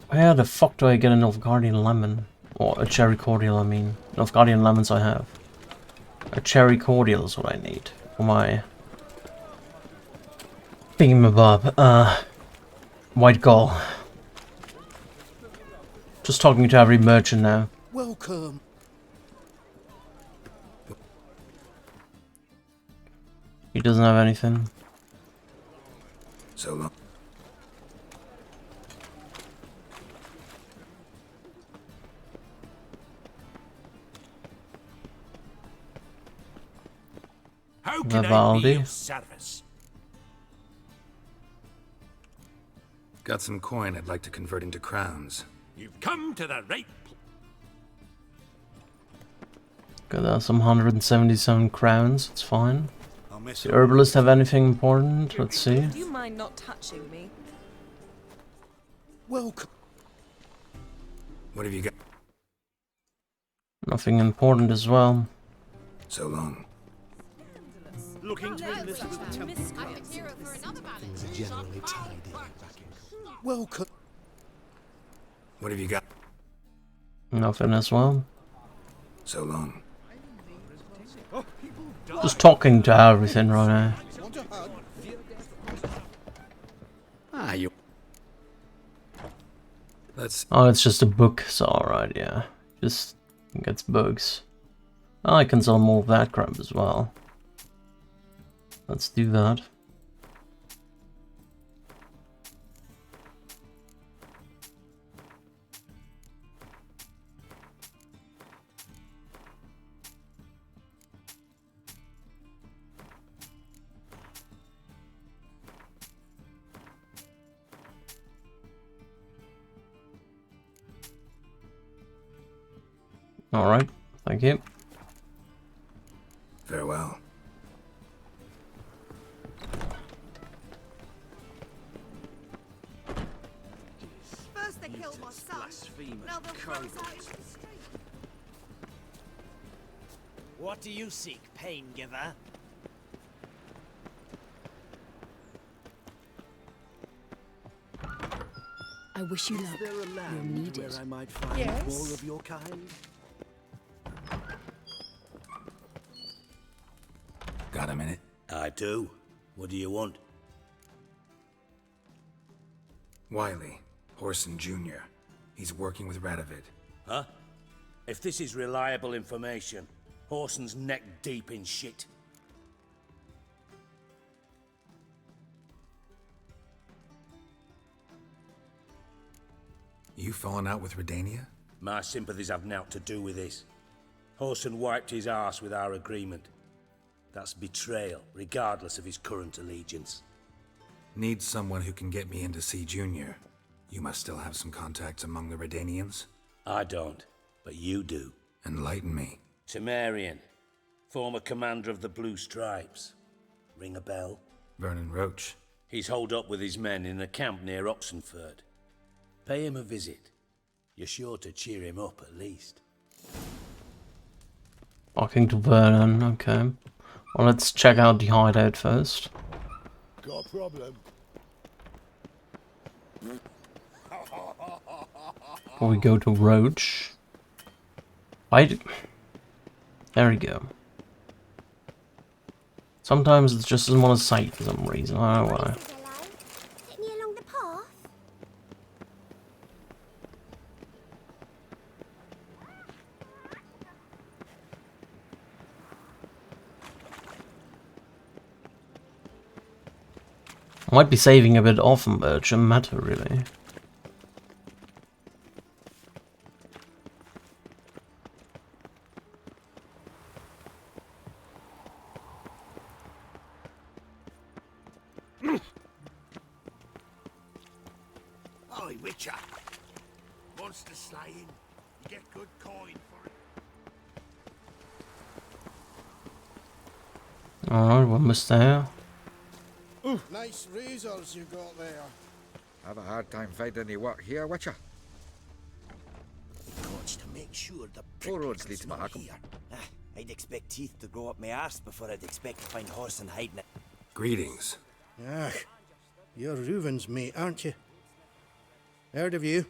Where the fuck do I get a Nilfgaardian lemon? Or a cherry cordial, I mean. Nilfgaardian lemons I have. A cherry cordial is what I need for my thingamabob. White Gull. Just talking to every merchant now. Welcome. He doesn't have anything. So long. How can I be Vivaldi. of service? Got some coin I'd like to convert into crowns. You've come to the right. Got some 177 crowns, it's fine. I'll Does the herbalist have anything important? Let's see. Do you mind not touching me? Welcome. What have you got? Nothing important as well. So long. Looking to enlist with the temple. Things are generally tidy. Welcome. What have you got? Nothing as well. So long. Just talking to everything right now. Ah, you. Let's. Oh, it's just a book, so alright, yeah. Just gets bugs. Oh, I can sell more of that crap as well. Let's do that. Alright, thank you. Farewell. What do you seek, pain giver? I wish you luck. Is there a You'll land need where it. I might find Yes. more of your kind? Got a minute? I do. What do you want? Wiley, Horson Jr. He's working with Radovid. Huh? If this is reliable information, Horson's neck deep in shit. You falling out with Redania? My sympathies have naught to do with this. Horson wiped his arse with our agreement. That's betrayal, regardless of his current allegiance. Need someone who can get me in to see Junior. You must still have some contacts among the Redanians? I don't, but you do. Enlighten me. Temerian, former commander of the Blue Stripes. Ring a bell? Vernon Roach. He's holed up with his men in a camp near Oxenford. Pay him a visit. You're sure to cheer him up, at least. Walking to Vernon, okay. Well, let's check out the hideout first. Got a problem? Before we go to Roach. There we go. Sometimes it's just doesn't want to say for some reason, I don't know why. Along the path? I might be saving a bit off on Birch, a matter really. Oi, Witcher. Monster slaying. You get good coin for it. Alright, we're almost there. Nice razors you got there. Have a hard time finding any work here, Witcher. Got to make sure the All roads lead pricklick's to not Mahakam. here. I'd expect teeth to grow up my arse before I'd expect to find Horson hiding it. Greetings. Ah, you're Reuven's mate, aren't you? Heard of you.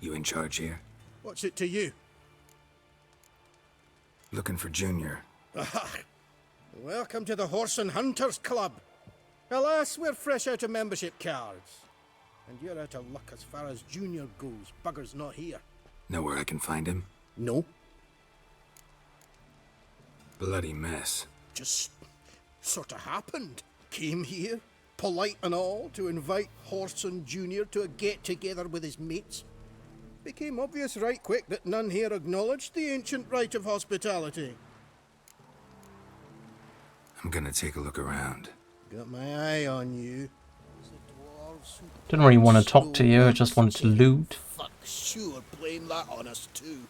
You in charge here? What's it to you? Looking for Junior. Ah, welcome to the Horse and Hunters Club. Alas, we're fresh out of membership cards. And you're out of luck as far as Junior goes. Bugger's not here. Know where I can find him? No. Bloody mess. Just sort of happened. Came here, polite and all, to invite Horson Jr. to a get-together with his mates. Became obvious right quick that none here acknowledged the ancient right of hospitality. I'm gonna take a look around. Got my eye on you. Didn't really want to talk to you, I just wanted to loot. Fuck, sure, blame that on us too.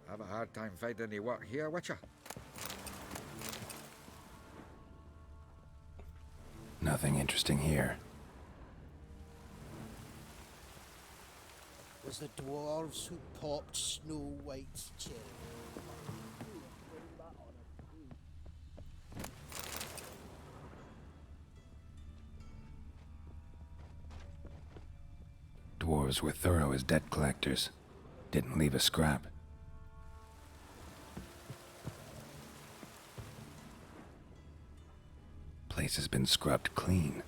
Have a hard time finding any work here, Witcher. Nothing interesting here. Was the dwarves who popped Snow White's cherry. Dwarves were thorough as debt collectors. Didn't leave a scrap. Place has been scrubbed clean.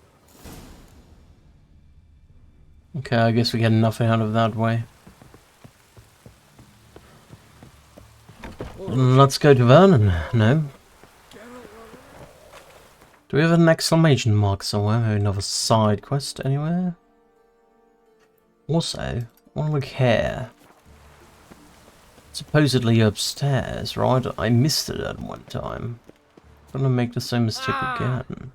Okay, I guess we get nothing out of that way. Let's go to Vernon, no? Do we have an exclamation mark somewhere? Maybe another side quest anywhere? Also, I want to look here. Supposedly upstairs, right? I missed it at one time. I'm gonna make the same mistake again.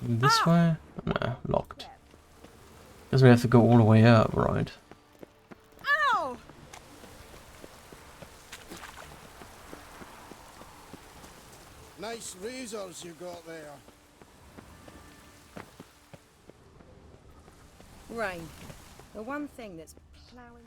This way? No, locked. Guess we have to go all the way up, right? Nice razors you got there. Rain. The one thing that's ploughing.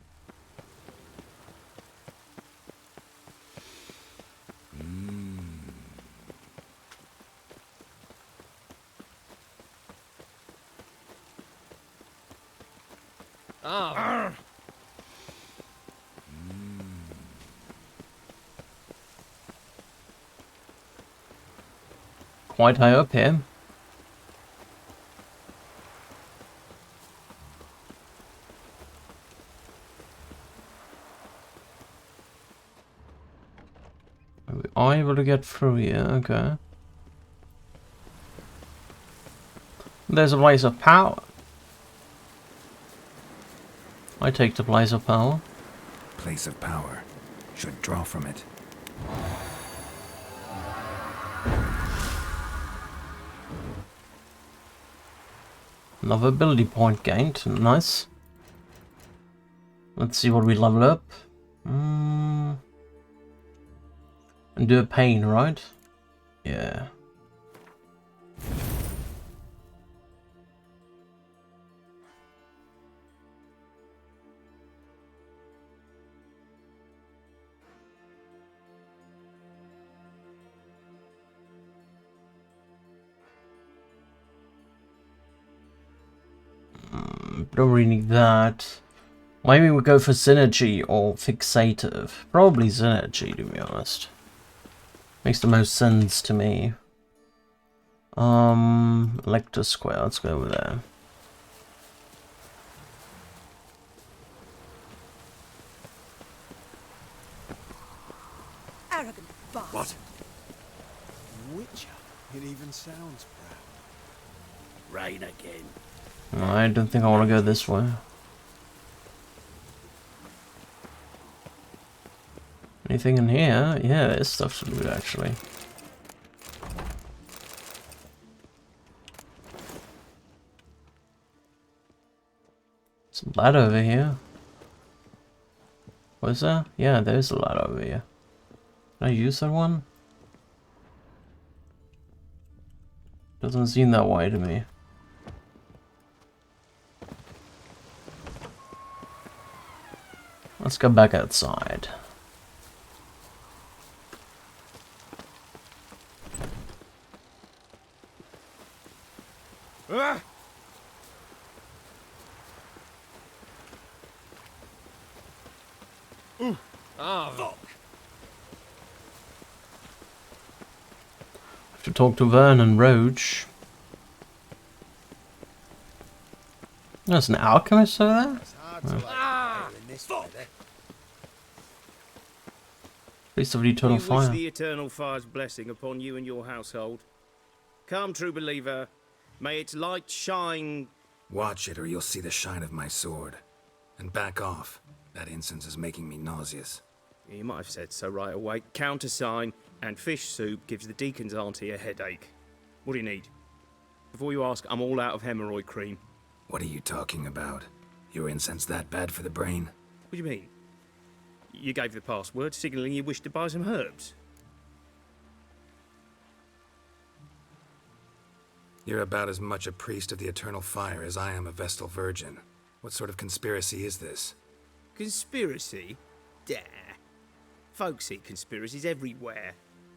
Oh. Quite high up here. Are we able to get through here? Okay. There's a blaze of power. I take the blaze of power. Place of power. Should draw from it. Another ability point gained. Nice. Let's see what we level up. And do a pain, right? Yeah. Don't really need that. Maybe we go for synergy or fixative. Probably synergy, to be honest. Makes the most sense to me. Elector Square, let's go over there. Arrogant bastard. What? Witcher. It even sounds proud. Rain again. I don't think I want to go this way. Anything in here? Yeah, there's stuff to loot actually. There's a ladder over here. What is that? Yeah, there's a ladder over here. Can I use that one? Doesn't seem that way to me. Let's go back outside. Ah! Ooh. Oh, fuck. Have to talk to Vern and Roach. There's an alchemist over there? Priest of the Eternal We wish Fire. the Eternal Fire's blessing upon you and your household. Come, true believer. May its light shine. Watch it or you'll see the shine of my sword. And back off. That incense is making me nauseous. You might have said so right away. Countersign and fish soup gives the deacon's auntie a headache. What do you need? Before you ask, I'm all out of hemorrhoid cream. What are you talking about? Your incense that bad for the brain? What do you mean? You gave the password, signalling you wished to buy some herbs. You're about as much a priest of the Eternal Fire as I am a Vestal Virgin. What sort of conspiracy is this? Conspiracy? Dah. Folks see conspiracies everywhere.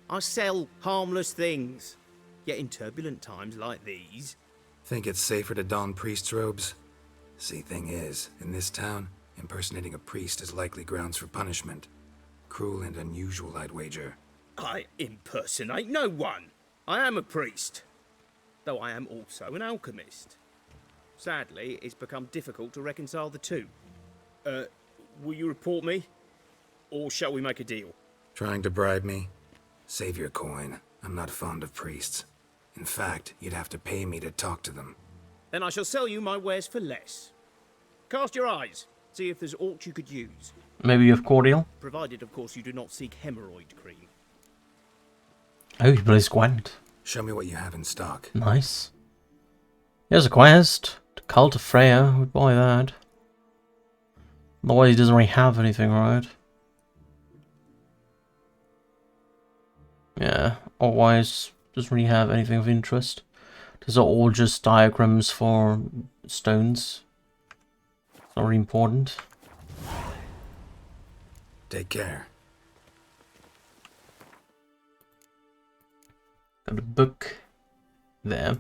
I sell harmless things. Yet in turbulent times like these... Think it's safer to don priest's robes? See, thing is, in this town, impersonating a priest is likely grounds for punishment. Cruel and unusual, I'd wager. I impersonate no one. I am a priest. Though I am also an alchemist. Sadly, it's become difficult to reconcile the two. Will you report me? Or shall we make a deal? Trying to bribe me? Save your coin. I'm not fond of priests. In fact, you'd have to pay me to talk to them. Then I shall sell you my wares for less. Cast your eyes. See if there's aught you could use. Maybe you have cordial? Provided, of course, you do not seek hemorrhoid cream. Oh, he plays Gwent. Show me what you have in stock. Nice. Here's a quest. The Cult of Freya. We'd buy that. Otherwise, he doesn't really have anything, right? Yeah. otherwise doesn't really have anything of interest. These are all just diagrams for stones. It's not really important. Take care. Got a book there.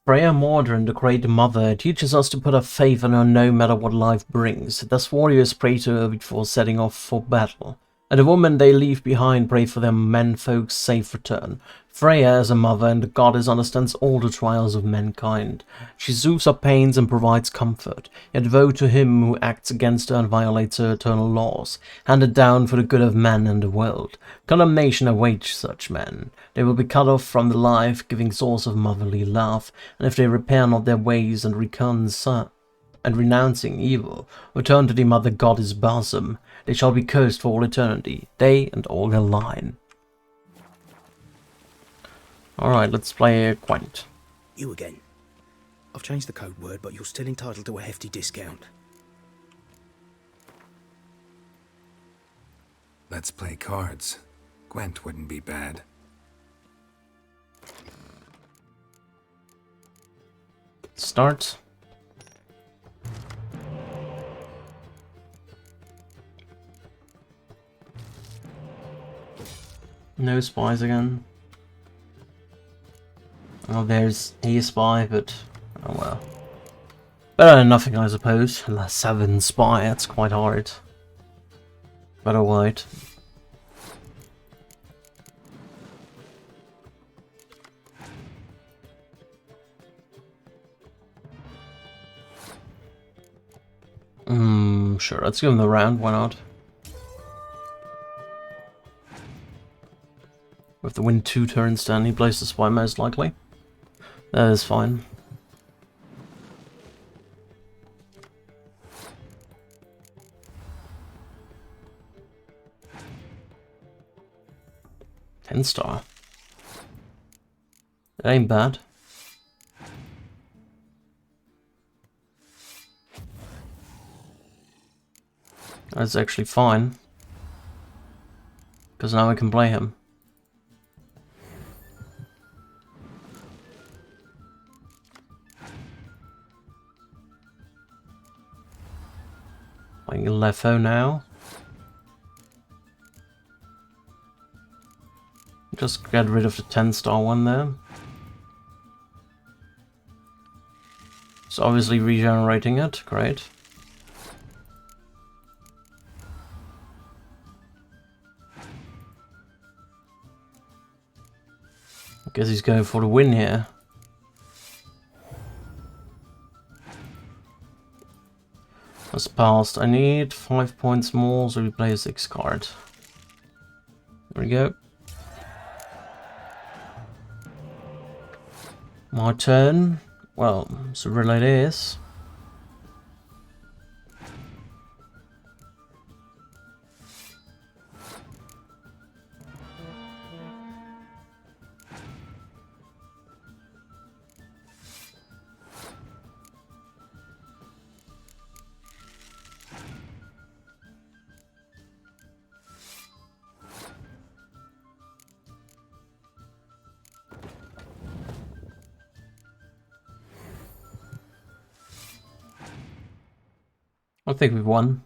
Freya Mordrin, the Great Mother, teaches us to put our faith in her no matter what life brings. Thus warriors pray to her before setting off for battle. And the women they leave behind pray for their menfolk's safe return. Freya, as a mother and a goddess, understands all the trials of mankind. She soothes our pains and provides comfort, yet woe to him who acts against her and violates her eternal laws, handed down for the good of man and the world. Condemnation awaits such men. They will be cut off from the life-giving source of motherly love, and if they repair not their ways and renouncing evil, return to the mother goddess bosom, they shall be cursed for all eternity, they and all their line. Alright, let's play a Quaint. You again. I've changed the code word, but you're still entitled to a hefty discount. Let's play cards. Gwent wouldn't be bad. Start. No spies again. Oh, there's a spy, but oh well. Better than nothing, I suppose. 7 spy, that's quite hard. Better white. Sure, let's give him the round, why not? We have to win 2 turns then, he plays the spy most likely. That is fine. $10. It ain't bad. That's actually fine. Because now we can play him. Playing Lefo now. Just get rid of the 10-star one there. It's obviously regenerating it, great. I guess he's going for the win here. That's passed. I need 5 points more, so we play a 6 card. There we go. My turn. Well, so really it is. I think we've won.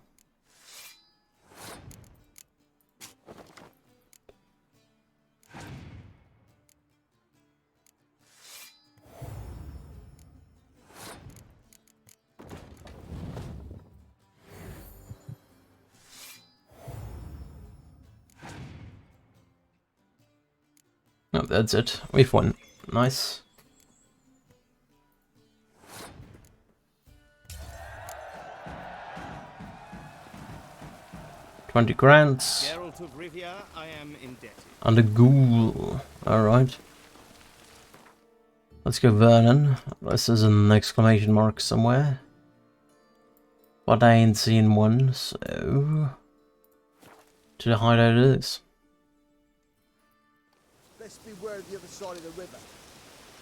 Oh, that's it. We've won. Nice. $20 grand. Geralt of Rivia, I am indebted. And a ghoul. Alright. Let's go Vernon. This is an exclamation mark somewhere. But I ain't seen one, so... to the hideout it is. Let's beware of the other side of the river.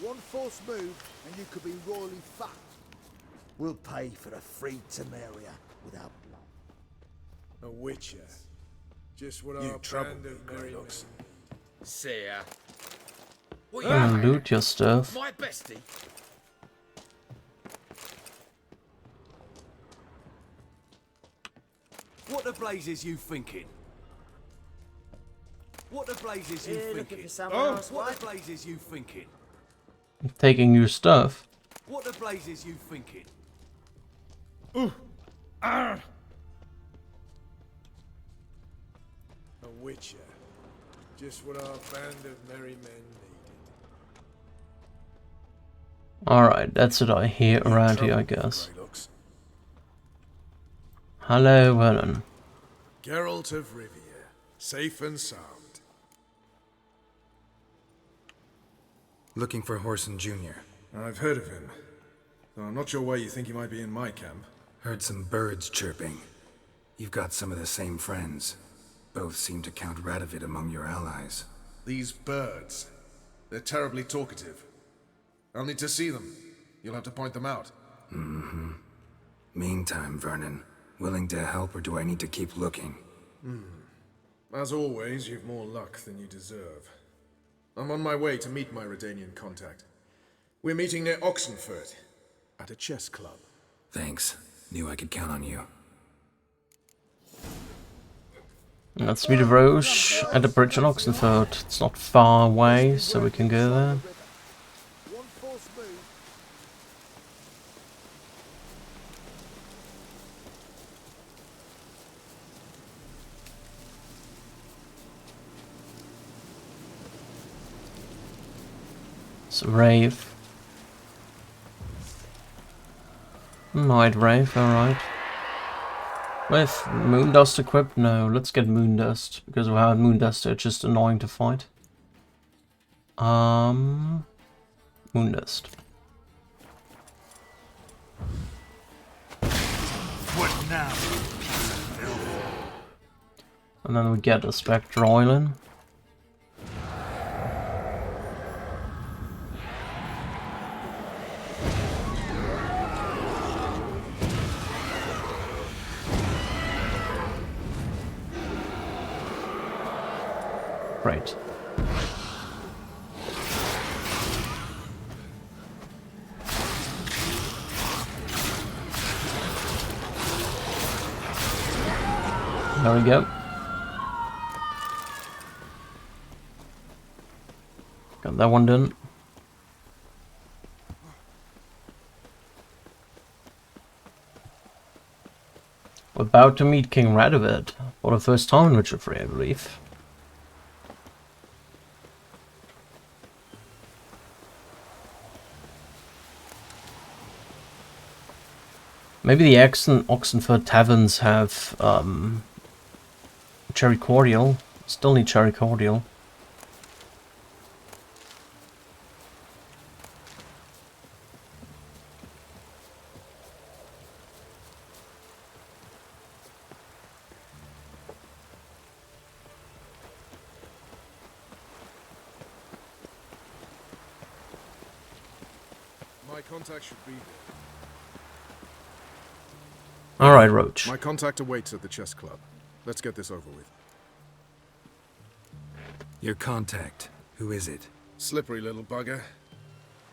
One false move and you could be royally fucked. We'll pay for a free Temeria without blood. A witcher. Just what You our trouble brand me, of Greylock. merrymen. See ya. And loot your stuff. My bestie. What the blazes you thinking? What the blazes you Looking thinking? for someone else, What what? the blazes you thinking? Taking your stuff. What the blazes you thinking? A witcher. Just what our band of merry men needed. Alright, that's what I hear around here, I guess. Hello, Vernon. Geralt of Rivia, safe and sound. Looking for Horson Jr. I've heard of him, though I'm not sure why you think he might be in my camp. Heard some birds chirping. You've got some of the same friends. Both seem to count Radovid among your allies. These birds, they're terribly talkative. I'll need to see them. You'll have to point them out. Mm-hmm. Meantime, Vernon, willing to help or do I need to keep looking? As always, you've more luck than you deserve. I'm on my way to meet my Redanian contact. We're meeting near Oxenford, at a chess club. Thanks. Knew I could count on you. Let's meet Roche at the bridge in Oxenford. It's not far away, so we can go there. One false move. It's a Wraith. Night Wraith, alright. With Moondust equipped? No, let's get Moondust, because without Moondust they're just annoying to fight. Moondust. What now? And then we get a Spectre Oilin. Right. There we go. Got that one done. We're about to meet King Radovid for the first time in Witcher 3, I believe. Maybe the Oxenford taverns have cherry cordial. Still need cherry cordial. My contact should be there. Alright, Roach. My contact awaits at the chess club. Let's get this over with. Your contact. Who is it? Slippery little bugger.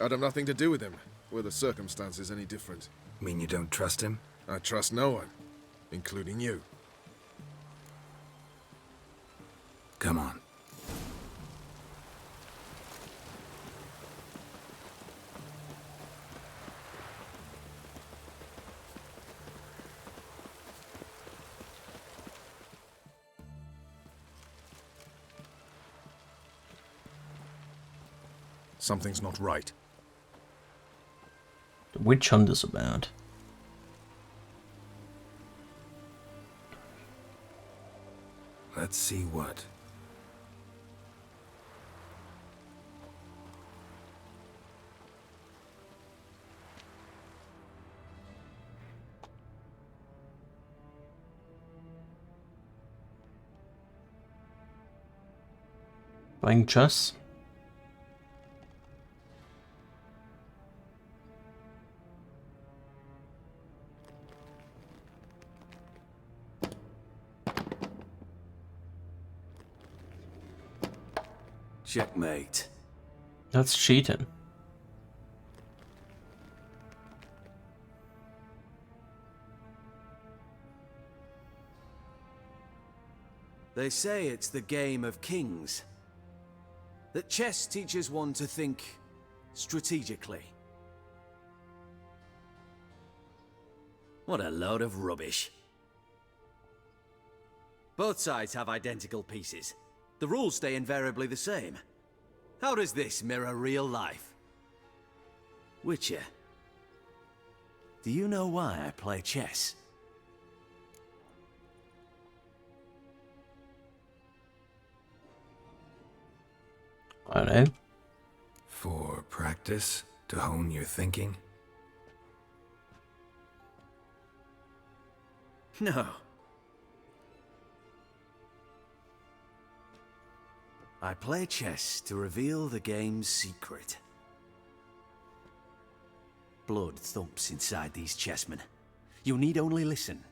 I'd have nothing to do with him, were the circumstances any different. Mean you don't trust him? I trust no one, including you. Come on. Something's not right. The witch hunt is about. Let's see what. Playing chess. Checkmate. That's cheating. They say it's the game of kings. That chess teaches one to think strategically. What a load of rubbish. Both sides have identical pieces. The rules stay invariably the same. How does this mirror real life? Witcher, do you know why I play chess? I don't know. For practice? To hone your thinking? No. I play chess to reveal the game's secret. Blood thumps inside these chessmen. You need only listen,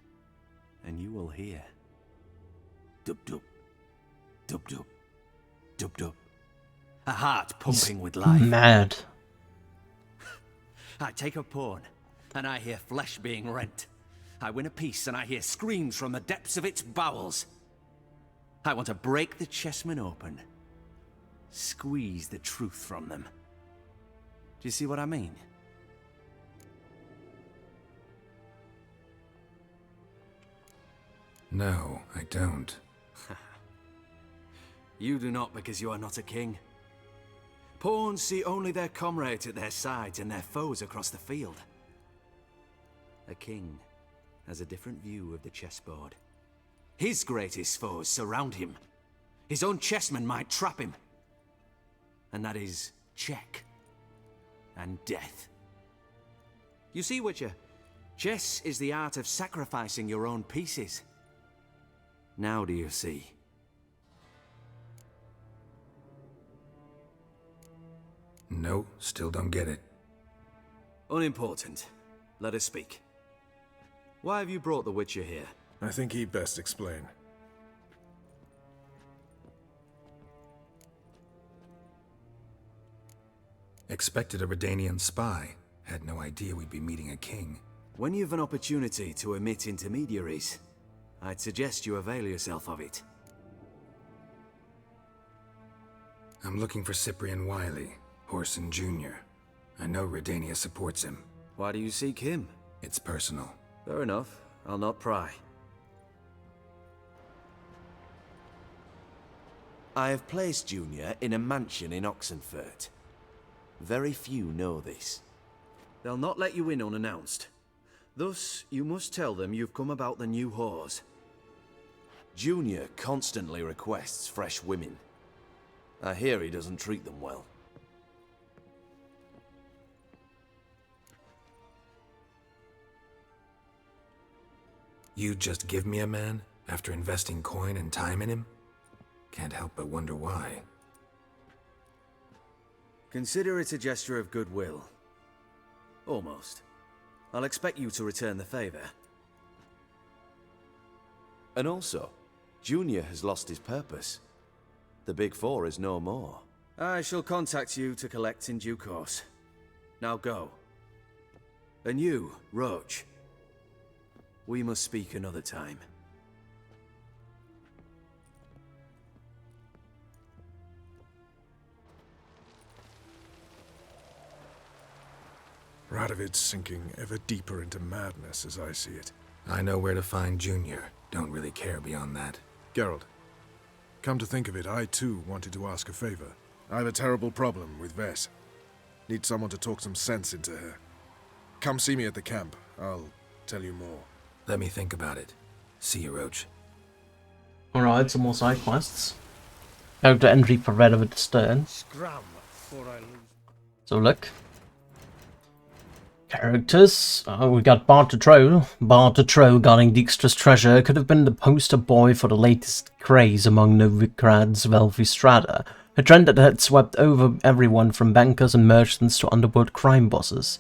and you will hear. Dub-dub, dub-dub, dub-dub. A heart pumping with life. Mad. I take a pawn, and I hear flesh being rent. I win a piece, and I hear screams from the depths of its bowels. I want to break the chessmen open. Squeeze the truth from them. Do you see what I mean? No, I don't. You do not because you are not a king. Pawns see only their comrades at their sides and their foes across the field. A king has a different view of the chessboard. His greatest foes surround him. His own chessmen might trap him. And that is check and death. You see, Witcher, chess is the art of sacrificing your own pieces. Now do you see? No, still don't get it. Unimportant. Let us speak. Why have you brought the Witcher here? I think he'd best explain. Expected a Redanian spy. Had no idea we'd be meeting a king. When you've an opportunity to omit intermediaries, I'd suggest you avail yourself of it. I'm looking for Cyprian Wiley, Horson Jr. I know Redania supports him. Why do you seek him? It's personal. Fair enough. I'll not pry. I have placed Junior in a mansion in Oxenfurt. Very few know this. They'll not let you in unannounced. Thus, you must tell them you've come about the new whores. Junior constantly requests fresh women. I hear he doesn't treat them well. You just give me a man after investing coin and time in him? Can't help but wonder why. Consider it a gesture of goodwill. Almost. I'll expect you to return the favor. And also, Junior has lost his purpose. The Big Four is no more. I shall contact you to collect in due course. Now go. And you, Roach. We must speak another time. Radovid's sinking ever deeper into madness as I see it. I know where to find Junior. Don't really care beyond that. Geralt, come to think of it, I too wanted to ask a favor. I have a terrible problem with Vess. Need someone to talk some sense into her. Come see me at the camp. I'll tell you more. Let me think about it. See you, Roach. Alright, some more side quests. Go to entry for Radovid Stern. Scram before I lose. So look. Characters. We got Bartotro. Bartotro guarding Dijkstra's treasure could have been the poster boy for the latest craze among Novigrad's wealthy strata. A trend that had swept over everyone from bankers and merchants to underworld crime bosses.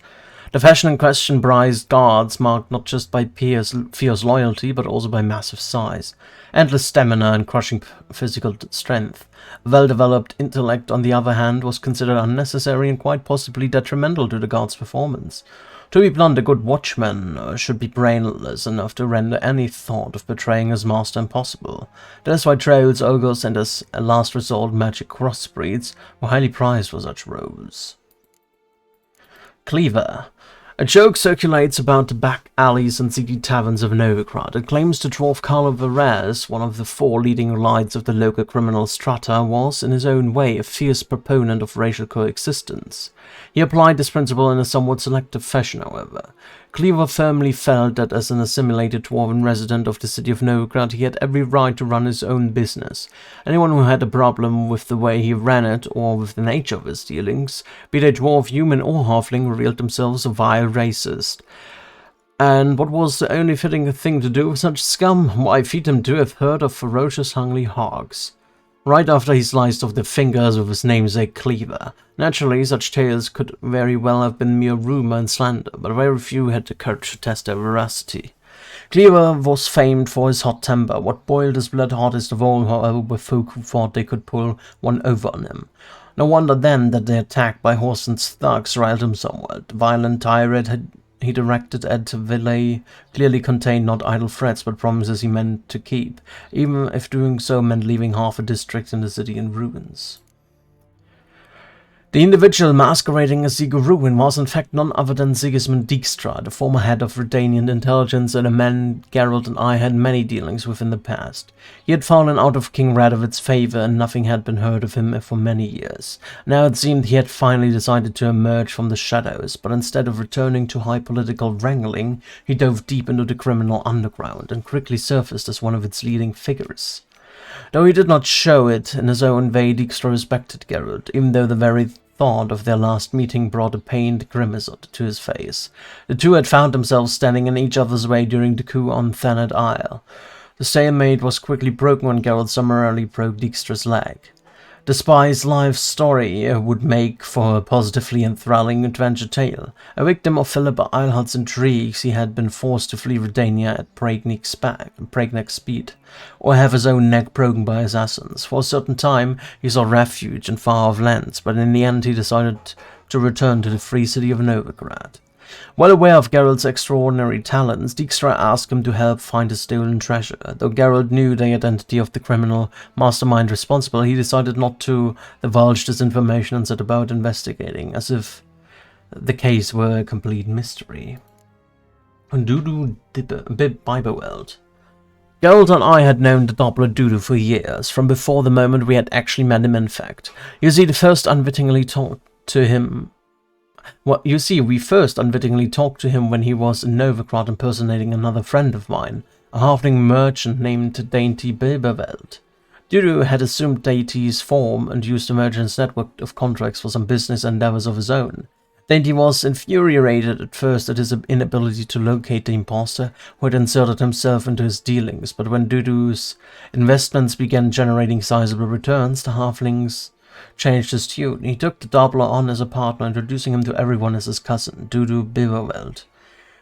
The fashion in question prized guards marked not just by fierce loyalty, but also by massive size, endless stamina, and crushing physical strength. A well-developed intellect, on the other hand, was considered unnecessary and quite possibly detrimental to the guard's performance. To be blunt, a good watchman should be brainless enough to render any thought of betraying his master impossible. That is why trolls, ogres, and as a last resort magic crossbreeds were highly prized for such roles. Cleaver. A joke circulates about the back alleys and seedy taverns of Novigrad. It claims the dwarf Carlo Verres, one of the 4 leading lights of the local criminal strata, was, in his own way, a fierce proponent of racial coexistence. He applied this principle in a somewhat selective fashion, however. Cleaver firmly felt that as an assimilated dwarven resident of the city of Novigrad, he had every right to run his own business. Anyone who had a problem with the way he ran it, or with the nature of his dealings, be they dwarf, human, or halfling, revealed themselves a vile racist. And what was the only fitting thing to do with such scum? Why, feed them to a herd of ferocious hungry hogs. Right after he sliced off the fingers of his namesake Cleaver. Naturally, such tales could very well have been mere rumor and slander, but very few had the courage to test their veracity. Cleaver was famed for his hot temper. What boiled his blood hottest of all, however, were folk who thought they could pull one over on him. No wonder then that the attack by Horsten's thugs riled him somewhat. The violent tirade he directed at Villay clearly contained not idle threats, but promises he meant to keep, even if doing so meant leaving half a district in the city in ruins. The individual masquerading as Sigur Rúin was in fact none other than Sigismund Dijkstra, the former head of Redanian intelligence and a man Geralt and I had many dealings with in the past. He had fallen out of King Radovid's favor and nothing had been heard of him for many years. Now it seemed he had finally decided to emerge from the shadows, but instead of returning to high political wrangling, he dove deep into the criminal underground and quickly surfaced as one of its leading figures. Though he did not show it in his own way, Dijkstra respected Geralt, even though the very thought of their last meeting brought a pained grimace to his face. The two had found themselves standing in each other's way during the coup on Thanet Isle. The stalemate was quickly broken when Geralt summarily broke Dijkstra's leg. The spy's life story would make for a positively enthralling adventure tale. A victim of Philip Eilhardt's intrigues, he had been forced to flee Redania at breakneck speed, or have his own neck broken by assassins. For a certain time, he sought refuge in far-off lands, but in the end he decided to return to the free city of Novigrad. Well aware of Geralt's extraordinary talents, Dijkstra asked him to help find his stolen treasure. Though Geralt knew the identity of the criminal mastermind responsible, he decided not to divulge this information and set about investigating, as if the case were a complete mystery. Dudu Bibeweld. Geralt and I had known the Doppler Dudu for years, from before the moment we had actually met him in fact. You see, we first unwittingly talked to him when he was in Novigrad impersonating another friend of mine, a halfling merchant named Dainty Bilberveld. Dudu had assumed Daity's form and used the merchant's network of contracts for some business endeavors of his own. Dainty was infuriated at first at his inability to locate the impostor who had inserted himself into his dealings, but when Dudu's investments began generating sizable returns, the halflings changed his tune. He took the Doppler on as a partner, introducing him to everyone as his cousin, Dudu Biverweld.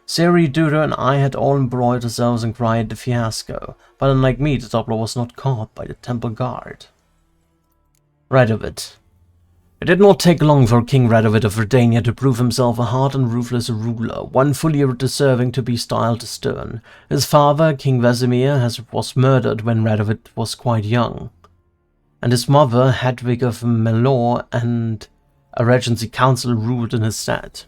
Siri, Dudu, and I had all embroiled ourselves and cried at the fiasco, but unlike me, the Doppler was not caught by the temple guard. Radovid. It did not take long for King Radovid of Redania to prove himself a hard and ruthless ruler, one fully deserving to be styled stern. His father, King Vesemir, was murdered when Radovid was quite young, and his mother, Hedwig of Melor, and a regency council ruled in his stead.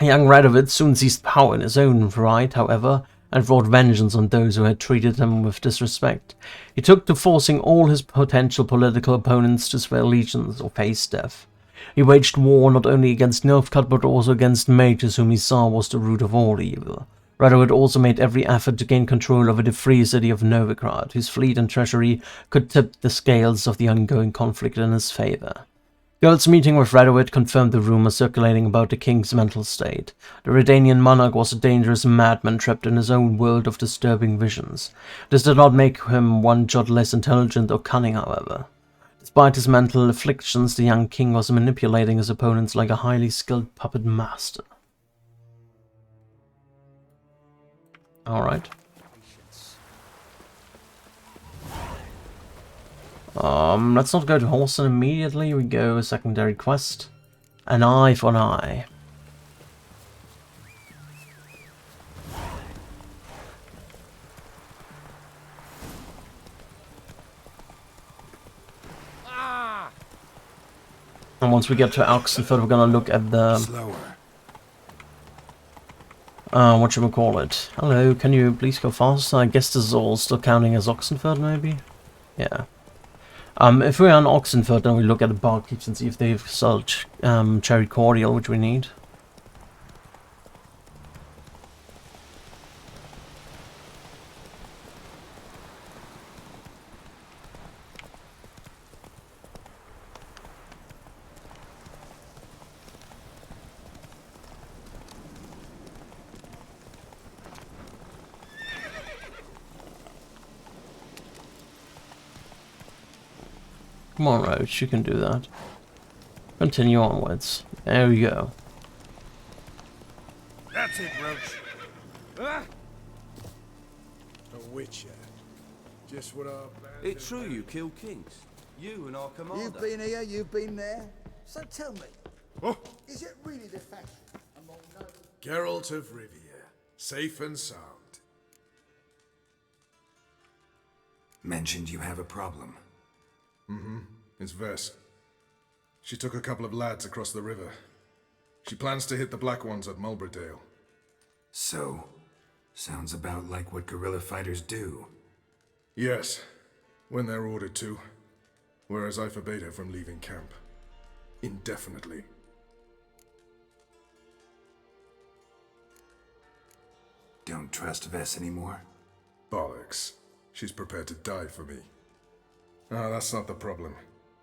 Young Radovid soon seized power in his own right, however, and wrought vengeance on those who had treated him with disrespect. He took to forcing all his potential political opponents to swear allegiance or face death. He waged war not only against Nilfgaard but also against mages whom he saw was the root of all evil. Radovid also made every effort to gain control over the free city of Novigrad, whose fleet and treasury could tip the scales of the ongoing conflict in his favor. Geralt's meeting with Radovid confirmed the rumors circulating about the king's mental state. The Redanian monarch was a dangerous madman trapped in his own world of disturbing visions. This did not make him one jot less intelligent or cunning, however. Despite his mental afflictions, the young king was manipulating his opponents like a highly skilled puppet master. Alright. Let's not go to Horson immediately. We go a secondary quest. An eye for an eye. And once we get to Oxenford, we're gonna look at the... whatchamacallit. Hello, can you please go faster? I guess this is all still counting as Oxenford, maybe? Yeah. If we're on Oxenford, then we look at the barkeeps and see if they've sold cherry cordial, which we need. Come on, Roach, you can do that. Continue onwards. There we go. That's it, Roach. Ah! A witcher. Just what our plans. It's true you killed kings. You and our commander. You've been here, you've been there. So tell me, is it really the fact among no... Geralt of Rivia, safe and sound. Mentioned you have a problem. Mm-hmm. It's Vess. She took a couple of lads across the river. She plans to hit the Black Ones at Mulberdale. So, sounds about like what guerrilla fighters do. Yes, when they're ordered to. Whereas I forbade her from leaving camp. Indefinitely. Don't trust Vess anymore? Bollocks. She's prepared to die for me. Ah, that's not the problem.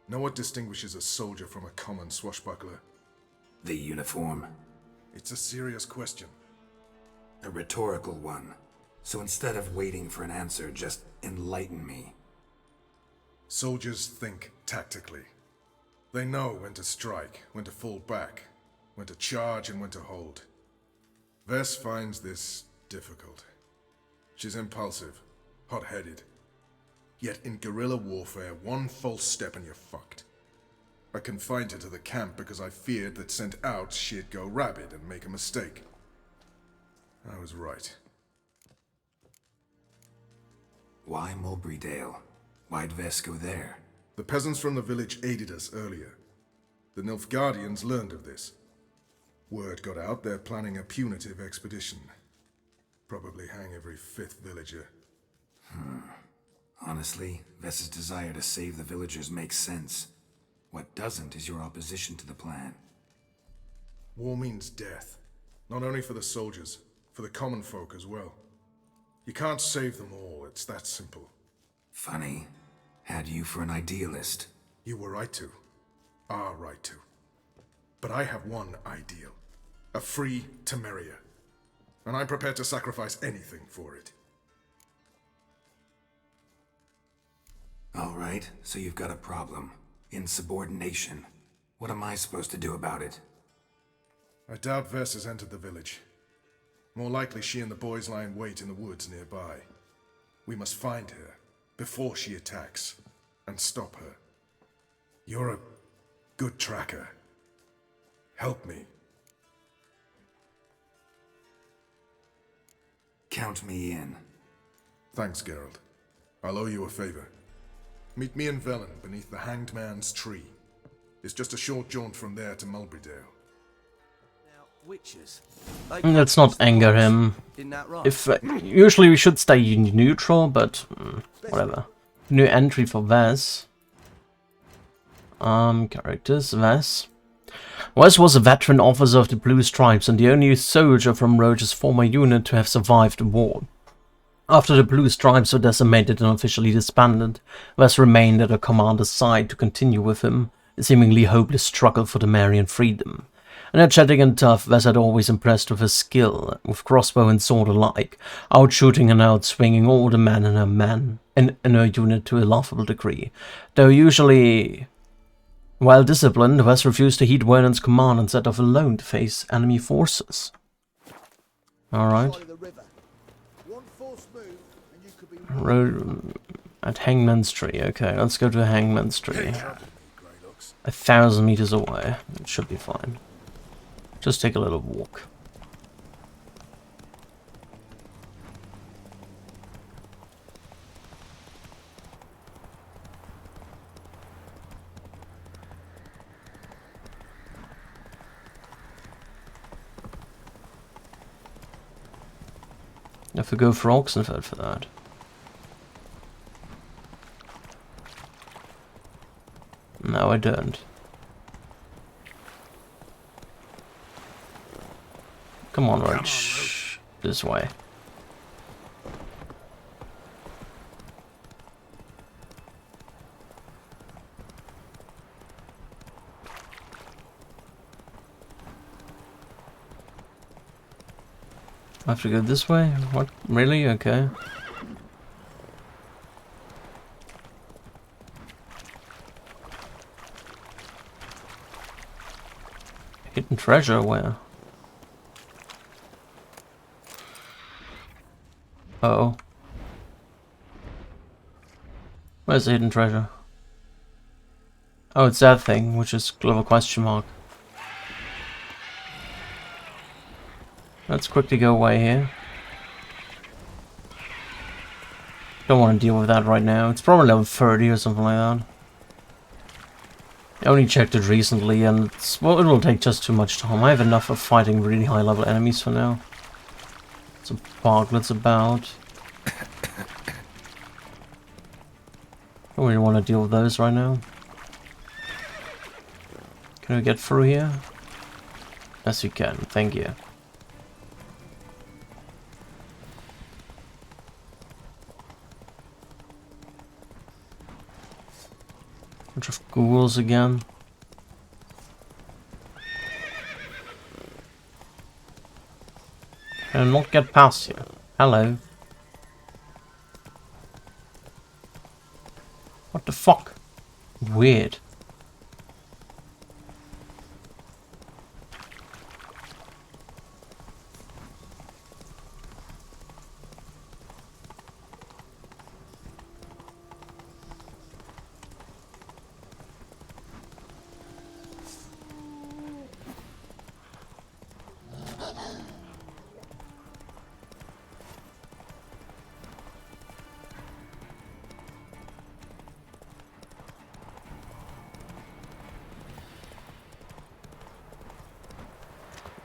Know what distinguishes a soldier from a common swashbuckler? The uniform. It's a serious question. A rhetorical one. So instead of waiting for an answer, just enlighten me. Soldiers think tactically. They know when to strike, when to fall back, when to charge and when to hold. Vess finds this difficult. She's impulsive, hot-headed. Yet in guerrilla warfare, one false step and you're fucked. I confined her to the camp because I feared that sent out she'd go rabid and make a mistake. I was right. Why Mulberrydale? Why'd Vess go there? The peasants from the village aided us earlier. The Nilfgaardians learned of this. Word got out they're planning a punitive expedition. Probably hang every 5th villager. Honestly, Vess's desire to save the villagers makes sense. What doesn't is your opposition to the plan. War means death. Not only for the soldiers, for the common folk as well. You can't save them all, it's that simple. Funny. Had you for an idealist. You were right to. Are right to. But I have one ideal. A free Temeria. And I'm prepared to sacrifice anything for it. All right, so you've got a problem. Insubordination. What am I supposed to do about it? I doubt Vess has entered the village. More likely she and the boys lie in wait in the woods nearby. We must find her, before she attacks, and stop her. You're a good tracker. Help me. Count me in. Thanks, Geralt. I'll owe you a favor. Meet me and Velen beneath the Hanged Man's tree. It's just a short jaunt from there to Mulberrydale. Witches. Let's not anger him. If usually we should stay neutral, but whatever. New entry for Vess. Characters, Vess. Wes was a veteran officer of the Blue Stripes and the only soldier from Roach's former unit to have survived the war. After the Blue Stripes were decimated and officially disbanded, Wes remained at her commander's side to continue with him a seemingly hopeless struggle for Temerian freedom. Energetic and tough, Wes had always impressed with her skill, with crossbow and sword alike, outshooting and outswinging all the men in her unit to a laughable degree. Though usually well disciplined, Wes refused to heed Vernon's command and set off alone to face enemy forces. Alright. Road at Hangman's Tree. Okay, let's go to Hangman's Tree. 1,000 meters away. It should be fine. Just take a little walk. I have to go for Oxenford for that. No, I don't. Come on, Roach. This way. I have to go this way? What? Really? Okay. Hidden treasure, where? Uh-oh. Where's the hidden treasure? Oh, it's that thing, which is global question mark. Let's quickly go away here. Don't want to deal with that right now. It's probably level 30 or something like that. I only checked it recently, and well, it will take just too much time. I have enough of fighting really high level enemies for now. Some parklets about. Don't really want to deal with those right now. Can we get through here? Yes, you can. Thank you. Bunch of ghouls again. Can I not get past here? Hello. What the fuck? Weird.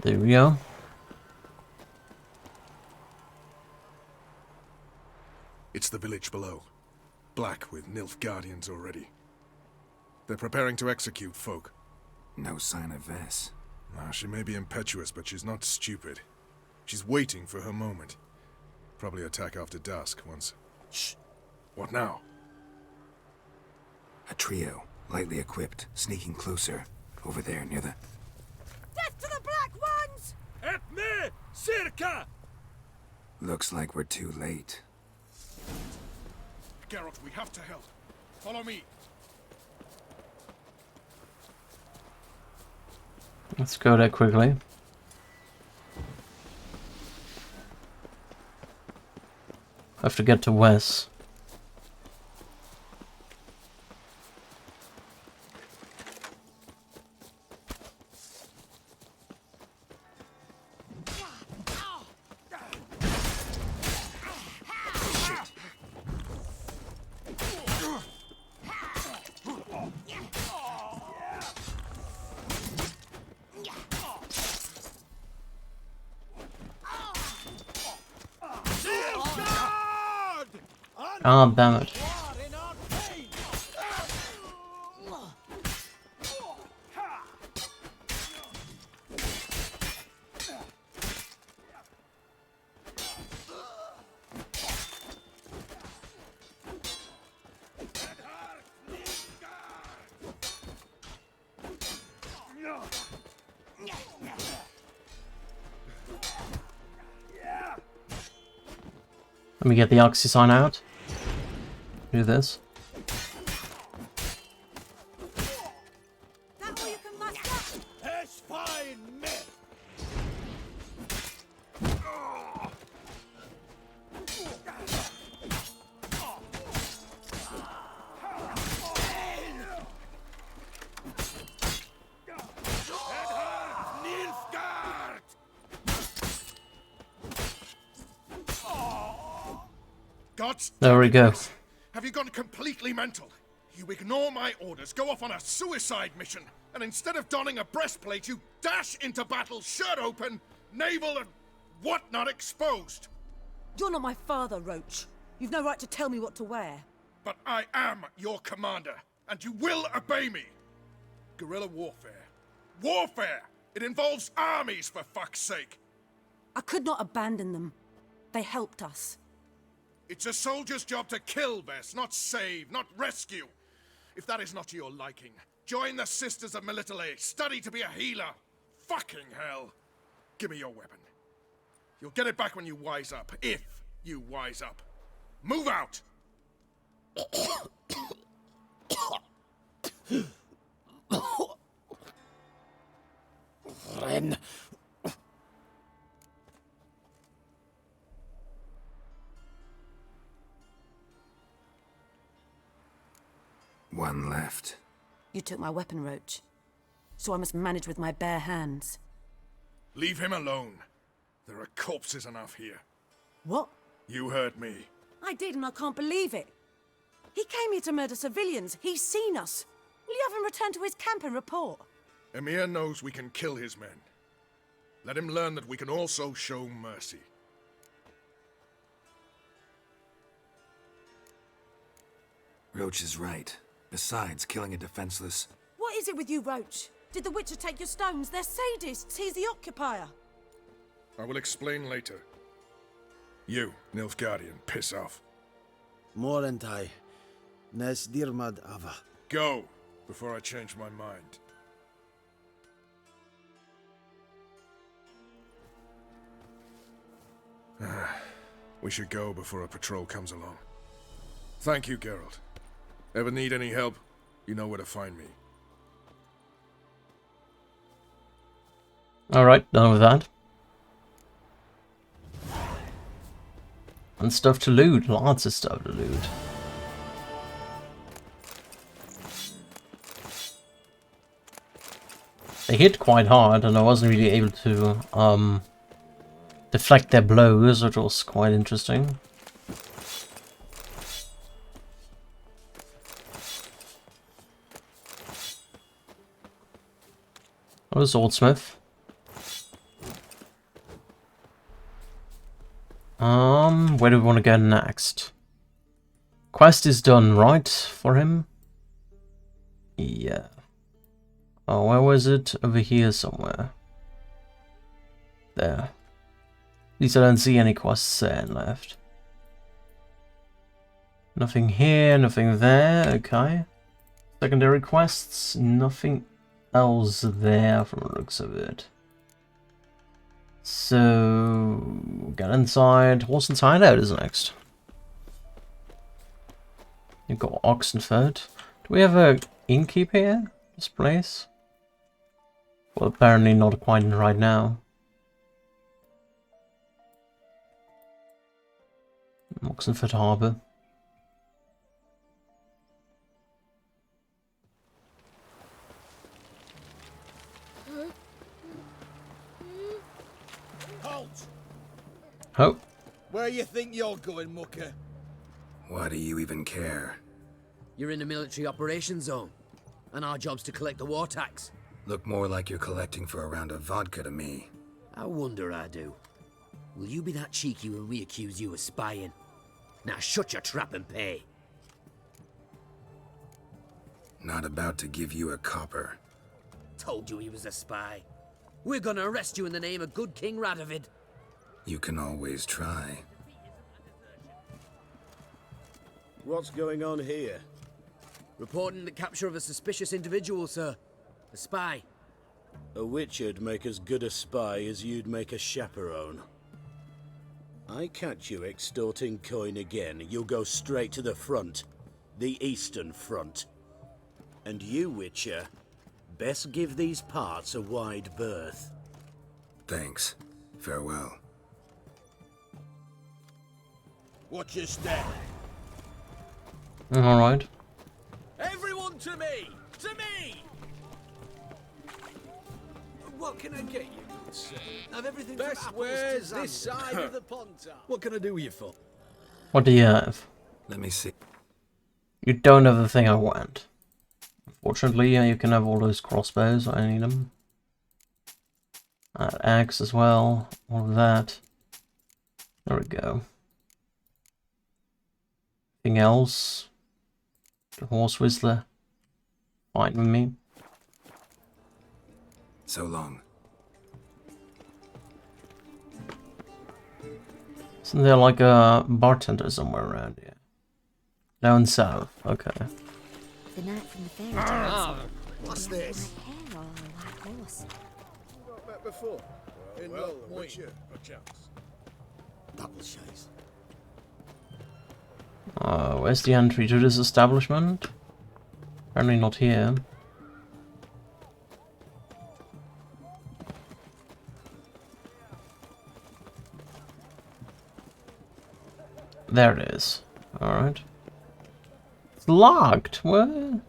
There we go. It's the village below. Black with Nilf guardians already. They're preparing to execute folk. No sign of Vess. She may be impetuous, but she's not stupid. She's waiting for her moment. Probably attack after dusk once... Shh! What now? A trio, lightly equipped, sneaking closer. Over there, near the... Death to the Black Ones! At me! Circa! Looks like we're too late. Geralt, we have to help. Follow me. Let's go there quickly. I have to get to Wes. Ah, damn it. Let me get the oxy sign out. Do this. God's There we go. Have you gone completely mental? You ignore my orders, go off on a suicide mission, and instead of donning a breastplate, you dash into battle, shirt open, navel and whatnot exposed. You're not my father, Roach. You've no right to tell me what to wear. But I am your commander, and you will obey me. Guerrilla warfare. Warfare! It involves armies, for fuck's sake. I could not abandon them. They helped us. It's a soldier's job to kill, Vess, not save, not rescue. If that is not to your liking, join the Sisters of Melitele, study to be a healer. Fucking hell. Give me your weapon. You'll get it back when you wise up, if you wise up. Move out! Ren. One left. You took my weapon, Roach. So I must manage with my bare hands. Leave him alone. There are corpses enough here. What? You heard me. I did, and I can't believe it. He came here to murder civilians. He's seen us. Will you have him return to his camp and report? Emir knows we can kill his men. Let him learn that we can also show mercy. Roach is right. Besides, killing a defenseless... What is it with you, Roach? Did the Witcher take your stones? They're sadists. He's the occupier. I will explain later. You, Nilfgaardian, piss off. Morentai. Nes dirmad ava. Go, before I change my mind. We should go before a patrol comes along. Thank you, Geralt. Ever need any help, you know where to find me. Alright, done with that. And stuff to loot, lots of stuff to loot. They hit quite hard and I wasn't really able to deflect their blows, which was quite interesting. What is Swordsmith? Where do we want to go next? Quest is done, right, for him? Yeah. Oh, where was it? Over here somewhere. There. At least I don't see any quests there left. Nothing here, nothing there, okay. Secondary quests, nothing else there from the looks of it. So, get inside. Horsen's Hideout is next. You've got Oxenford. Do we have a innkeep here? This place? Well, apparently not quite right now. Oxenford Harbour. Halt! Oh. Where you think you're going, mucker? Why do you even care? You're in the military operations zone, and our job's to collect the war tax. Look more like you're collecting for a round of vodka to me. I wonder I do. Will you be that cheeky when we accuse you of spying? Now shut your trap and pay. Not about to give you a copper. Told you he was a spy. We're gonna arrest you in the name of good King Radovid. You can always try. What's going on here? Reporting the capture of a suspicious individual, sir. A spy. A witcher'd make as good a spy as you'd make a chaperone. I catch you extorting coin again, you'll go straight to the front. The Eastern Front. And you, Witcher, best give these parts a wide berth. Thanks. Farewell. Watch your step. Alright. Everyone to me! To me! What can I get you, good sir? Of everything Best from apples wares to this side of the Pontar. What can I do you for? What do you have? Let me see. You don't have the thing I want. Unfortunately, yeah, you can have all those crossbows. I need them. Axe as well. All of that. There we go. Anything else? The horse whistler. Fine with me. So long. Isn't there like a bartender somewhere around here? Down south, okay. The night from the fairy tales. What's this? Hair or a white horse. Not met before. In well, Witcher, perchance. Double chase. Where's the entry to this establishment? Apparently not here. There it is. Alright. It's locked. What?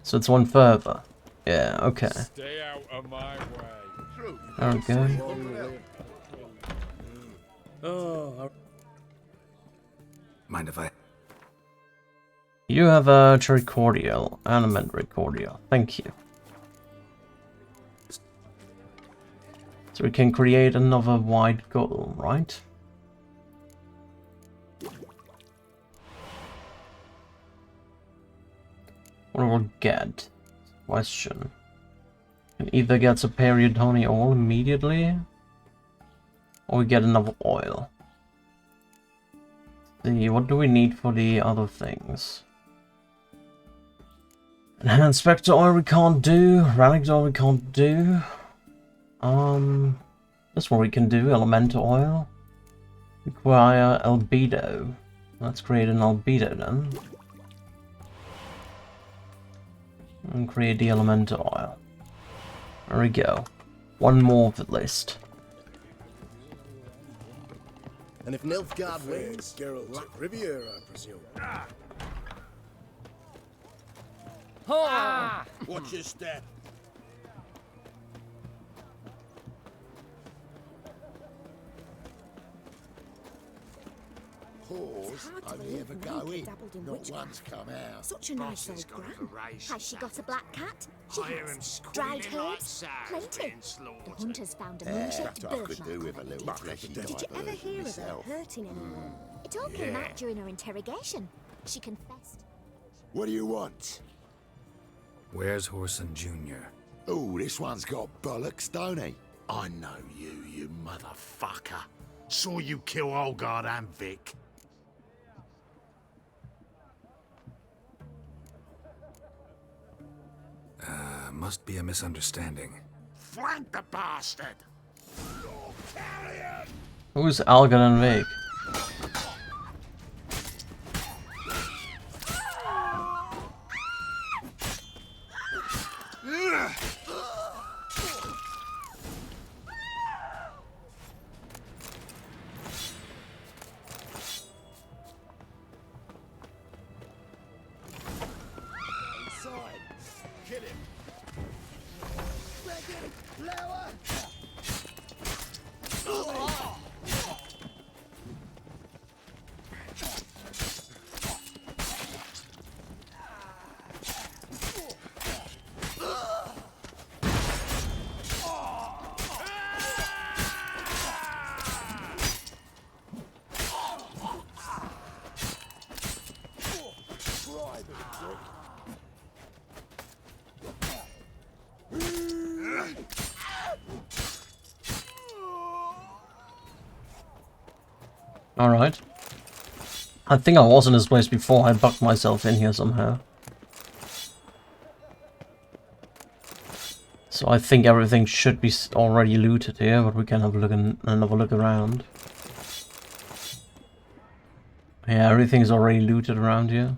So it's one further. Yeah, okay. Stay out of my way. There we go. Oh, Mind if I... You have a cherry cordial, elementary cordial. Thank you. So we can create another white goal, right? What will get? Question. Can either get a period honey oil immediately, or we get another oil. See, what do we need for the other things? Enhanced Spectre oil we can't do, relic oil we can't do. That's what we can do, elemental oil. Require albedo. Let's create an albedo then. And create the elemental oil. There we go. One more of the list. And if Nilfgaard wins, Geralt Riviera, I presume. Watch your step. Whores only ever go in, not once come out. Such a nice old gran. Has she got a black cat? She has. Dried herbs? Plenty. The hunters found a moon-shaped I could do birthmark. with a little fleshy Did you ever hear of her hurting anyone? It all came out during her interrogation. She confessed. What do you want? Where's Whoreson Jr.? Oh, this one's got bollocks, don't he? I know you, you motherfucker. Saw you kill Olgard and Vic. Must be a misunderstanding. Flank the bastard! Who's Algar and Vig? Alright. I think I was in this place before. I bugged myself in here somehow. So I think everything should be already looted here, but we can have a look another look around. Yeah, everything's already looted around here.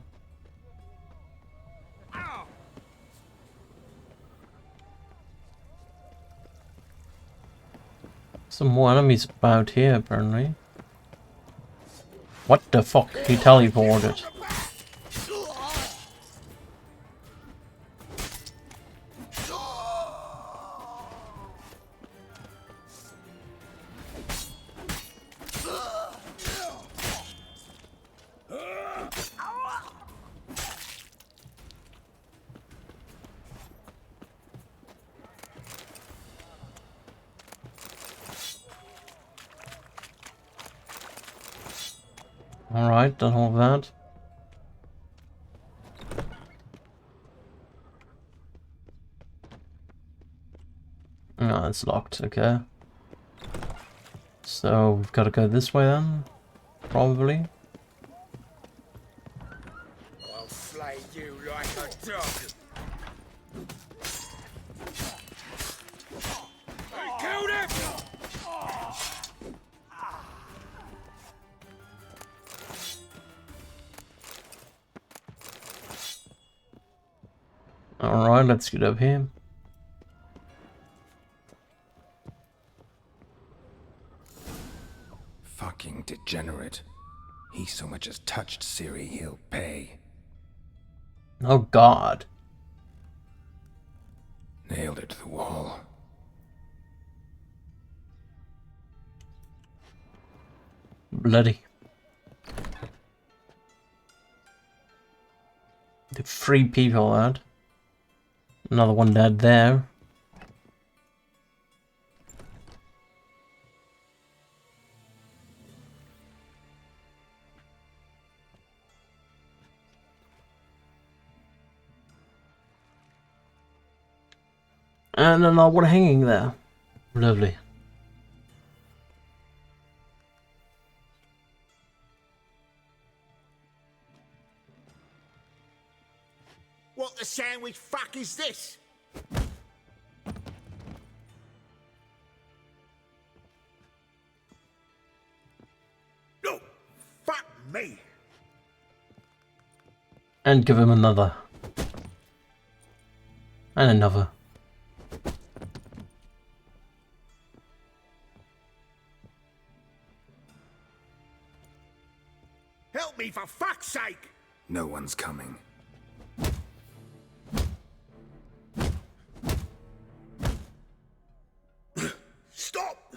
Some more enemies about here, apparently. What the fuck? He teleported. Alright, done all of that. Oh, it's locked, okay. So we've got to go this way then, probably. I'll flay you like a dog. I killed him! Alright, let's get up here. Fucking degenerate. He so much as touched Ciri, he'll pay. Oh god. Nailed it to the wall. Bloody. The 3 people, lad. Another one dead there. And another one hanging there. Lovely. What the sandwich fuck is this? No, fuck me. And give him another. And another. Help me for fuck's sake. No one's coming. Stop!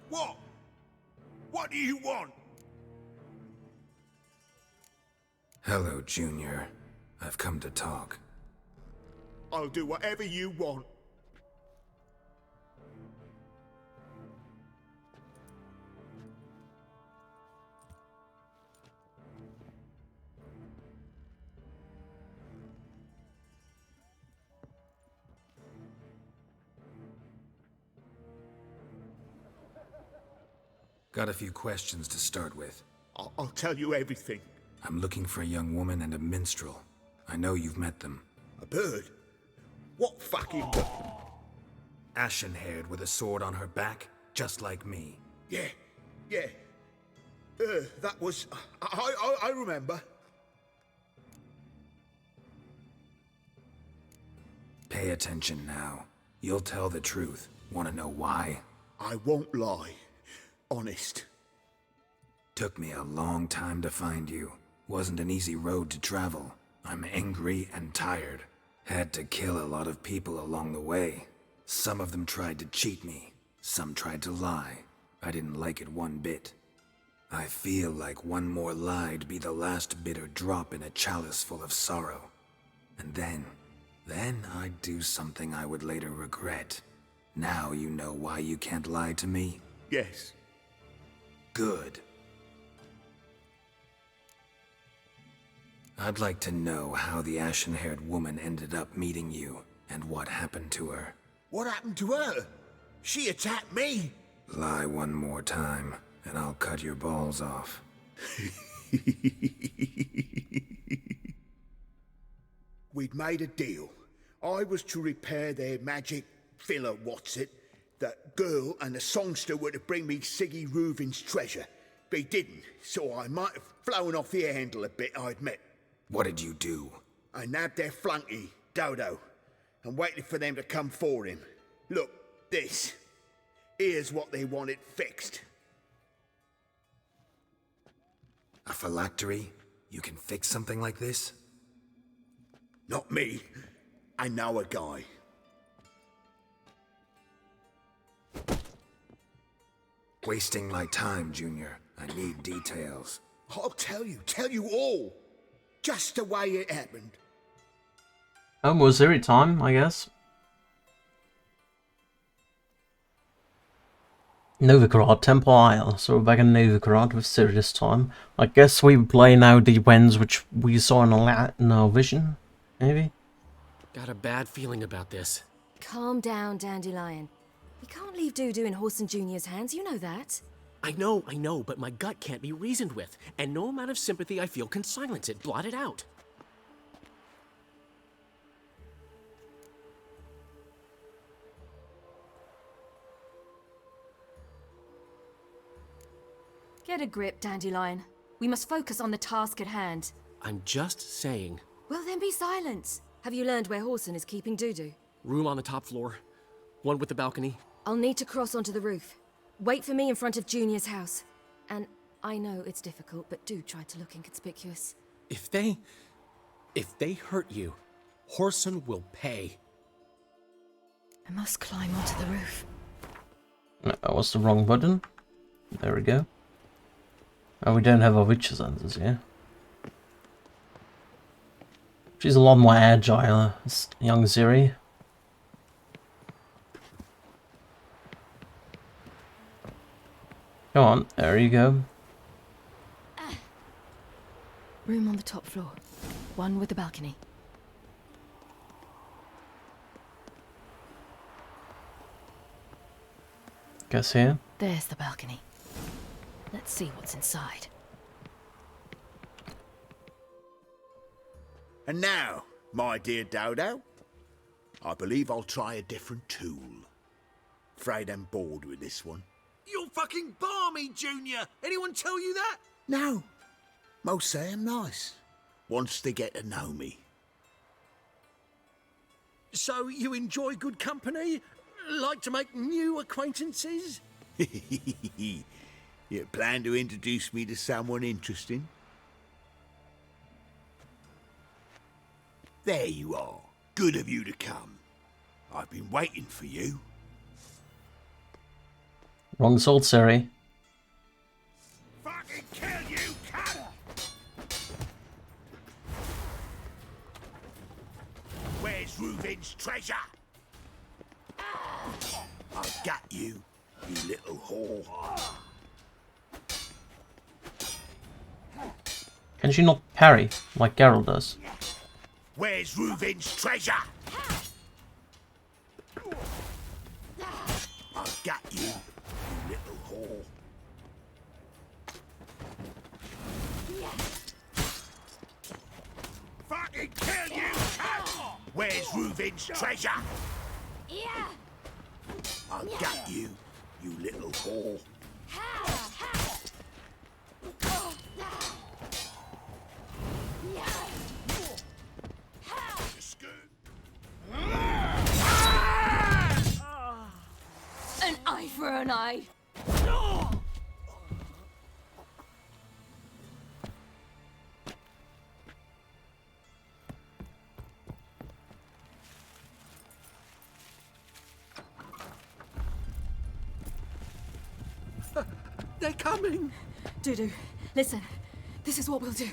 What? What do you want? Hello, Junior. I've come to talk. I'll do whatever you want. Got a few questions to start with. I'll tell you everything. I'm looking for a young woman and a minstrel. I know you've met them. A bird? What fucking... Ashen-haired with a sword on her back, just like me. Yeah. That was... I remember. Pay attention now. You'll tell the truth. Want to know why? I won't lie. Honest. Took me a long time to find you. Wasn't an easy road to travel. I'm angry and tired. Had to kill a lot of people along the way. Some of them tried to cheat me. Some tried to lie. I didn't like it one bit. I feel like one more lie'd be the last bitter drop in a chalice full of sorrow. And then I'd do something I would later regret. Now you know why you can't lie to me? Yes. Good. I'd like to know how the ashen-haired woman ended up meeting you, and what happened to her. What happened to her? She attacked me. Lie one more time, and I'll cut your balls off. We'd made a deal. I was to repair their magic filler, that girl and the songster were to bring me Siggy Reuven's treasure. They didn't, so I might have flown off the handle a bit, I admit. What did you do? I nabbed their flunky, Dodo, and waited for them to come for him. Look, this. Here's what they wanted fixed. A phylactery? You can fix something like this? Not me. I know a guy. Wasting my time, Junior. I need details. I'll tell you all. just the way it happened. Was every time, I guess. Novigrad, Temple Isle. So we're back in Novigrad with Ciri this time. I guess we play now the Wens which we saw in our vision, maybe? Got a bad feeling about this. Calm down, Dandelion. You can't leave Dudu in Horson Jr.'s hands, you know that. I know, but my gut can't be reasoned with, and no amount of sympathy I feel can silence it, blot it out. Get a grip, Dandelion. We must focus on the task at hand. I'm just saying. Well, then be silent. Have you learned where Horson is keeping Dudu? Room on the top floor. One with the balcony. I'll need to cross onto the roof. Wait for me in front of Junior's house. And I know it's difficult, but do try to look inconspicuous. If they hurt you, Horson will pay. I must climb onto the roof. No, that was the wrong button. There we go. Oh, we don't have our witches answers here. She's a lot more agile, this young Ciri. Come on, there you go. Room on the top floor. One with the balcony. Guess here. There's the balcony. Let's see what's inside. And now, my dear Dodo, I believe I'll try a different tool. Afraid I'm bored with this one. You're fucking balmy, Junior! Anyone tell you that? No. Most say I'm nice. Once they get to know me. So you enjoy good company? Like to make new acquaintances? You plan to introduce me to someone interesting? There you are. Good of you to come. I've been waiting for you. Wrong sword, Ciri. Fucking kill you, cunt! Where's Reuven's treasure? I've got you, you little whore. Can she not parry like Geralt does? Where's Reuven's treasure? I've got you, you little whore. Fucking kill you, cunt! Where's Reuven's treasure? Yeah. I've got you, you little whore. An eye for an eye. They're coming! Dudu, listen. This is what we'll do.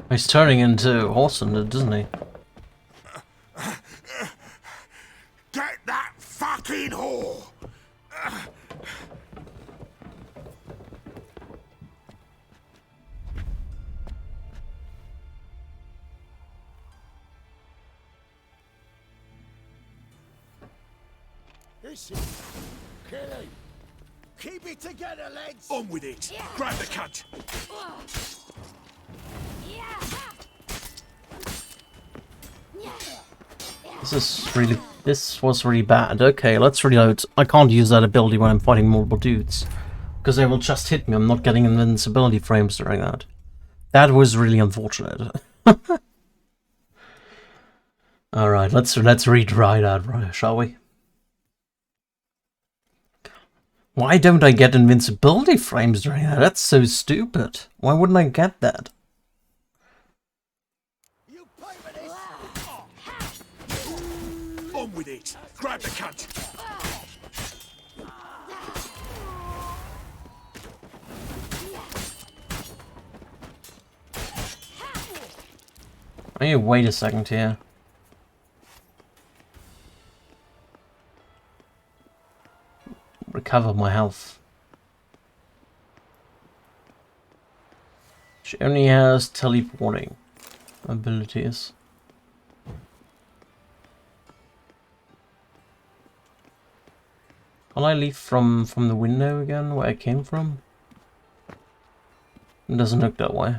He's turning into Horson, doesn't he? Get that fucking whore! Listen, Kelly. Keep it together, lads! On with it! Grab the cunt! This was really bad. Okay, let's reload. I can't use that ability when I'm fighting multiple dudes, because they will just hit me. I'm not getting invincibility frames during that. That was really unfortunate. Alright, let's retry that, shall we? Why don't I get invincibility frames during that? That's so stupid. Why wouldn't I get that? On with it! Grab the cunt! I need to wait a second here. Recover my health. She only has teleporting abilities. Can I leave from the window again, where I came from? It doesn't look that way.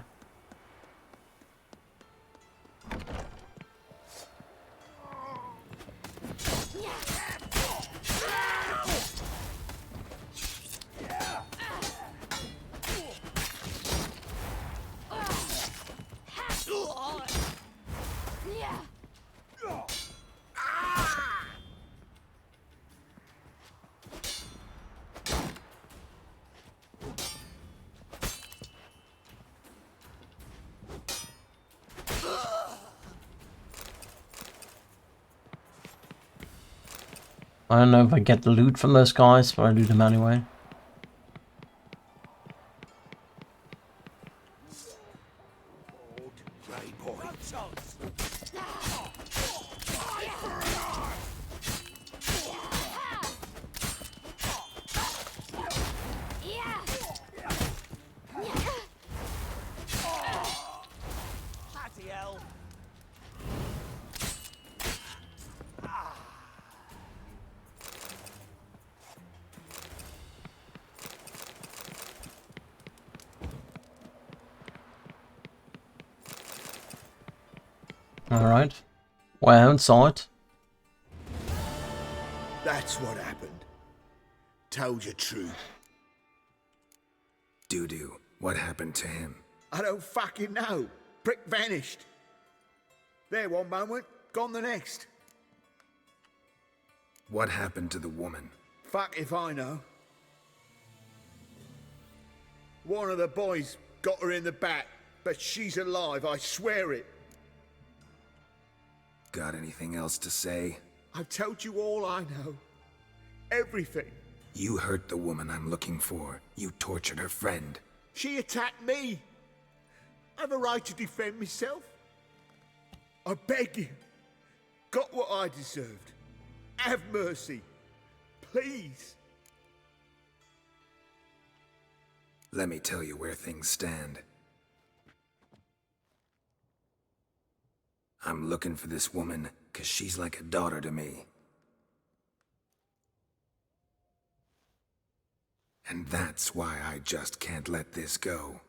I don't know if I get the loot from those guys, but I do them anyway. Alright. Well, I haven't saw it. That's what happened. Told you truth. Doo-doo, what happened to him? I don't fucking know. Prick vanished. There one moment, gone the next. What happened to the woman? Fuck if I know. One of the boys got her in the back, but she's alive, I swear it. Got anything else to say? I've told you all I know. Everything. You hurt the woman I'm looking for. You tortured her friend. She attacked me. I have a right to defend myself. I beg you. Got what I deserved. Have mercy. Please. Let me tell you where things stand. I'm looking for this woman, 'cause she's like a daughter to me. And that's why I just can't let this go.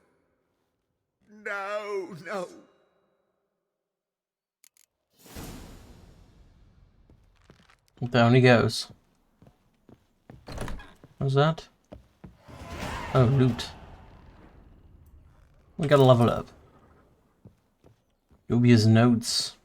No, no. Down he goes. What's that? Oh, loot. We gotta level up. Dubious notes.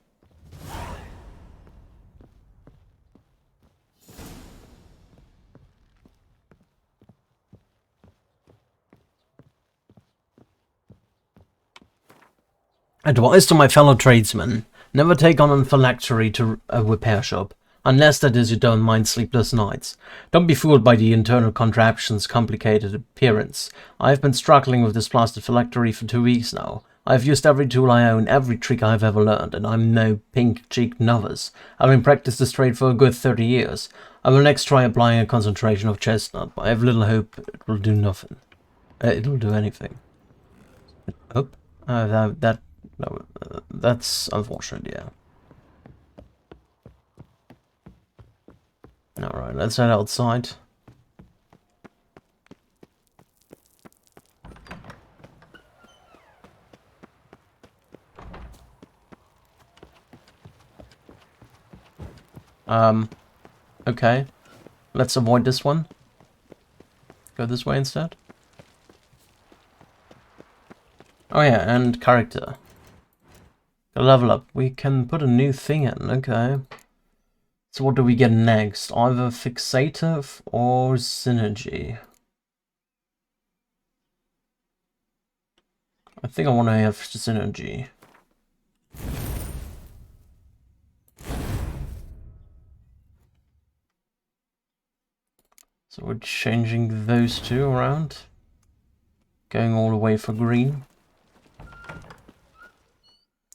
Advice to my fellow tradesmen. Never take on a phylactery to a repair shop, unless that is you don't mind sleepless nights. Don't be fooled by the internal contraption's complicated appearance. I've been struggling with this blasted phylactery for 2 weeks now. I've used every tool I own, every trick I've ever learned, and I'm no pink-cheeked novice. I've been practiced this trade for a good 30 years. I will next try applying a concentration of chestnut, but I have little hope it will do nothing. It'll do anything. Oh, that's unfortunate, yeah. Alright, let's head outside. Okay. Let's avoid this one. Go this way instead. Oh yeah, and character. A level up. We can put a new thing in, okay. So what do we get next? Either fixative or synergy. I think I want to have synergy. So we're changing those two around. Going all the way for green.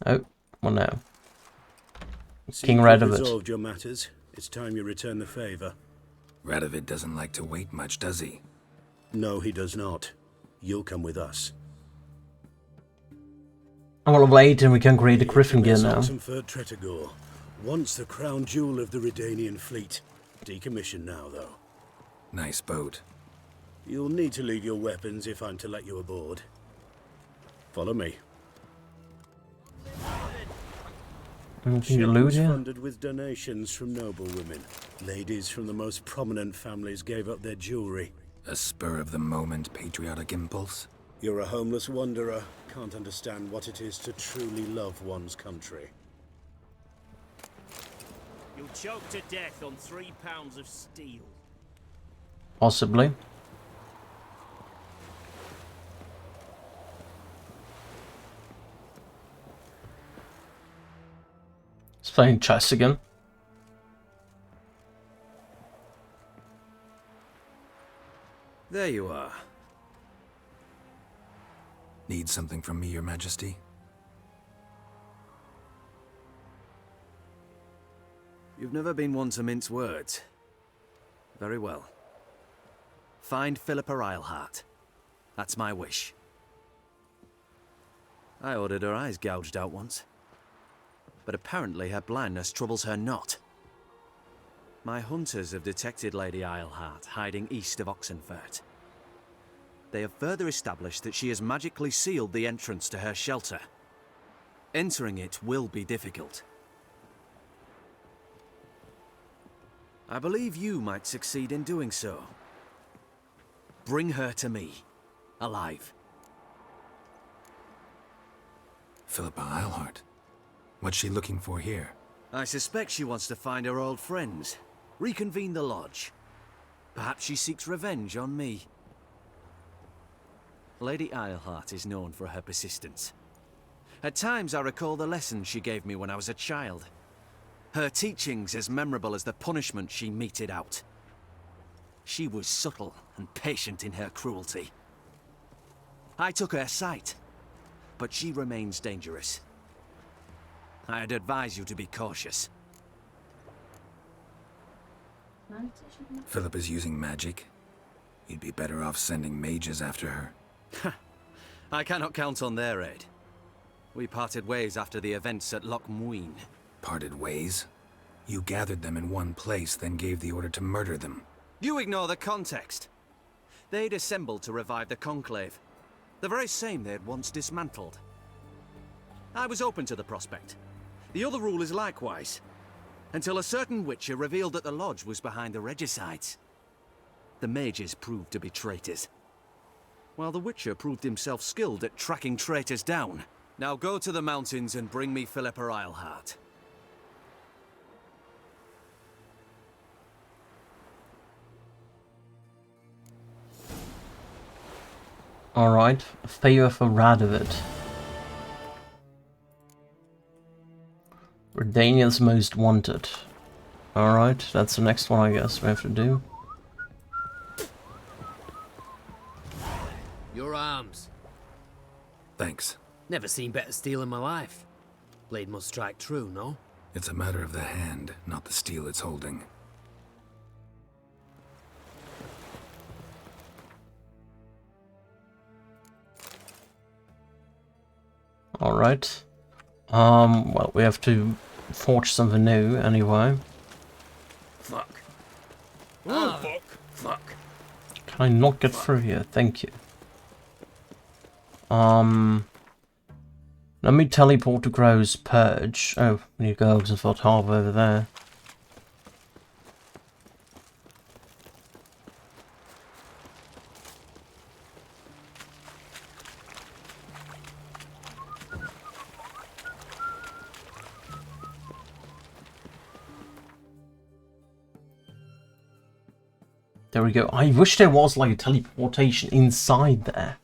Oh, Well, no. Seems King you've Radovid. resolved your matters. It's time you return the favor. Radovid doesn't like to wait much, does he? No, he does not. You'll come with us. I will wait and we can create a Griffin gear now. Oxenford Tretogor, once the crown jewel of the Redanian fleet. Decommissioned now, though. Nice boat. You'll need to leave your weapons if I'm to let you aboard. Follow me. Anything to Ship loot was here? funded with donations from noble women. Ladies from the most prominent families gave up their jewelry. A spur-of-the-moment patriotic impulse? You're a homeless wanderer. Can't understand what it is to truly love one's country. You'll choke to death on 3 pounds of steel. Possibly. He's playing chess again. There you are. Need something from me, Your Majesty? You've never been one to mince words. Very well. Find Philippa Eilhart. That's my wish. I ordered her eyes gouged out once. But apparently her blindness troubles her not. My hunters have detected Lady Eilhart hiding east of Oxenfurt. They have further established that she has magically sealed the entrance to her shelter. Entering it will be difficult. I believe you might succeed in doing so. Bring her to me, alive. Philippa Eilhart. What's she looking for here? I suspect she wants to find her old friends, reconvene the lodge. Perhaps she seeks revenge on me. Lady Eilhart is known for her persistence. At times I recall the lessons she gave me when I was a child. Her teachings as memorable as the punishment she meted out. She was subtle and patient in her cruelty. I took her sight, but she remains dangerous. I'd advise you to be cautious. Philip is using magic. You'd be better off sending mages after her. I cannot count on their aid. We parted ways after the events at Loch Muin. Parted ways? You gathered them in one place, then gave the order to murder them. You ignore the context. They'd assembled to revive the Conclave. The very same they had once dismantled. I was open to the prospect. The other rule is likewise. Until a certain Witcher revealed that the Lodge was behind the regicides. The mages proved to be traitors. While the Witcher proved himself skilled at tracking traitors down. Now go to the mountains and bring me Philippa Eilhart. Alright, a favor for Radovid. Redania's most wanted. Alright, that's the next one I guess we have to do. Your arms. Thanks. Never seen better steel in my life. Blade must strike true, no? It's a matter of the hand, not the steel it's holding. Alright. Well, we have to forge something new anyway. Fuck. Oh, fuck. Fuck. Can I not get through here? Thank you. Let me teleport to Crow's Purge. Oh, we need to go to Oxenford Harbour over there. There we go. I wish there was like a teleportation inside there.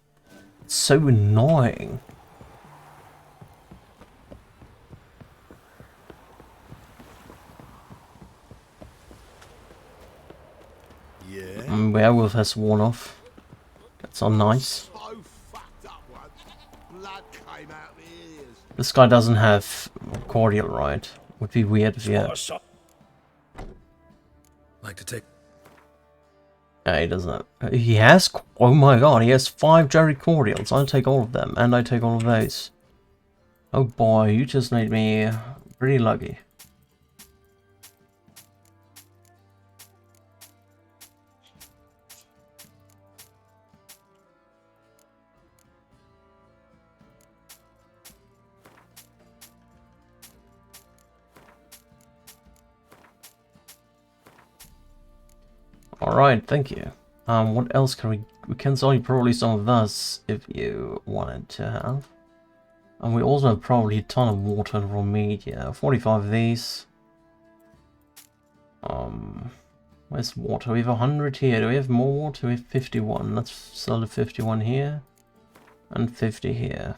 It's so annoying. Yeah. Werewolf has worn off. That's all nice. This guy doesn't have cordial, right? Would be weird if he had. Like to take... Yeah, he doesn't have... He has... Oh my god, he has 5 Jerry cordials. I'll take all of them, and I take all of those. Oh boy, you just made me pretty lucky. Alright, thank you. What else can we can sell you probably some of this if you wanted to have. And we also have probably a ton of water and raw media. 45 of these. Where's water? We have 100 here. Do we have more water? We have 51. Let's sell the 51 here. And 50 here.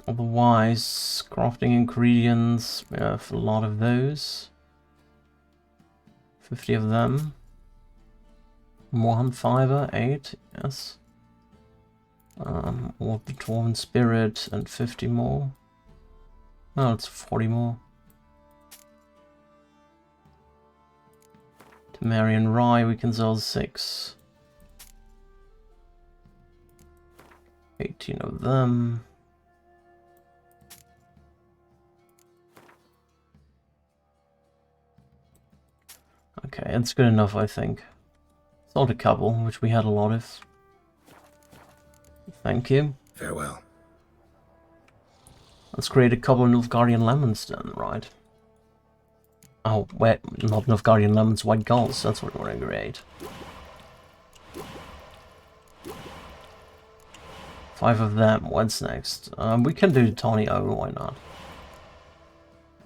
Otherwise, crafting ingredients, we have a lot of those. 50 of them. More hunt fiber, 8, yes. Or the Dwarven Spirit, and 50 more. Oh, it's 40 more. Temerian Rye, we can sell 6. 18 of them. Okay, it's good enough, I think. Sold a couple, which we had a lot of. Thank you. Farewell. Let's create a couple of Nilfgaardian lemons then, right? Oh, wait, not Nilfgaardian lemons, white gulls, that's what we want to create. 5 of them, what's next? We can do Tawny O, why not?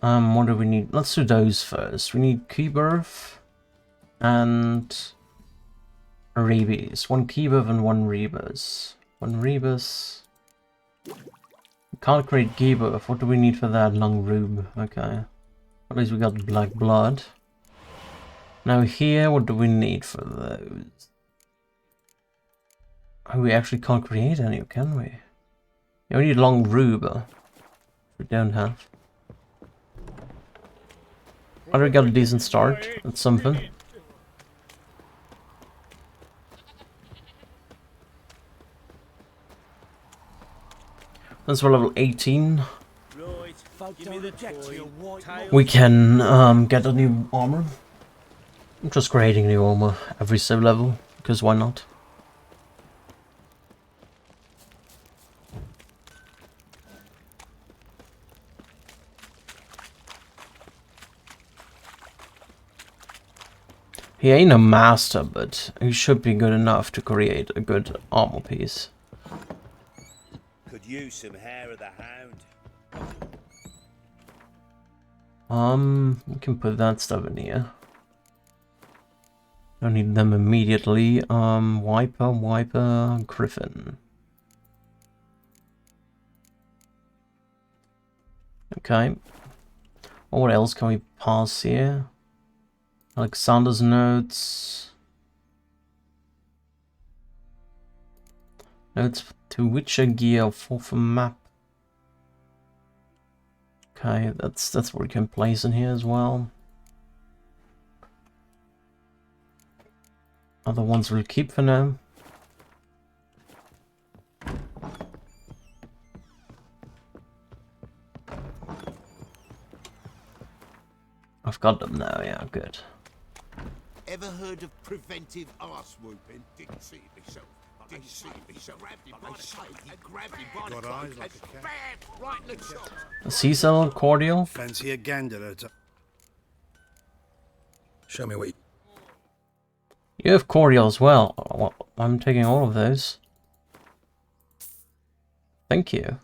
What do we need? Let's do those first. We need Keybirth and Rebus. 1 Keybirth and 1 Rebus. 1 Rebus. We can't create Keybirth. What do we need for that? Lung Rube. Okay. At least we got Black Blood. Now here, what do we need for those? Oh, we actually can't create any, can we? Yeah, we need Long Rube. We don't have. But we got a decent start. That's something. That's for level 18. We can get a new armor. I'm just creating new armor every save level, because why not? He ain't a master, but he should be good enough to create a good armor piece. Could use some hair of the hound. We can put that stuff in here. Don't need them immediately. Wiper, Griffin. Okay. Well, what else can we pass here? Alexander's notes. Notes to Witcher gear for map. Okay, that's what we can place in here as well. Other ones we'll keep for now. I've got them now, yeah, good. Ever heard of preventive arse whooping? Didn't see it myself. Didn't see it myself. Grabbed him by the Got eyes like a cat. bam, right in the chop. A Cecil cordial. Fancy a gander at Show me what you... You have cordial as well. Well, I'm taking all of those. Thank you.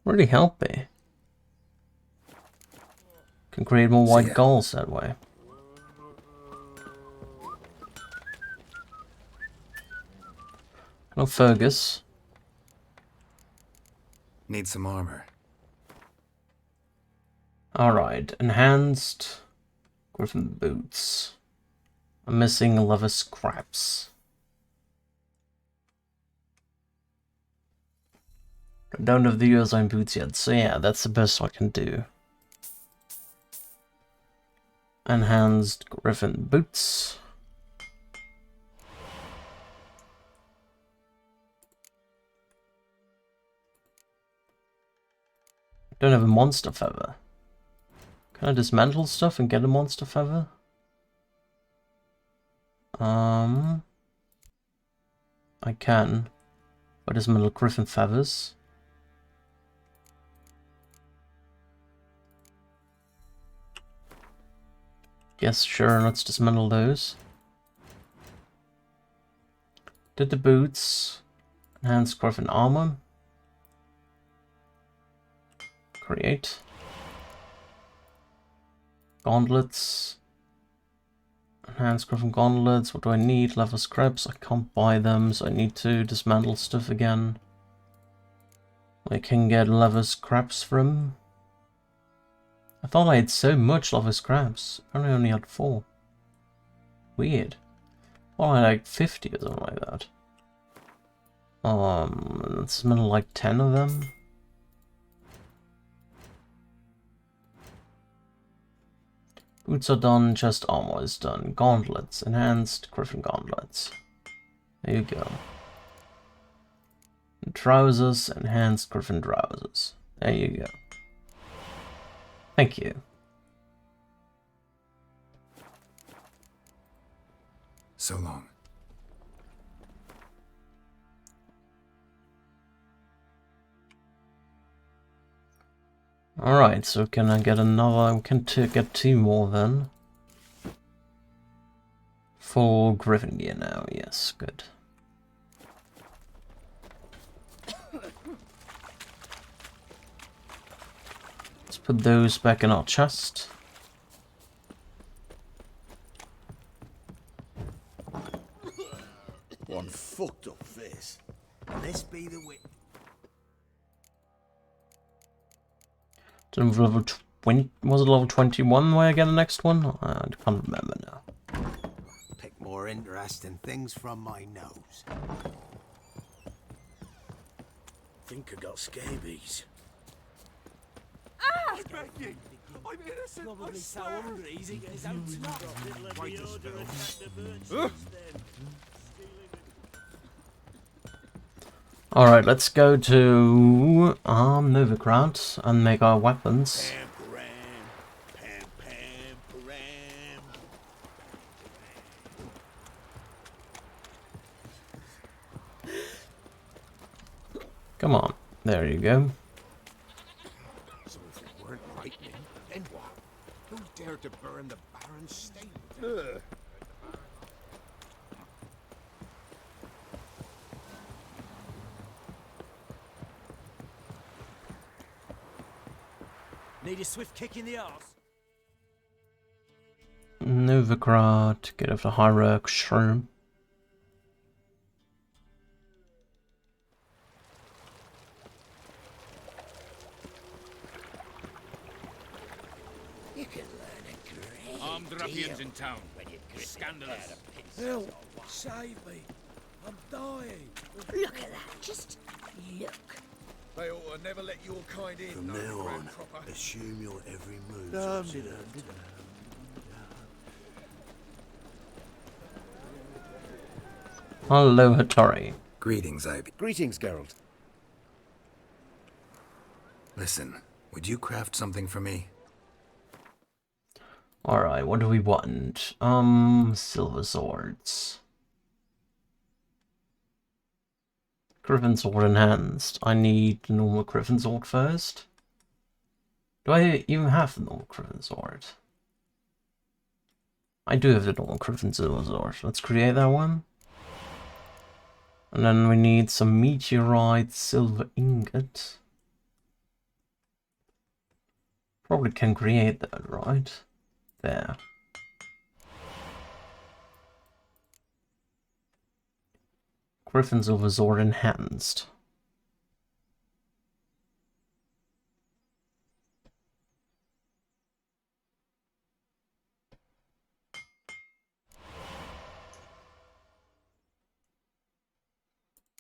Really helped me. Can create more white gulls that way. Hello, Fergus. Need some armor. Alright, enhanced Griffin boots. I'm missing leather scraps. I don't have the Ursign boots yet, so yeah, that's the best I can do. Enhanced Griffin boots. Don't have a monster feather. Can I dismantle stuff and get a monster feather? I can. But dismantle Griffin feathers. Yes, sure, let's dismantle those. Did the boots. Enhanced Griffin armor. Create. Gauntlets. Enhanced Griffin gauntlets. What do I need? Leather scraps. I can't buy them, so I need to dismantle stuff again. I can get leather scraps from. I thought I had so much leather scraps. Apparently I only had 4. Weird. Well, I had like 50 or something like that. Let's dismantle like 10 of them. Boots are done, chest armor is done. Gauntlets, enhanced Griffin gauntlets. There you go. And trousers, enhanced Griffin trousers. There you go. Thank you. So long. Alright, so can I get another? We can get 2 more then. Full Griffin gear now, yes, good. Let's put those back in our chest. One fucked up face. This be the way. Level 20, was it level 21 where I get the next one? I can't remember now. Pick more interesting things from my nose. Think I got scabies. Ah! I'm begging! I'm innocent! Probably so hungry he's eating his own snot. Alright, let's go to Novigrad and make our weapons. Come on, there you go. So if it weren't lightning, then what? Who dared to burn the Baron's stable? Need a swift kick in the arse. Novigrad, get off the hierarch shroom. You can learn a great Armed ruffians in town. Scandalous. Help! Save me! I'm dying! Look at that, just look. They ought to never let your kind in. From no now grand on, cropper. assume your every move. Hello, Hattori. Greetings, Ivy. Greetings, Geralt. Listen, would you craft something for me? Alright, what do we want? Silver swords. Griffin sword enhanced. I need the normal Griffin sword first. Do I even have the normal Griffin sword? I do have the normal Griffin silver sword. Let's create that one. And then we need some meteorite silver ingot. Probably can create that, right? There. Griffin silver sword enhanced.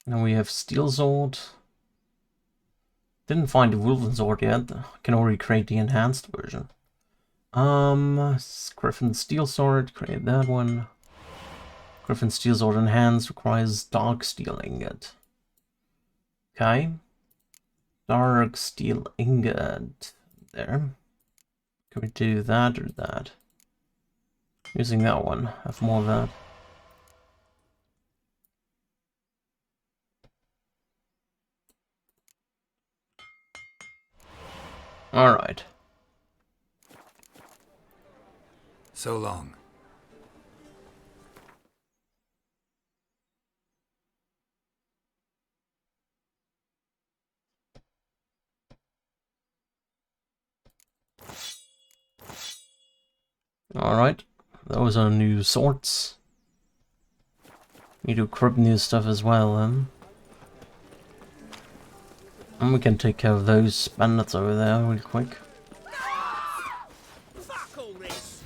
Now we have steel sword. Didn't find the Wolven Sword yet. I can already create the enhanced version. Griffin Steel Sword, create that one. Griffin Steel Sword Enhanced requires Dark Steel Ingot. Okay. Dark Steel Ingot. There. Can we do that or that? Using that one. Have more of that. Alright. So long. Alright. Those are new swords. Need to equip new stuff as well, then. And we can take care of those bandits over there real quick. Fuck all this!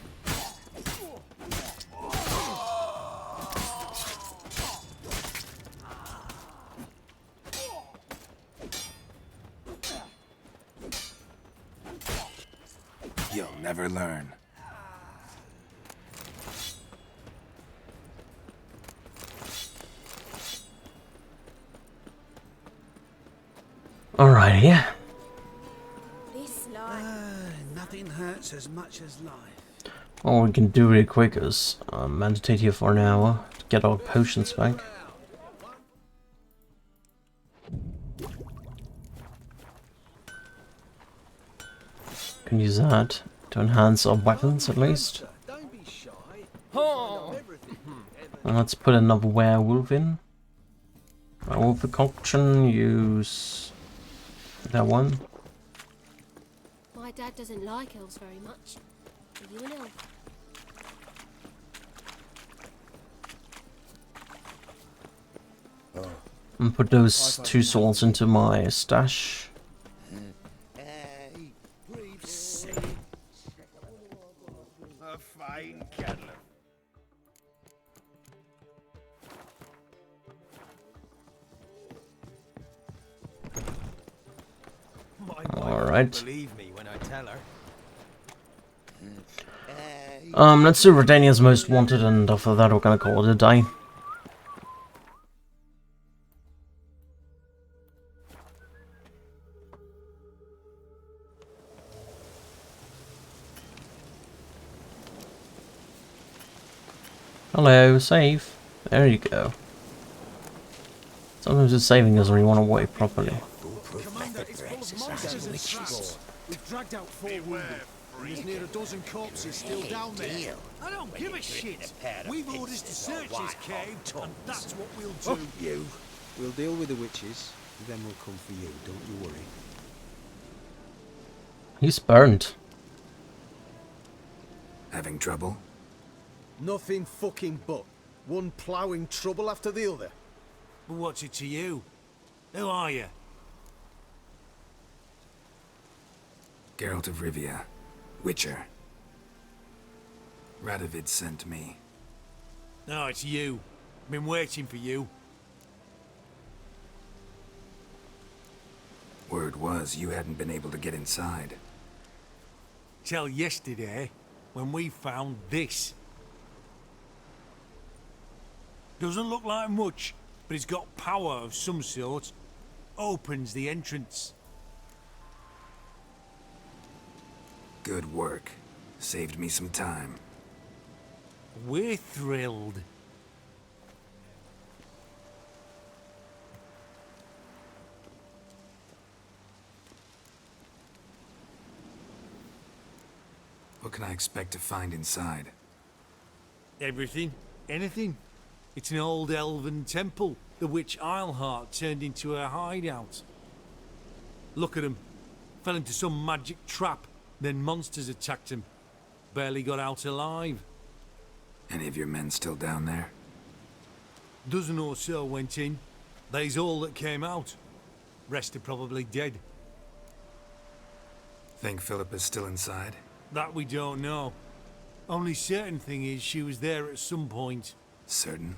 You'll never learn. Alright, yeah. This life. Nothing hurts as much as life. All we can do really quick is meditate here for an hour to get our potions back. Can use that to enhance our weapons at least. And let's put another werewolf in. Werewolf concoction, use that one. My dad doesn't like elves very much. Are you an elf? And put those two swords into my stash. A fine kettle. Alright. Believe me when I tell her. Let's do Redania's Most Wanted, and after that we're gonna call it a day. Hello, save. There you go. Sometimes just saving doesn't really want to work properly. We've dragged out 4 wounded, and there's near a dozen corpses still down there. I don't give a shit. We've orders to search this cave, and that's what we'll do. You. We'll deal with the witches, and then we'll come for you. Don't you worry. He's burnt. Having trouble? Nothing fucking but. One ploughing trouble after the other. But what's it to you? Who are you? Geralt of Rivia. Witcher. Radovid sent me. No, it's you. Been waiting for you. Word was you hadn't been able to get inside. Till yesterday, when we found this. Doesn't look like much, but it's got power of some sort. Opens the entrance. Good work. Saved me some time. We're thrilled. What can I expect to find inside? Everything. Anything. It's an old elven temple, the witch Isleheart turned into a hideout. Look at him. Fell into some magic trap, then monsters attacked him. Barely got out alive. Any of your men still down there? Dozen or so went in. They's all that came out. Rest are probably dead. Think Philip is still inside? That we don't know. Only certain thing is she was there at some point. Certain?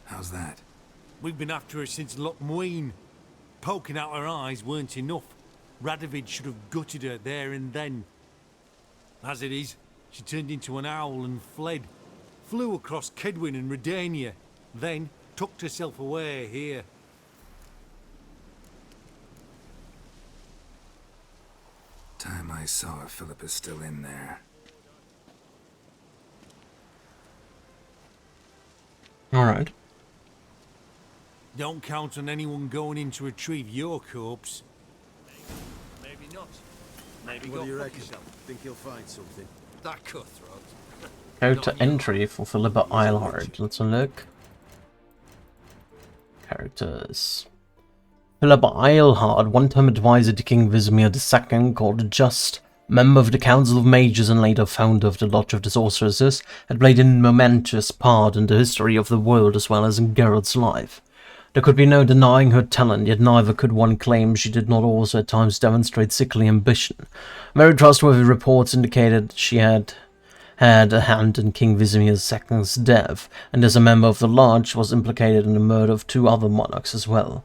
How's that? We've been after her since Lochmuine. Poking out her eyes weren't enough. Radovid should have gutted her there and then. As it is, she turned into an owl and fled. Flew across Kedwin and Redania, then tucked herself away here. Time I saw if Philip is still in there. Alright. Don't count on anyone going in to retrieve your corpse. Maybe not. Maybe What go do you fuck reckon? yourself. Think he'll find something? That cutthroat. Go to entry for Philippa Eilhart. Let's look. Characters. Philippa Eilhart, one-time advisor to King Visimir II, called Just, member of the Council of Mages and later founder of the Lodge of the Sorceresses, had played a momentous part in the history of the world as well as in Geralt's life. There could be no denying her talent, yet neither could one claim she did not also at times demonstrate sickly ambition. Very trustworthy reports indicated she had a hand in King Visimir II's death, and as a member of the Lodge was implicated in the murder of 2 other monarchs as well,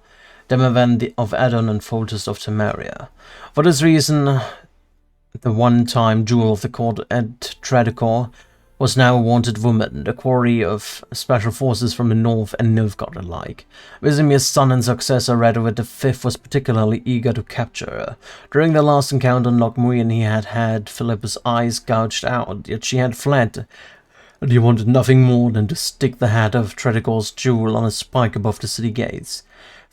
Demovan of Adon and Foltest of Temeria. For this reason, the one-time jewel of the court at Tradicor was now a wanted woman, the quarry of special forces from the north and Nilfgaard alike. Visimir's son and successor, Radovid V, was particularly eager to capture her. During their last encounter in Loch Muin, he had had Philippa's eyes gouged out, yet she had fled, and he wanted nothing more than to stick the head of Tradicor's jewel on a spike above the city gates.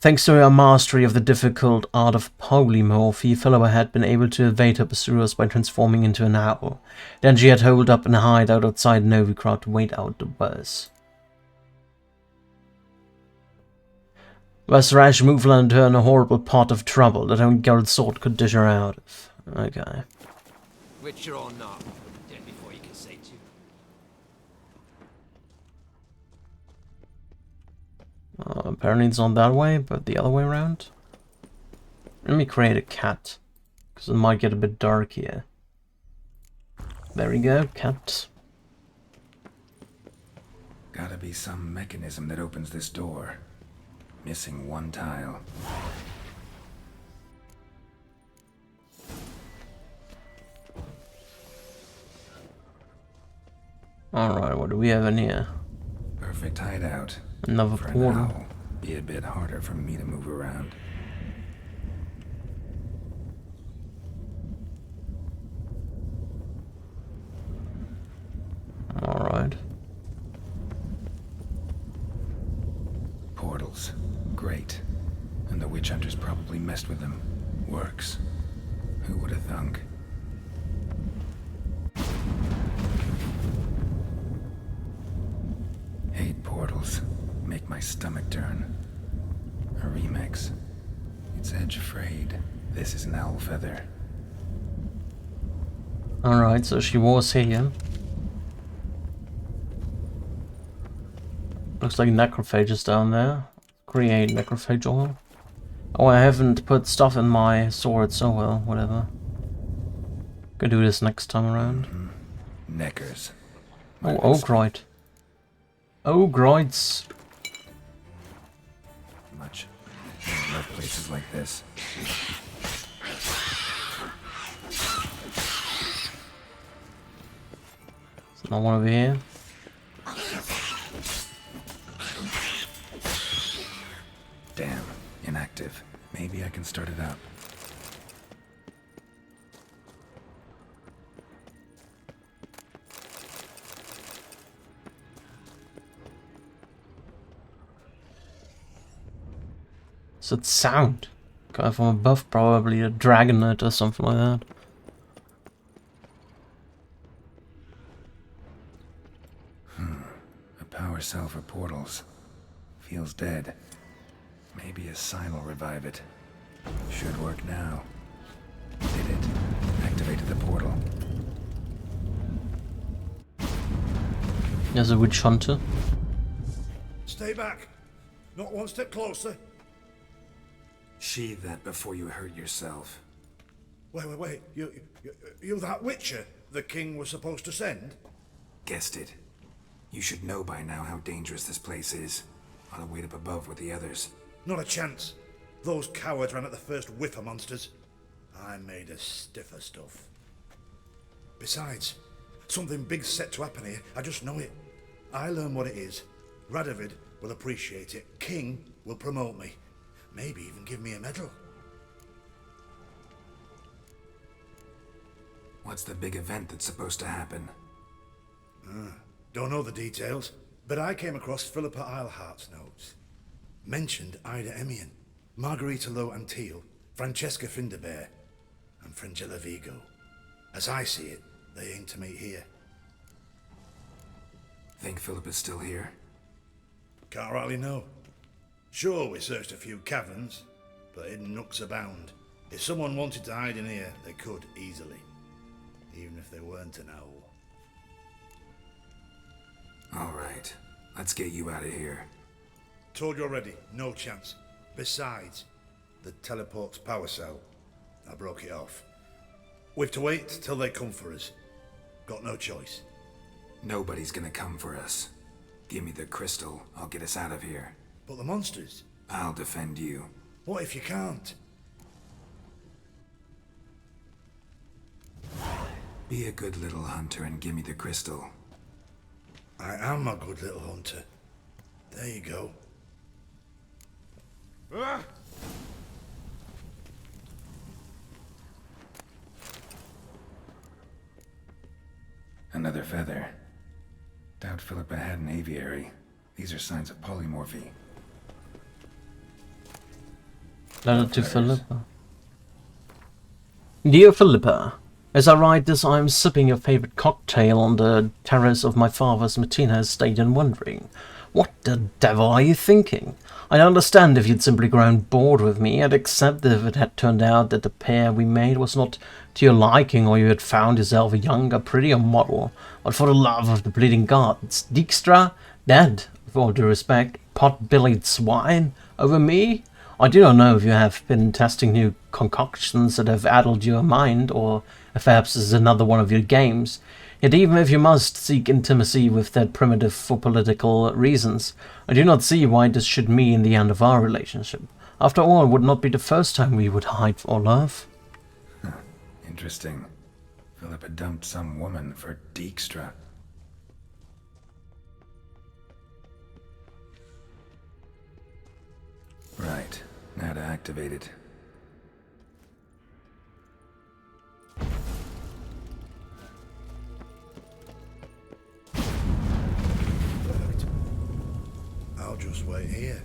Thanks to her mastery of the difficult art of polymorphy, Philippa had been able to evade her pursuers by transforming into an owl. Then she had holed up in a hideout outside Novigrad to wait out the worst. Thus rash move landed her in a horrible pot of trouble that only Geralt's sword could dish her out of. Okay. Witcher or not, dead before you can say two. Apparently it's not that way, but the other way around. Let me create a cat, because it might get a bit dark here. There we go, cat. Gotta be some mechanism that opens this door. Missing one tile. Alright, what do we have in here? Perfect hideout. Another For an portal. owl, be a bit harder for me to move around. Alright. Portals. Great. And the witch hunters probably messed with them. Works. Who would have thunk? Hate portals. Make my stomach turn. A remix. It's edge frayed. This is an owl feather. Alright, so she was here. Looks like necrophages down there. Create necrophage oil. Oh, I haven't put stuff in my sword, so well, whatever. Gonna do this next time around. Neckers. Oh, Ogroid. Ogroids. Much. I love places like this. There's not one over here. Damn, inactive. Maybe I can start it up. What's that sound? Coming from above, probably a dragonet or something like that. A power cell for portals. Feels dead. Maybe a sign will revive it. Should work now. Did it. Activated the portal. There's a witch hunter. Stay back. Not one step closer. Sheathe that before you hurt yourself. Wait. You that Witcher the king was supposed to send? Guessed it. You should know by now how dangerous this place is. Ought to wait up above with the others. Not a chance. Those cowards ran at the first whiff of monsters. I'm made of stiffer stuff. Besides, something big's set to happen here. I just know it. I learn what it is. Radovid will appreciate it. King will promote me. Maybe even give me a medal. What's the big event that's supposed to happen? Don't know the details, but I came across Philippa Eilhart's notes. Mentioned Ida Emian, Margarita Lo Antille, Francesca Finderbear, and Fringilla Vigo. As I see it, they aim to meet here. Think Philippa's still here? Can't rightly know. Sure, we searched a few caverns, but hidden nooks abound. If someone wanted to hide in here, they could easily. Even if they weren't an owl. Alright, let's get you out of here. Told you already, no chance. Besides, the teleport's power cell. I broke it off. We've to wait till they come for us. Got no choice. Nobody's gonna come for us. Give me the crystal, I'll get us out of here. But the monsters? I'll defend you. What if you can't? Be a good little hunter and give me the crystal. I am a good little hunter. There you go. Another feather. Doubt Philippa had an aviary. These are signs of polymorphy. Letter to Philippa. Dear Philippa, as I write this, I am sipping your favorite cocktail on the terrace of my father's Matina estate and wondering, what the devil are you thinking? I'd understand if you'd simply grown bored with me, I'd accept if it had turned out that the pair we made was not to your liking or you had found yourself a younger, prettier model, but for the love of the bleeding gods, Dijkstra, dead, with all due respect, pot-bellied swine, over me? I do not know if you have been testing new concoctions that have addled your mind, or if perhaps this is another one of your games. Yet even if you must seek intimacy with that primitive for political reasons, I do not see why this should mean the end of our relationship. After all, it would not be the first time we would hide our love. Interesting. Philippa dumped some woman for Dijkstra. Right. Now to activate it. I'll just wait here.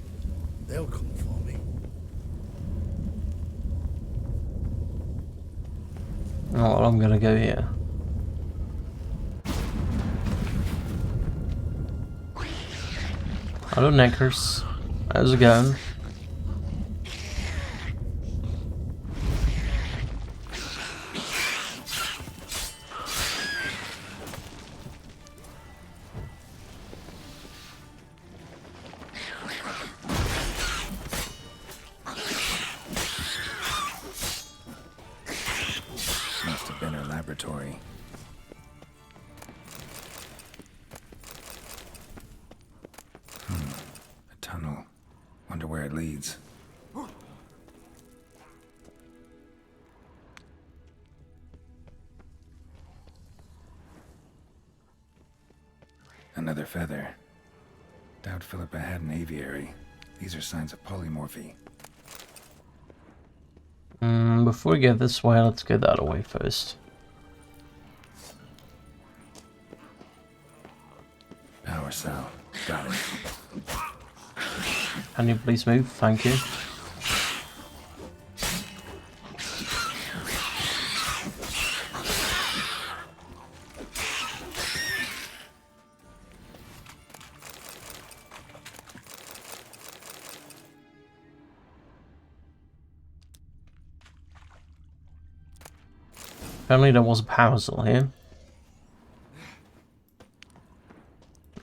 They'll come for me. Oh, well, I'm gonna go here. Hello, Neckers. How's it going? Must have been her laboratory. A tunnel. Wonder where it leads. Another feather. Doubt Philippa had an aviary. These are signs of polymorphy. Before we get this way, let's get that away first. Power cell. Got it. Can you please move? Thank you. Apparently there was a power cell here.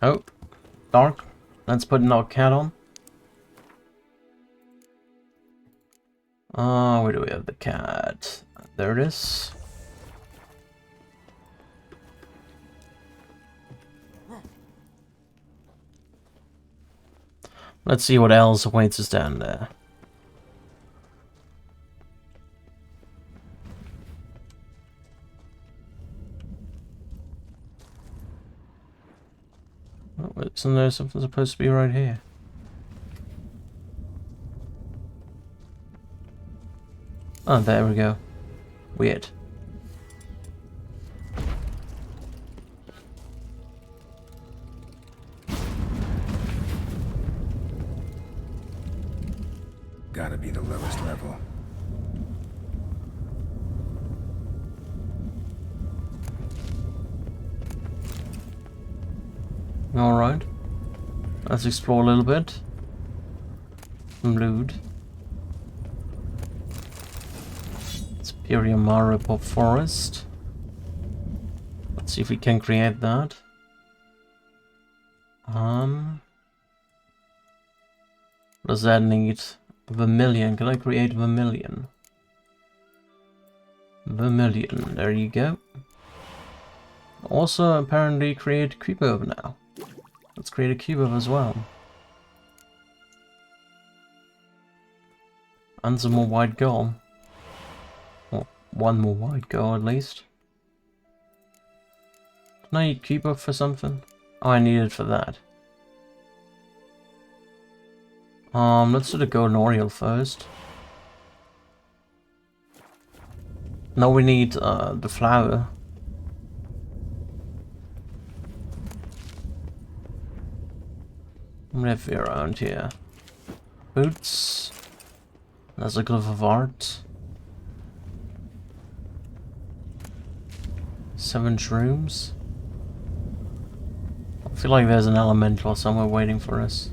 Oh, dark. Let's put our cat on. Where do we have the cat? There it is. Let's see what else awaits us down there. Oh, isn't there something supposed to be right here? Oh, there we go. Weird. Gotta be the lowest level. Alright. Let's explore a little bit. Some loot. Superior Maripo Forest. Let's see if we can create that. What does that need? Vermilion. Can I create vermilion? Vermilion. There you go. Also, apparently create creep over now. Let's create a cube over as well. And some more white gold. Well, one more white gold at least. Didn't I need cube for something? Oh, I need it for that. Let's do the golden oriole first. Now we need the flower. What have we around here? Boots. There's a glove of art. 7 shrooms. I feel like there's an elemental somewhere waiting for us.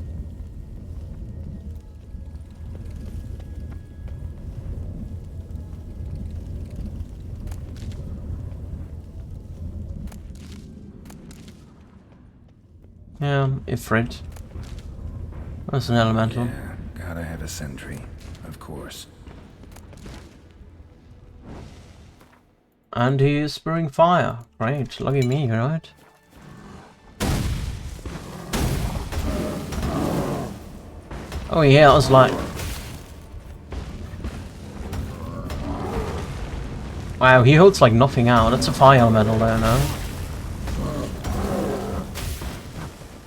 Yeah, Ifrit. That's an elemental. Yeah, gotta have a sentry, of course. And he is spewing fire. Great, lucky me, right? Oh yeah, I was like... Wow, he holds like nothing out. That's a fire elemental there now.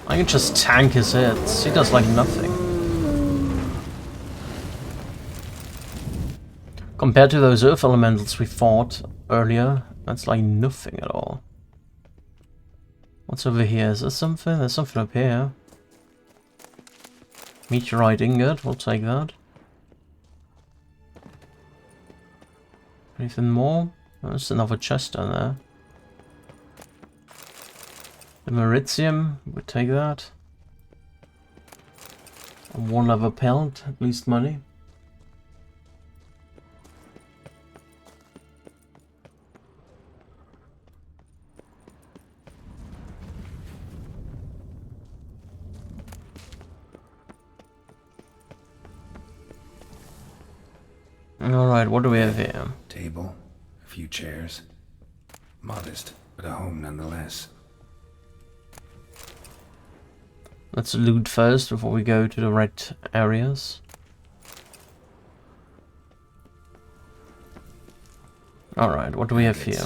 I can just tank his hits. He does like nothing. Compared to those earth elementals we fought earlier, that's like nothing at all. What's over here? Is there something? There's something up here. Meteorite ingot, we'll take that. Anything more? Oh, there's another chest down there. The Meritium, we'll take that. And 1 leather pelt, at least money. Alright, what do we have here? Table, a few chairs. Modest, but a home nonetheless. Let's loot first before we go to the right areas. Alright, what do we have here?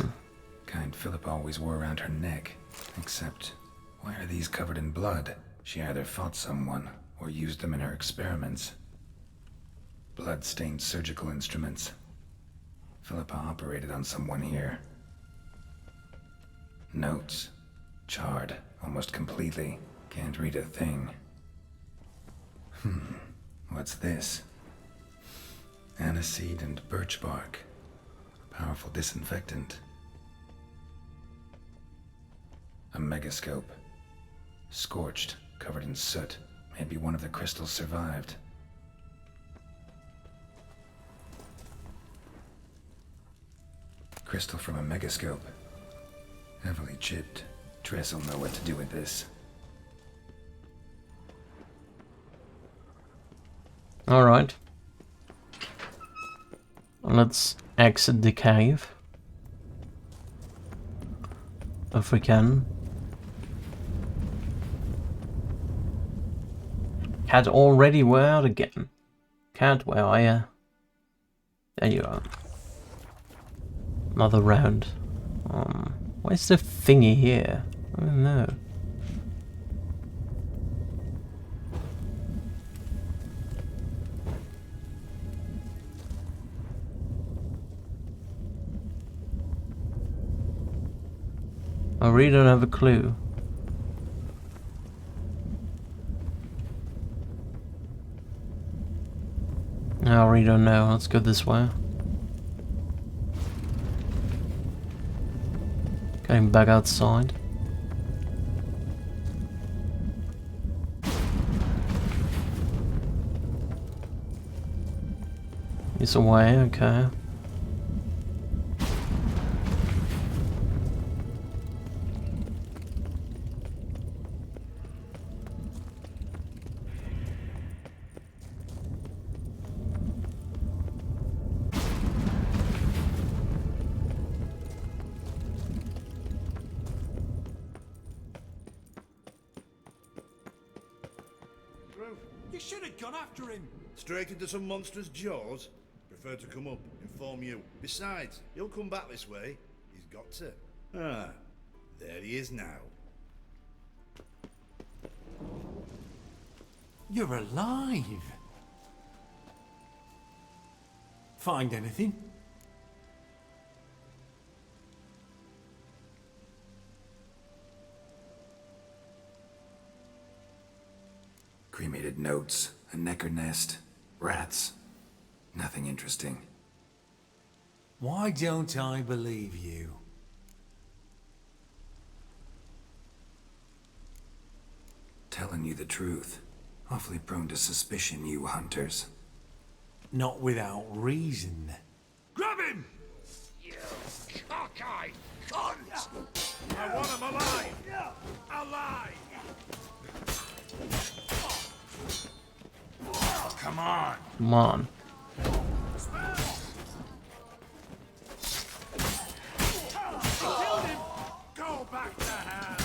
Kind Philippa always wore around her neck. Except, why are these covered in blood? She either fought someone, or used them in her experiments. Blood-stained surgical instruments. Philippa operated on someone here. Notes. Charred, almost completely. Can't read a thing. What's this? Aniseed and birch bark. Powerful disinfectant. A megascope. Scorched, covered in soot. Maybe one of the crystals survived. Crystal from a megascope. Heavily chipped. Tress will know what to do with this. Alright. Let's exit the cave. If we can. Cat already, we're out again. Cat, where are ya? There you are. Another round. Where's the thingy here? I don't know. really don't have a clue. I really don't know. Let's go this way. Going back outside. It's away, okay. You should have gone after him. Straight into some monstrous jaws? Prefer to come up, inform you. Besides, he'll come back this way. He's got to. Ah, there he is now. You're alive. Find anything? Cremated notes, a necker nest, rats. Nothing interesting. Why don't I believe you? Telling you the truth. Awfully prone to suspicion, you hunters. Not without reason. Grab him! You cockeyed cunt! I want him alive! Alive! Come on! Come on. Killed him! Go back to her!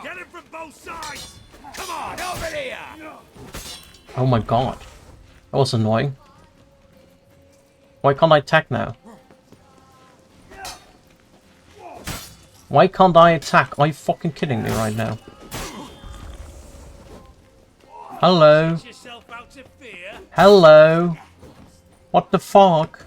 Get him from both sides! Come on, over here! Oh my god. That was annoying. Why can't I attack now? Why can't I attack? Are you fucking kidding me right now? Hello? Hello? What the fuck?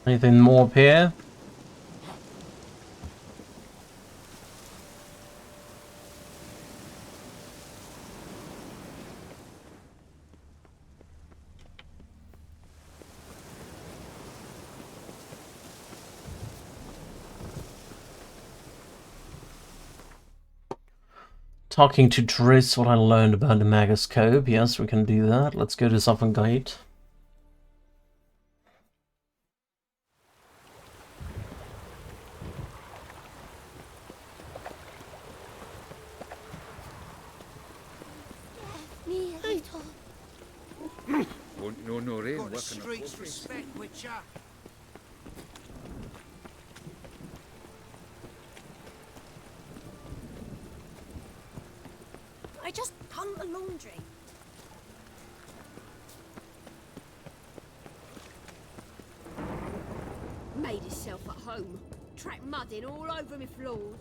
Anything more up here? Talking to Driss, what I learned about the Magascope. Yes, we can do that. Let's go to Southern Gate. Won't know no rain Got the working streets respect, Witcher. I just hung the laundry. Made himself at home. Tracked mud in all over my floors.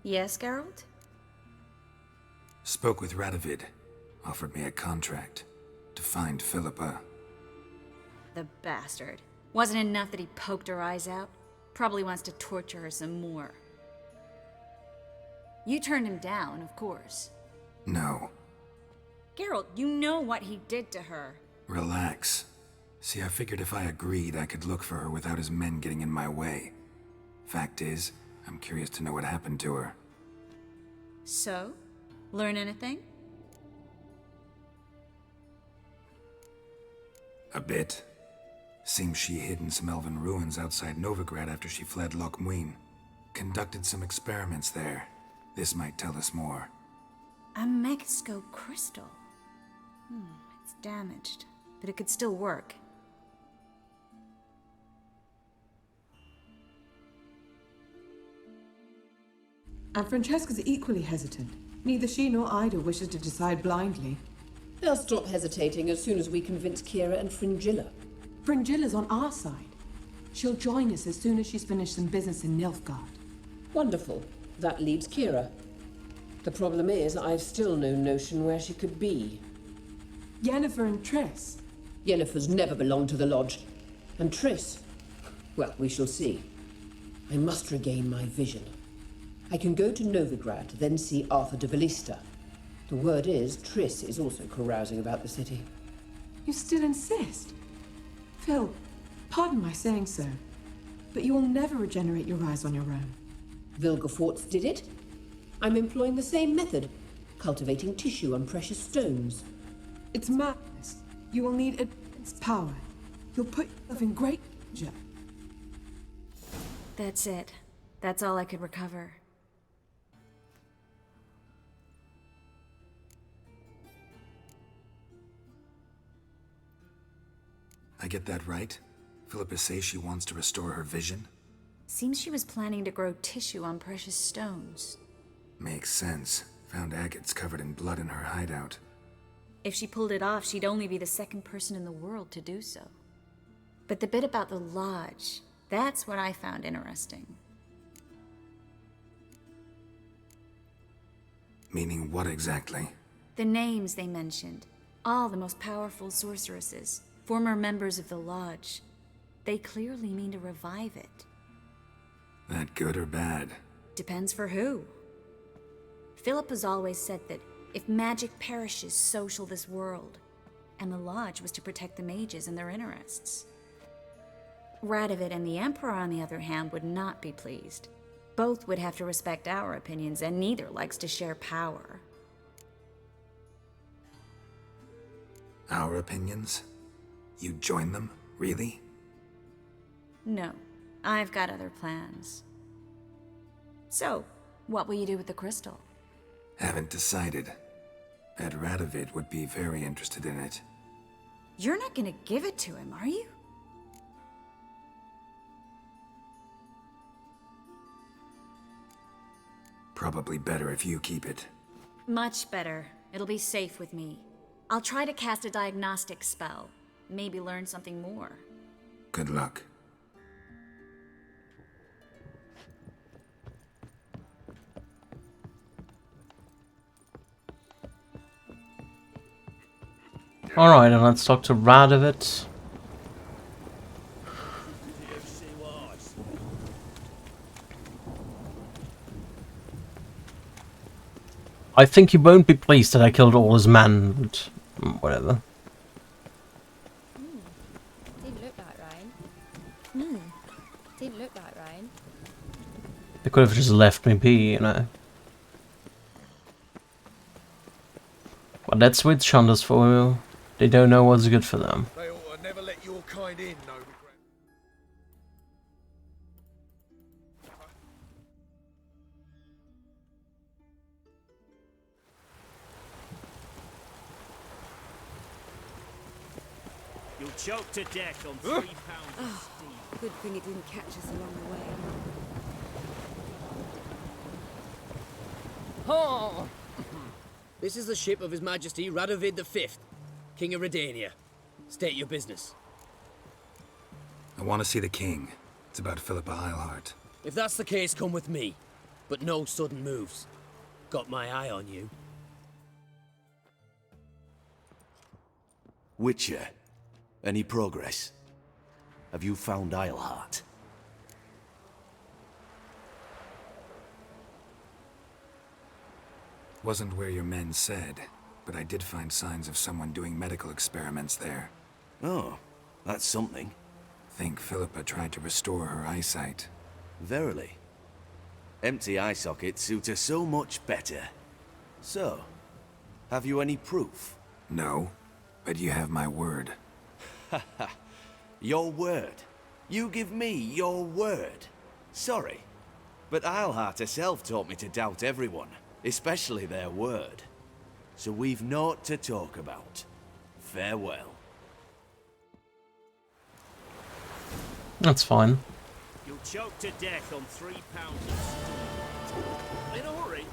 Yes, Geralt? Spoke with Radovid. Offered me a contract. To find Philippa. The bastard. Wasn't enough that he poked her eyes out? Probably wants to torture her some more. You turned him down, of course. No. Geralt, you know what he did to her. Relax. See, I figured if I agreed, I could look for her without his men getting in my way. Fact is, I'm curious to know what happened to her. So? Learn anything? A bit. Seems she hid in some elven ruins outside Novigrad after she fled Loch Muin. Conducted some experiments there. This might tell us more. A megascope crystal. It's damaged, but it could still work. And Francesca's equally hesitant. Neither she nor Ida wishes to decide blindly. They'll stop hesitating as soon as we convince Kira and Fringilla. Fringilla's on our side. She'll join us as soon as she's finished some business in Nilfgaard. Wonderful. That leaves Kira. The problem is, I've still no notion where she could be. Yennefer and Triss. Yennefer's never belonged to the Lodge. And Triss? Well, we shall see. I must regain my vision. I can go to Novigrad, then see Arthur de Valista. The word is, Triss is also carousing about the city. You still insist? Phil, pardon my saying so, but you will never regenerate your eyes on your own. Vilgefortz did it. I'm employing the same method, cultivating tissue on precious stones. It's madness. You will need immense power. You'll put yourself in great danger. That's it. That's all I could recover. I get that right? Philippa says she wants to restore her vision? Seems she was planning to grow tissue on precious stones. Makes sense. Found agates covered in blood in her hideout. If she pulled it off, she'd only be the second person in the world to do so. But the bit about the Lodge, that's what I found interesting. Meaning what exactly? The names they mentioned. All the most powerful sorceresses. Former members of the Lodge. They clearly mean to revive it. That good or bad? Depends for who. Philip has always said that if magic perishes, so shall this world. And the Lodge was to protect the mages and their interests. Radovid and the Emperor, on the other hand, would not be pleased. Both would have to respect our opinions, and neither likes to share power. Our opinions? You join them? Really? No, I've got other plans. So, what will you do with the crystal? Haven't decided. Bet Radovid would be very interested in it. You're not gonna give it to him, are you? Probably better if you keep it. Much better. It'll be safe with me. I'll try to cast a diagnostic spell. Maybe learn something more. Good luck. Alright, and let's talk to Radovid. I think he won't be pleased that I killed all his men, but whatever. Didn't look like rain. Didn't look like rain. They could have just left me be, you know. But that's what Chandas for you. They don't know what's good for them. They ought to never let your kind in, no regret. You'll choke to death on 3 pounds of steam. Good thing it didn't catch us along the way. Oh! This is the ship of His Majesty Radovid V, King of Redania. State your business. I want to see the king. It's about Philippa Eilhart. If that's the case, come with me. But no sudden moves. Got my eye on you. Witcher, any progress? Have you found Eilhart? Wasn't where your men said, but I did find signs of someone doing medical experiments there. Oh, that's something. Think Philippa tried to restore her eyesight. Verily. Empty eye sockets suit her so much better. So, have you any proof? No, but you have my word. Haha. Your word? You give me your word? Sorry, but Eilhart herself taught me to doubt everyone, especially their word. So we've naught to talk about. Farewell. That's fine. You'll choke to death on 3 pounds of steam. In a hurry.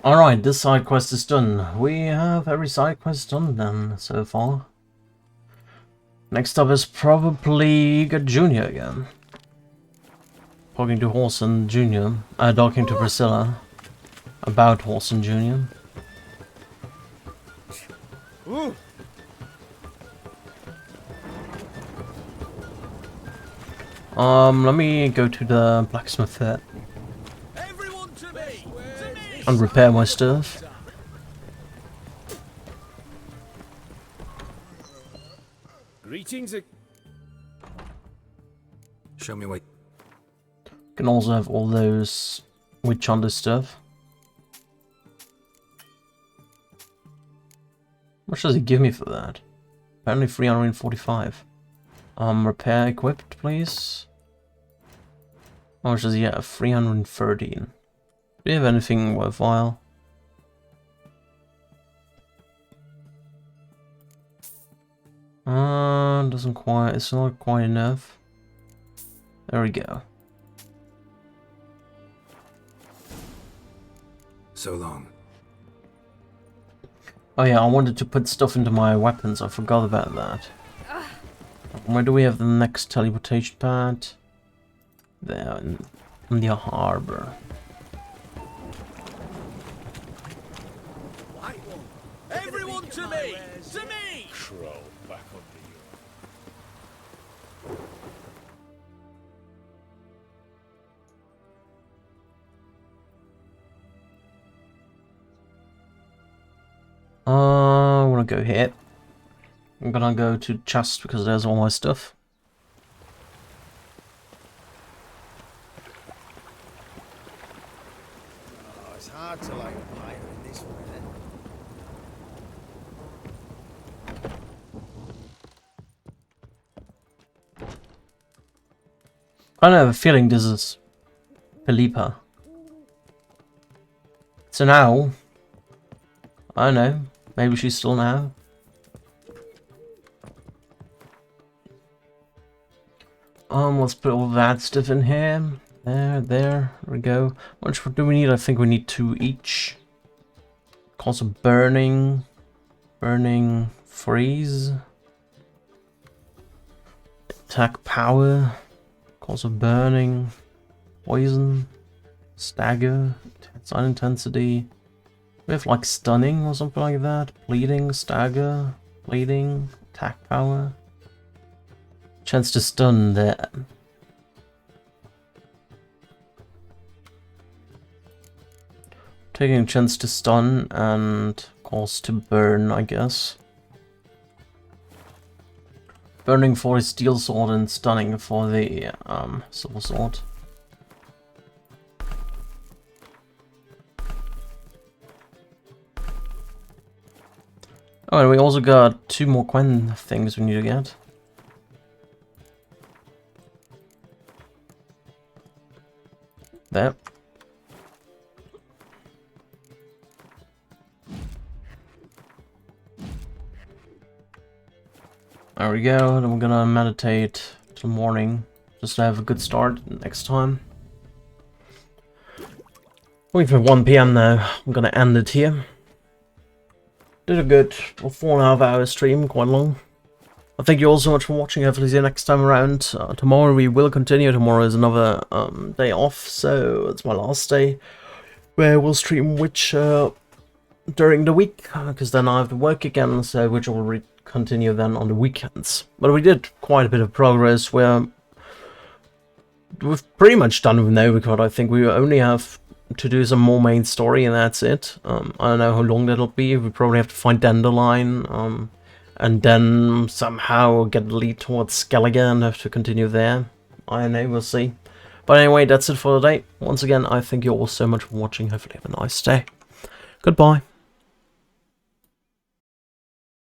Alright, this side quest is done. We have every side quest done then, so far. Next up is probably get Junior again. Talking to Horson Jr. Talking to Priscilla. About Horson Jr. Ooh. Let me go to the blacksmith there. And repair my stuff. Greetings. Show me what. Can also have all those witch hunter stuff. How much does he give me for that? Apparently 345. Repair equipped, please. How much does he have? 313. Do you have anything worthwhile? Doesn't quite, it's not quite enough. There we go. So long. Oh yeah, I wanted to put stuff into my weapons, I forgot about that. Where do we have the next teleportation pad? There, in the harbor. Everyone to me! To me! Crow back under I wanna go here. I'm gonna go to chest because there's all my stuff. Oh, it's hard to light a fire in this weather. I have a feeling this is Philippa. It's an owl. I don't know. Maybe she's still an owl. Let's put all that stuff in here. There we go. How much do we need? I think we need 2 each. Cause of burning. Freeze. Attack power. Cause of burning. Poison. Stagger. Sign intensity. We have like stunning or something like that. Bleeding, stagger, bleeding, attack power. Chance to stun there. Taking a chance to stun and cause to burn, I guess. Burning for the steel sword and stunning for the silver sword. Oh, and we also got 2 more Quen things we need to get. There. There we go, then we're gonna meditate till morning, just to have a good start next time. Waiting for 1 PM now, I'm gonna end it here. Did a good 4.5 hour stream, quite long. I thank you all so much for watching. Hopefully see you next time around. Tomorrow we will continue. Tomorrow is another day off, so it's my last day where we'll stream Witcher during the week, because then I have to work again, so Witcher will continue then on the weekends. But we did quite a bit of progress. We've pretty much done with Novigrad. I think we only have to do some more main story and that's it. I don't know how long that'll be. We probably have to find Dandelion, and then somehow get the lead towards Skellige and have to continue there. I don't know, we'll see. But anyway, that's it for today. Once again, I thank you all so much for watching. Hopefully have a nice day. Goodbye.